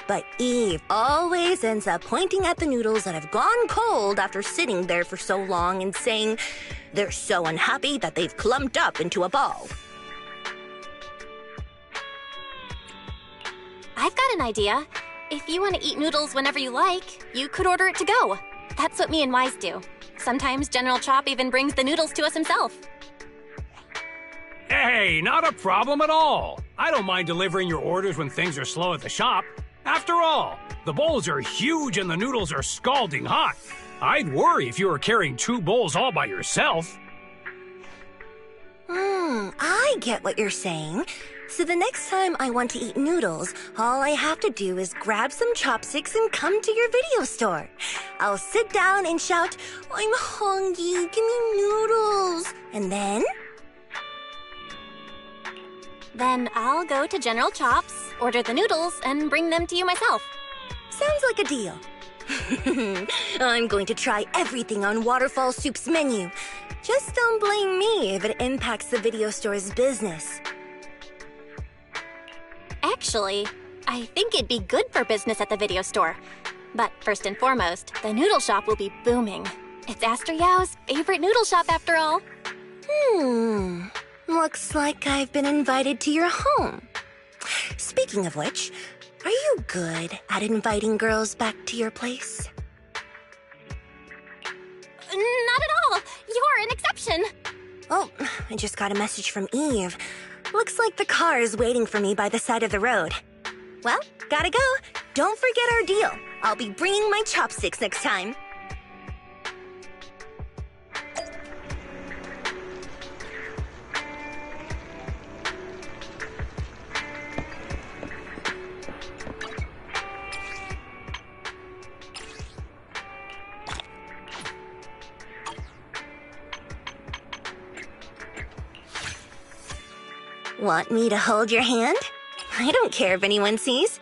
But Eve always ends up pointing at the noodles that have gone cold after sitting there for so long and saying they're so unhappy that they've clumped up into a ball. I've got an idea. If you want to eat noodles whenever you like, you could order it to go. That's what me and Wise do. Sometimes General Chop even brings the noodles to us himself. Hey, not a problem at all. I don't mind delivering your orders when things are slow at the shop. After all, the bowls are huge and the noodles are scalding hot. I'd worry if you were carrying 2 bowls all by yourself. I get what you're saying. So the next time I want to eat noodles, all I have to do is grab some chopsticks and come to your video store. I'll sit down and shout, "I'm hungry, give me noodles." And then? Then I'll go to General Chop's, order the noodles, and bring them to you myself. Sounds like a deal. I'm going to try everything on Waterfall Soup's menu. Just don't blame me if it impacts the video store's business. Actually, I think it'd be good for business at the video store. But first and foremost, the noodle shop will be booming. It's Astra Yao's favorite noodle shop after all. Looks like I've been invited to your home. Speaking of which, are you good at inviting girls back to your place? Not at all. You're an exception. Oh, I just got a message from Eve. Looks like the car is waiting for me by the side of the road. Well, gotta go. Don't forget our deal. I'll be bringing my chopsticks next time. Want me to hold your hand? I don't care if anyone sees.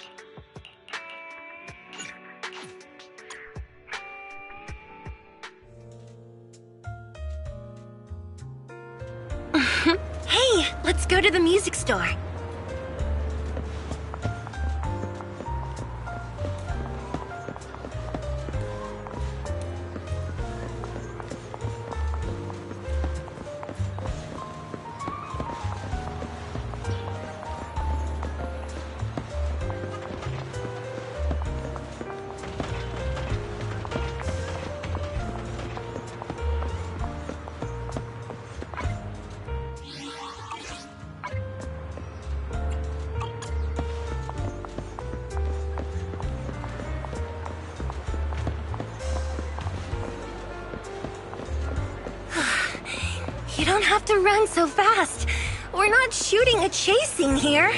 Hey, let's go to the music store. You don't have to run so fast. We're not shooting a chase scene here.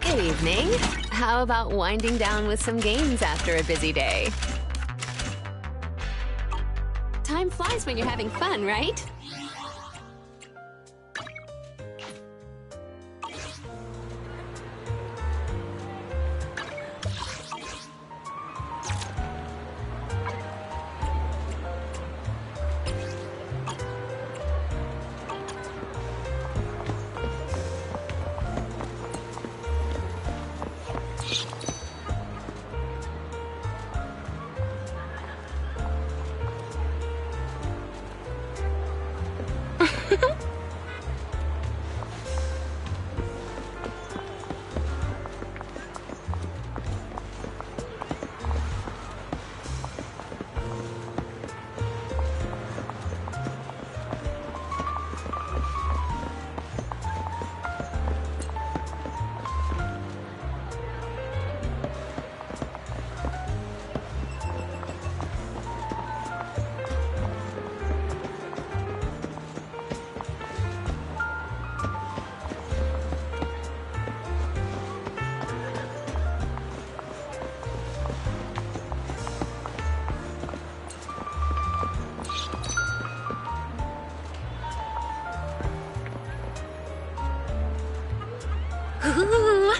Good evening. How about winding down with some games after a busy day? Time flies when you're having fun, right? Ooh.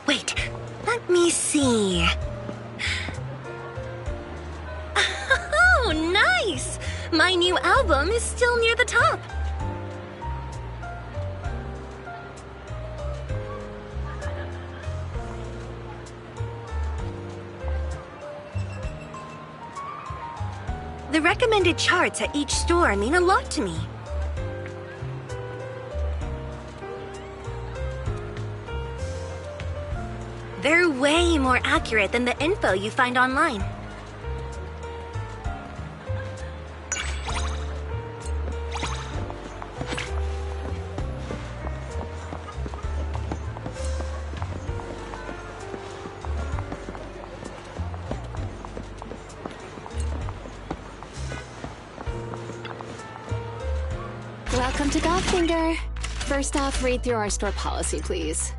Wait, let me see. Oh, nice! My new album is still near the top. The recommended charts at each store mean a lot to me. They're way more accurate than the info you find online. Welcome to Godfinger. First off, read through our store policy, please.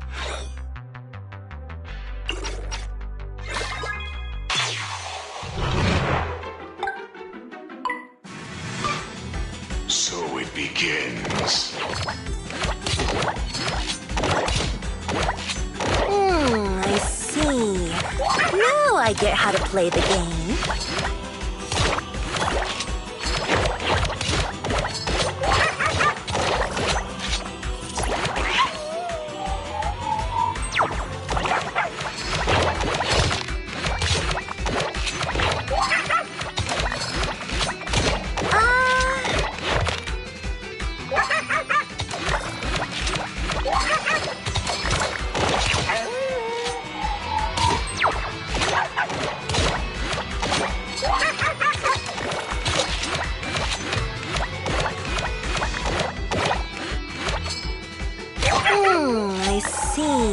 So it begins. I see. Now I get how to play the game. I see.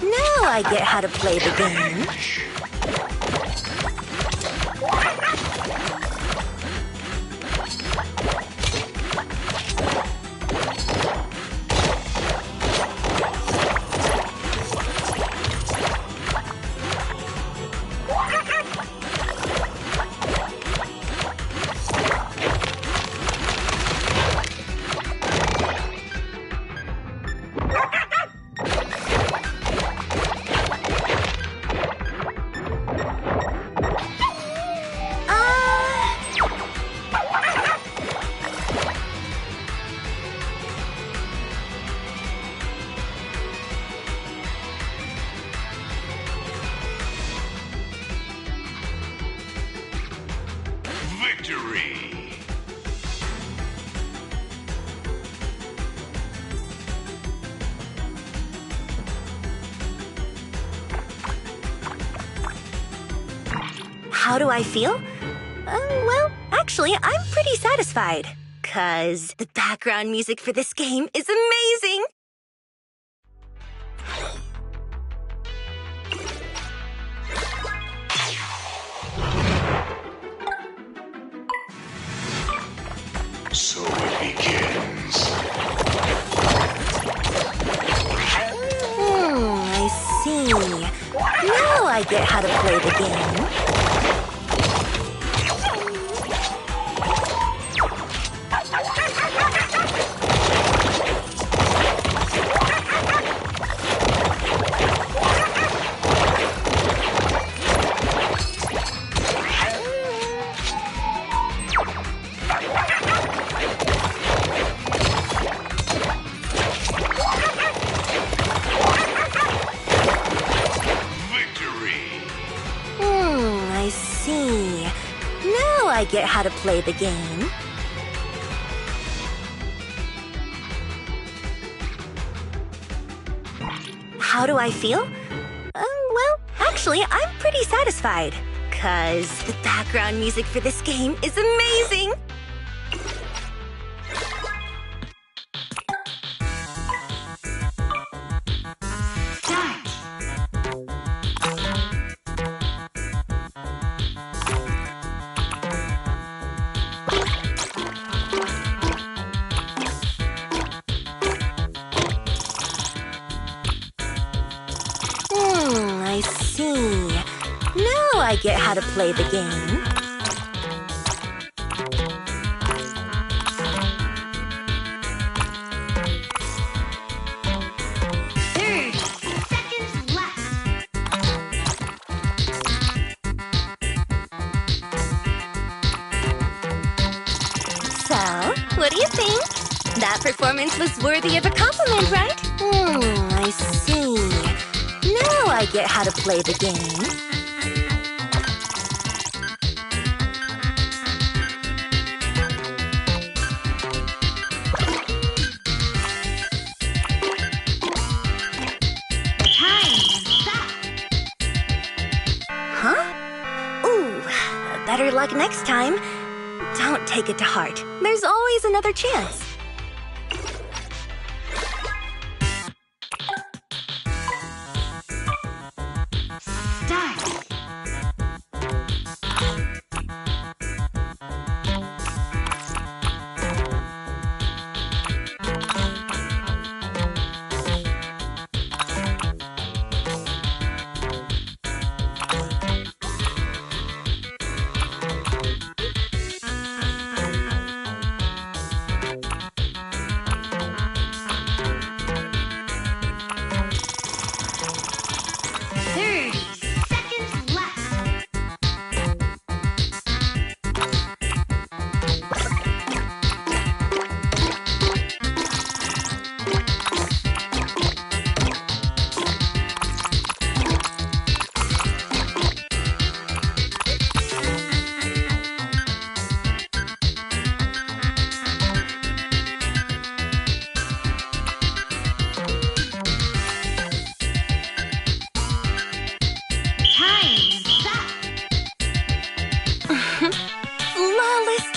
Now I get how to play the game. How do I feel? Well, actually, I'm pretty satisfied. 'Cause the background music for this game is amazing! So it begins. I see. Now I get how to play the game. I see. Now I get how to play the game. How do I feel? Well, actually, I'm pretty satisfied. 'Cause the background music for this game is amazing! I see. Now I get how to play the game. So, what do you think? That performance was worthy of a compliment, right? I see. Now I get how to play the game. Huh? Ooh, better luck next time. Don't take it to heart. There's always another chance.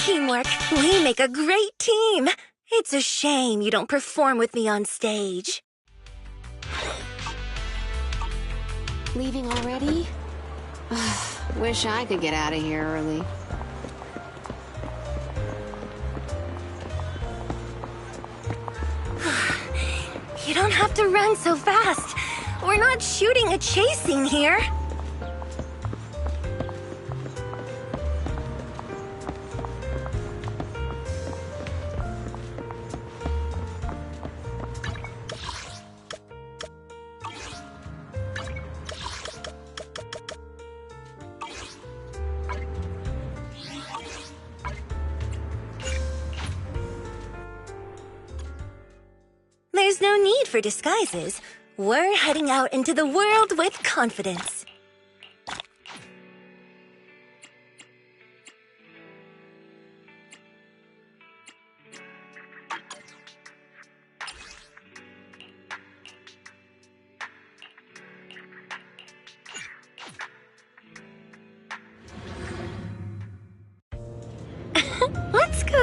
Teamwork. We make a great team. It's a shame you don't perform with me on stage. Leaving already? Wish I could get out of here early. You don't have to run so fast. We're not shooting a chase scene here. There's no need for disguises. We're heading out into the world with confidence.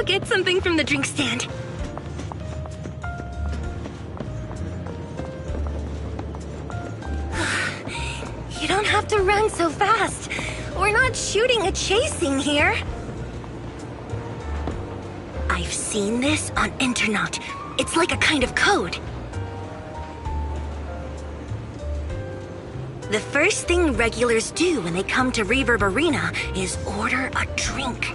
get something from the drink stand. You don't have to run so fast. We're not shooting a chase scene here. I've seen this on internet. It's like a kind of code. The first thing regulars do when they come to Reverb Arena is order a drink.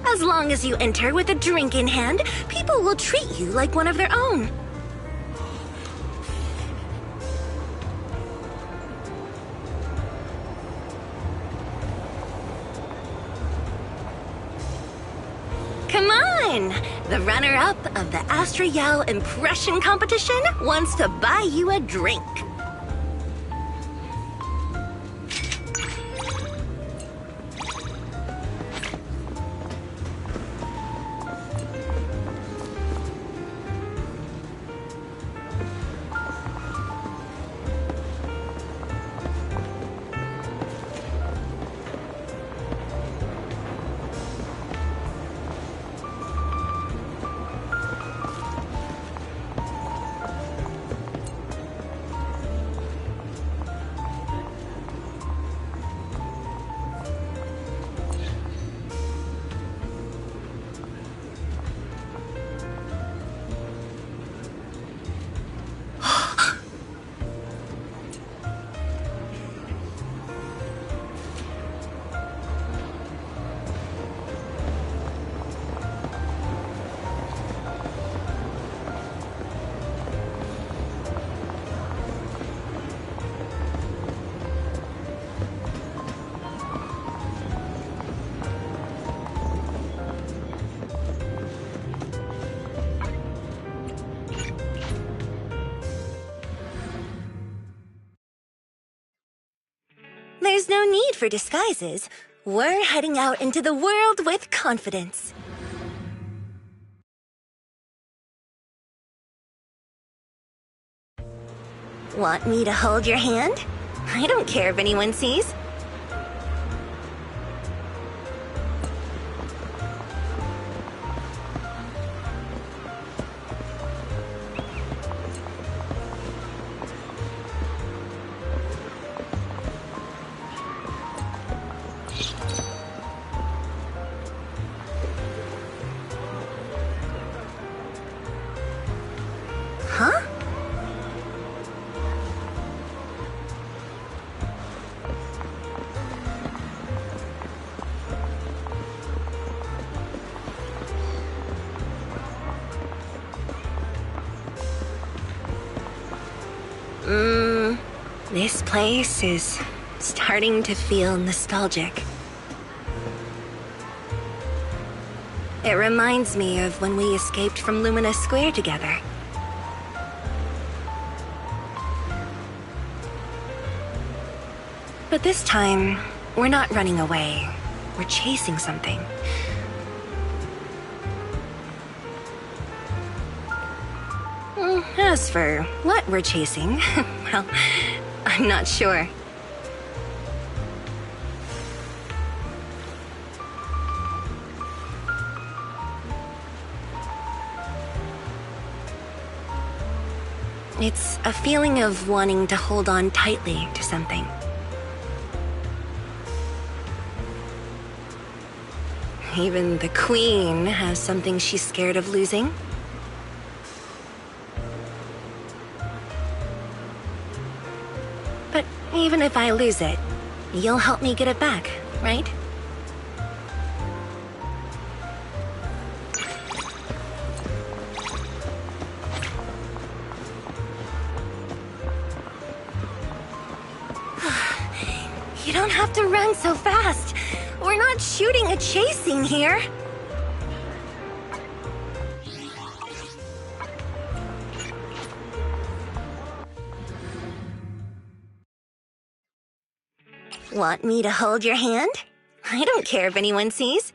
As long as you enter with a drink in hand, people will treat you like one of their own. Come on! The runner-up of the Astra Yao impression competition wants to buy you a drink. There's no need for disguises. We're heading out into the world with confidence. Want me to hold your hand? I don't care if anyone sees. Huh? This place is starting to feel nostalgic. It reminds me of when we escaped from Lumina Square together. But this time, we're not running away. We're chasing something. As for what we're chasing, well, I'm not sure. It's a feeling of wanting to hold on tightly to something. Even the Queen has something she's scared of losing. But even if I lose it, you'll help me get it back, right? You don't have to run so fast. We're not shooting a chase scene here. Want me to hold your hand? I don't care if anyone sees.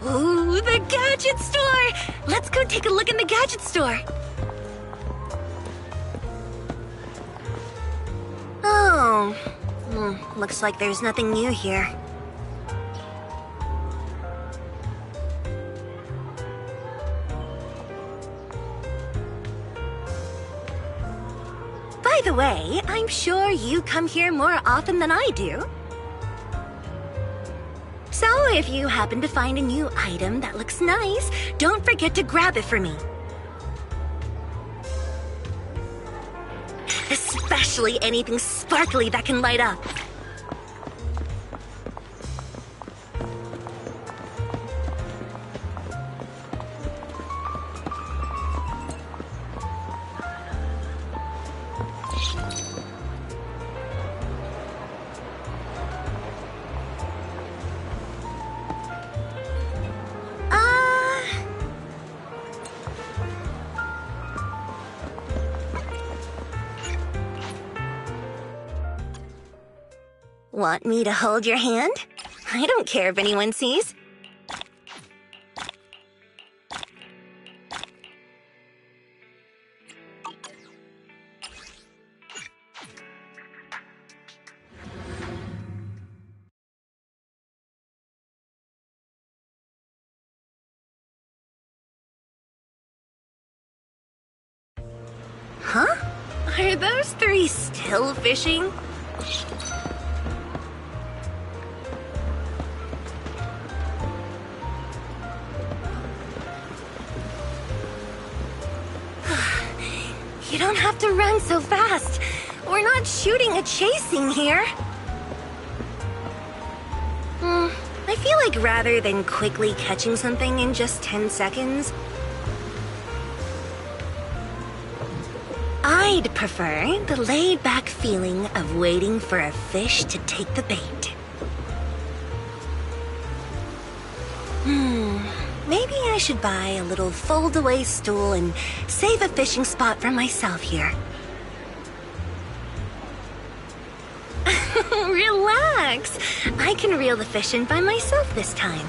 Ooh, The gadget store! Let's go take a look in the gadget store. Oh. Looks like there's nothing new here. By the way, I'm sure you come here more often than I do. So if you happen to find a new item that looks nice, don't forget to grab it for me. Especially anything sparkly that can light up. Want me to hold your hand? I don't care if anyone sees. Huh? Are those three still fishing? You don't have to run so fast. We're not shooting a chase scene here. I feel like rather than quickly catching something in just 10 seconds, I'd prefer the laid-back feeling of waiting for a fish to take the bait. Maybe I should buy a little fold-away stool and save a fishing spot for myself here. Relax! I can reel the fish in by myself this time.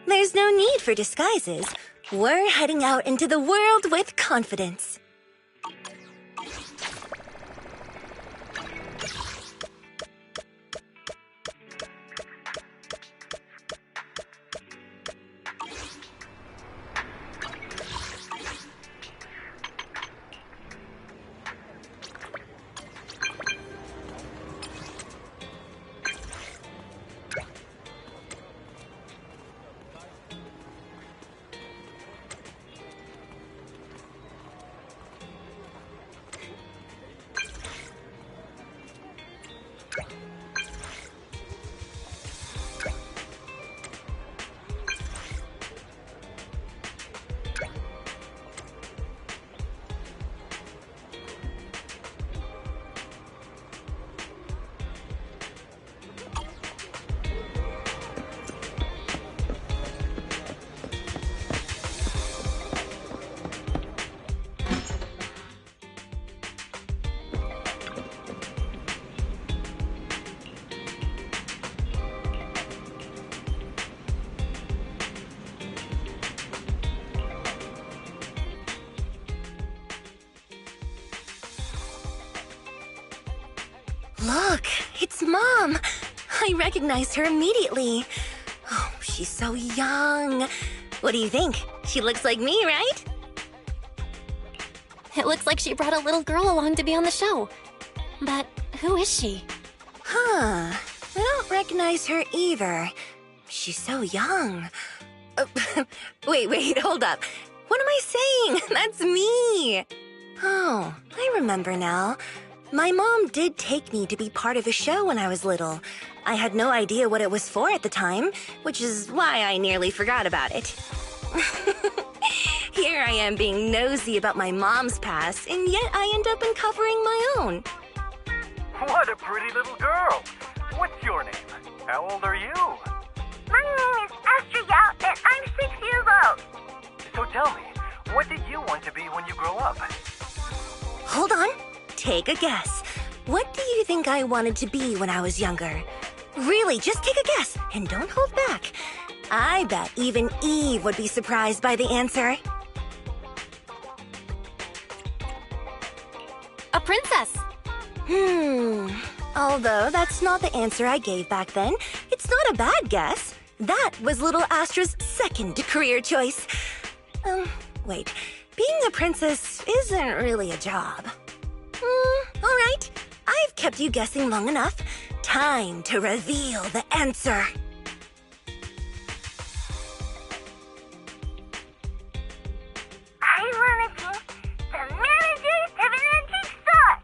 There's no need for disguises. We're heading out into the world with confidence. Look, it's Mom! I recognized her immediately. Oh, she's so young. What do you think? She looks like me, right? It looks like she brought a little girl along to be on the show. But who is she? Huh. I don't recognize her either. She's so young. Wait, hold up. What am I saying? That's me! Oh, I remember now. My mom did take me to be part of a show when I was little. I had no idea what it was for at the time, which is why I nearly forgot about it. Here I am being nosy about my mom's past, and yet I end up uncovering my own. What a pretty little girl. What's your name? How old are you? My name is Astra Yao, and I'm 6 years old. So tell me, what did you want to be when you grow up? Hold on. Take a guess. What do you think I wanted to be when I was younger? Really, just take a guess, and don't hold back. I bet even Eve would be surprised by the answer. A princess. Although that's not the answer I gave back then, it's not a bad guess. That was little Astra's second career choice. Wait. Being a princess isn't really a job. All right. I've kept you guessing long enough. Time to reveal the answer. I want to be the manager of an antique store.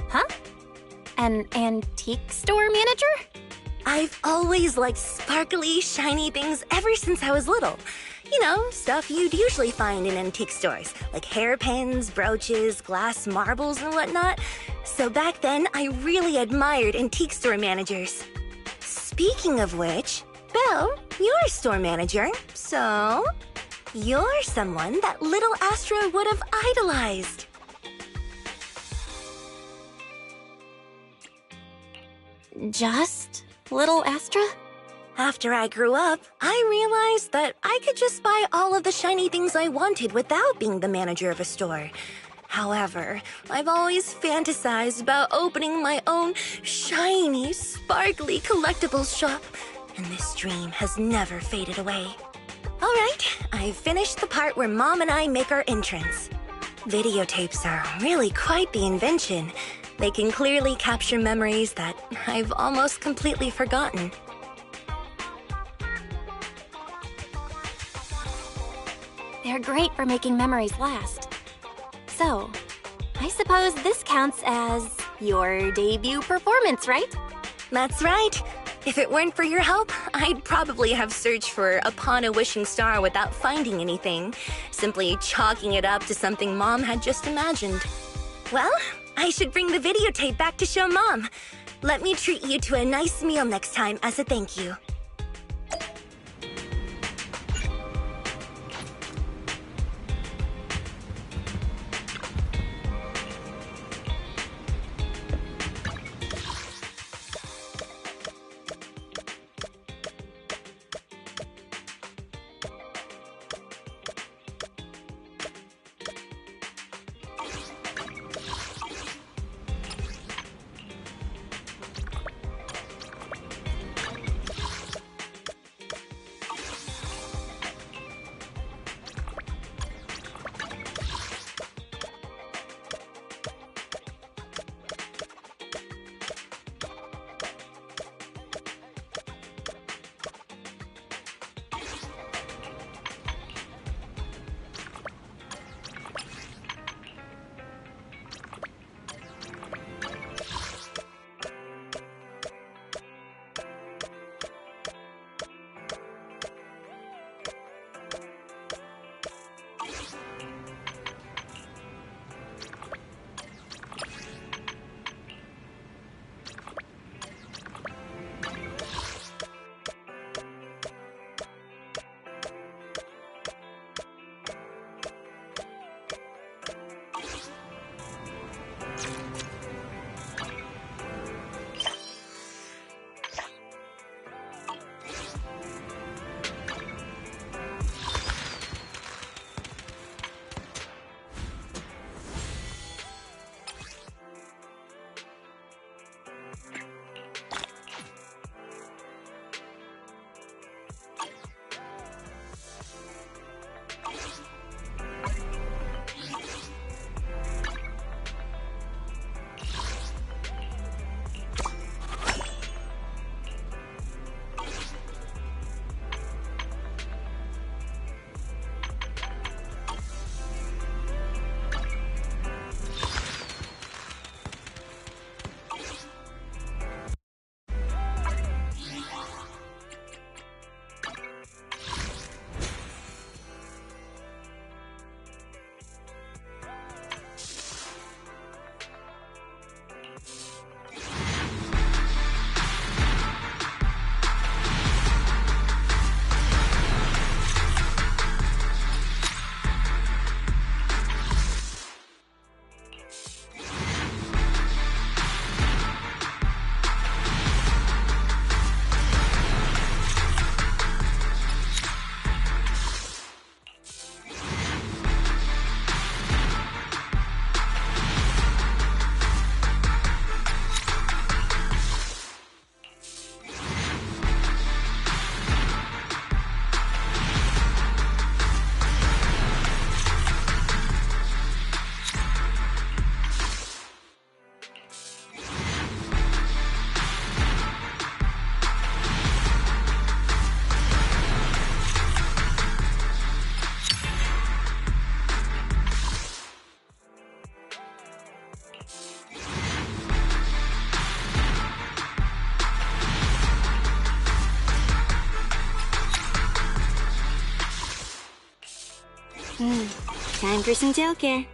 Huh? An antique store manager? I've always liked sparkly, shiny things ever since I was little. You know, stuff you'd usually find in antique stores, like hairpins, brooches, glass marbles, and whatnot. So back then, I really admired antique store managers. Speaking of which, Belle, you're a store manager, so you're someone that little Astra would have idolized. Just little Astra? After I grew up, I realized that I could just buy all of the shiny things I wanted without being the manager of a store. However, I've always fantasized about opening my own shiny, sparkly collectibles shop, and this dream has never faded away. All right, I've finished the part where Mom and I make our entrance. Videotapes are really quite the invention. They can clearly capture memories that I've almost completely forgotten. They're great for making memories last. So, I suppose this counts as your debut performance, right? That's right. If it weren't for your help, I'd probably have searched for Upon a Wishing Star without finding anything, simply chalking it up to something Mom had just imagined. Well, I should bring the videotape back to show Mom. Let me treat you to a nice meal next time as a thank you. Time for some tail care.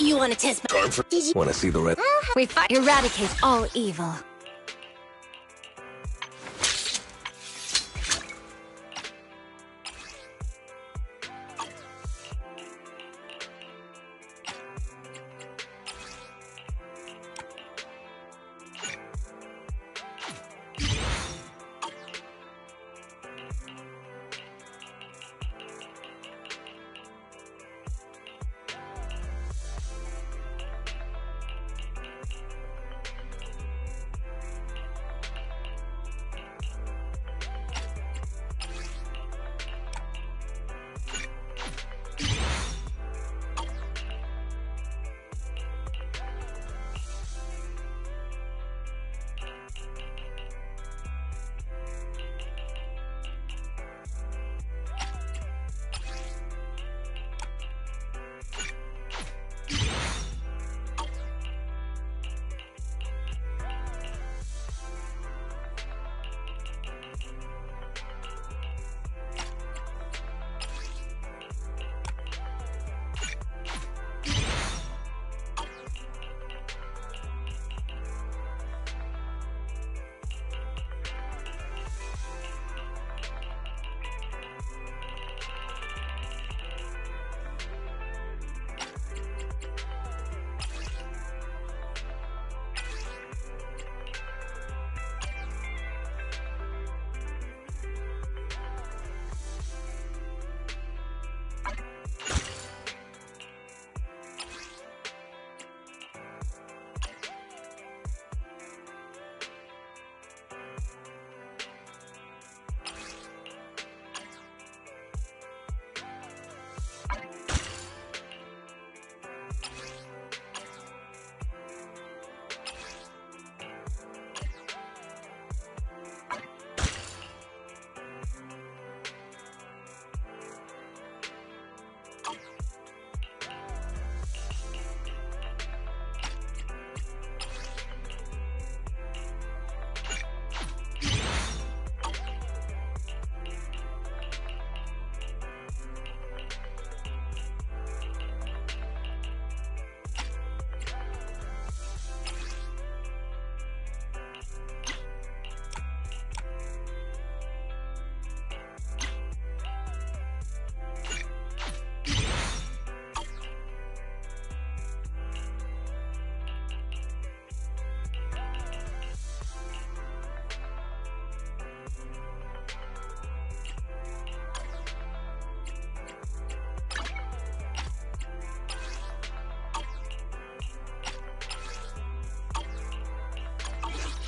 You want to test my... Did you Want to see the red? We fight eradicate all evil.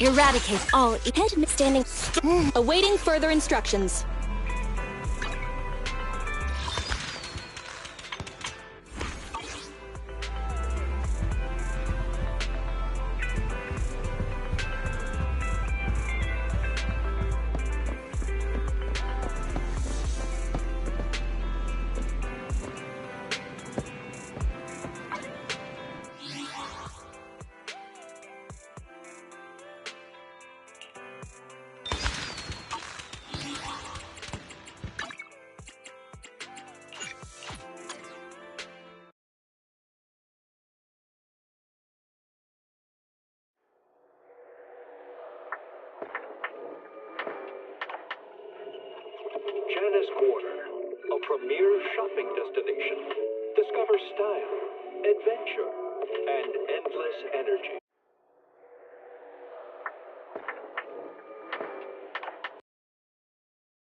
Eradicate all head standing. Awaiting further instructions. Janice Quarter, a premier shopping destination. Discover style, adventure, and endless energy.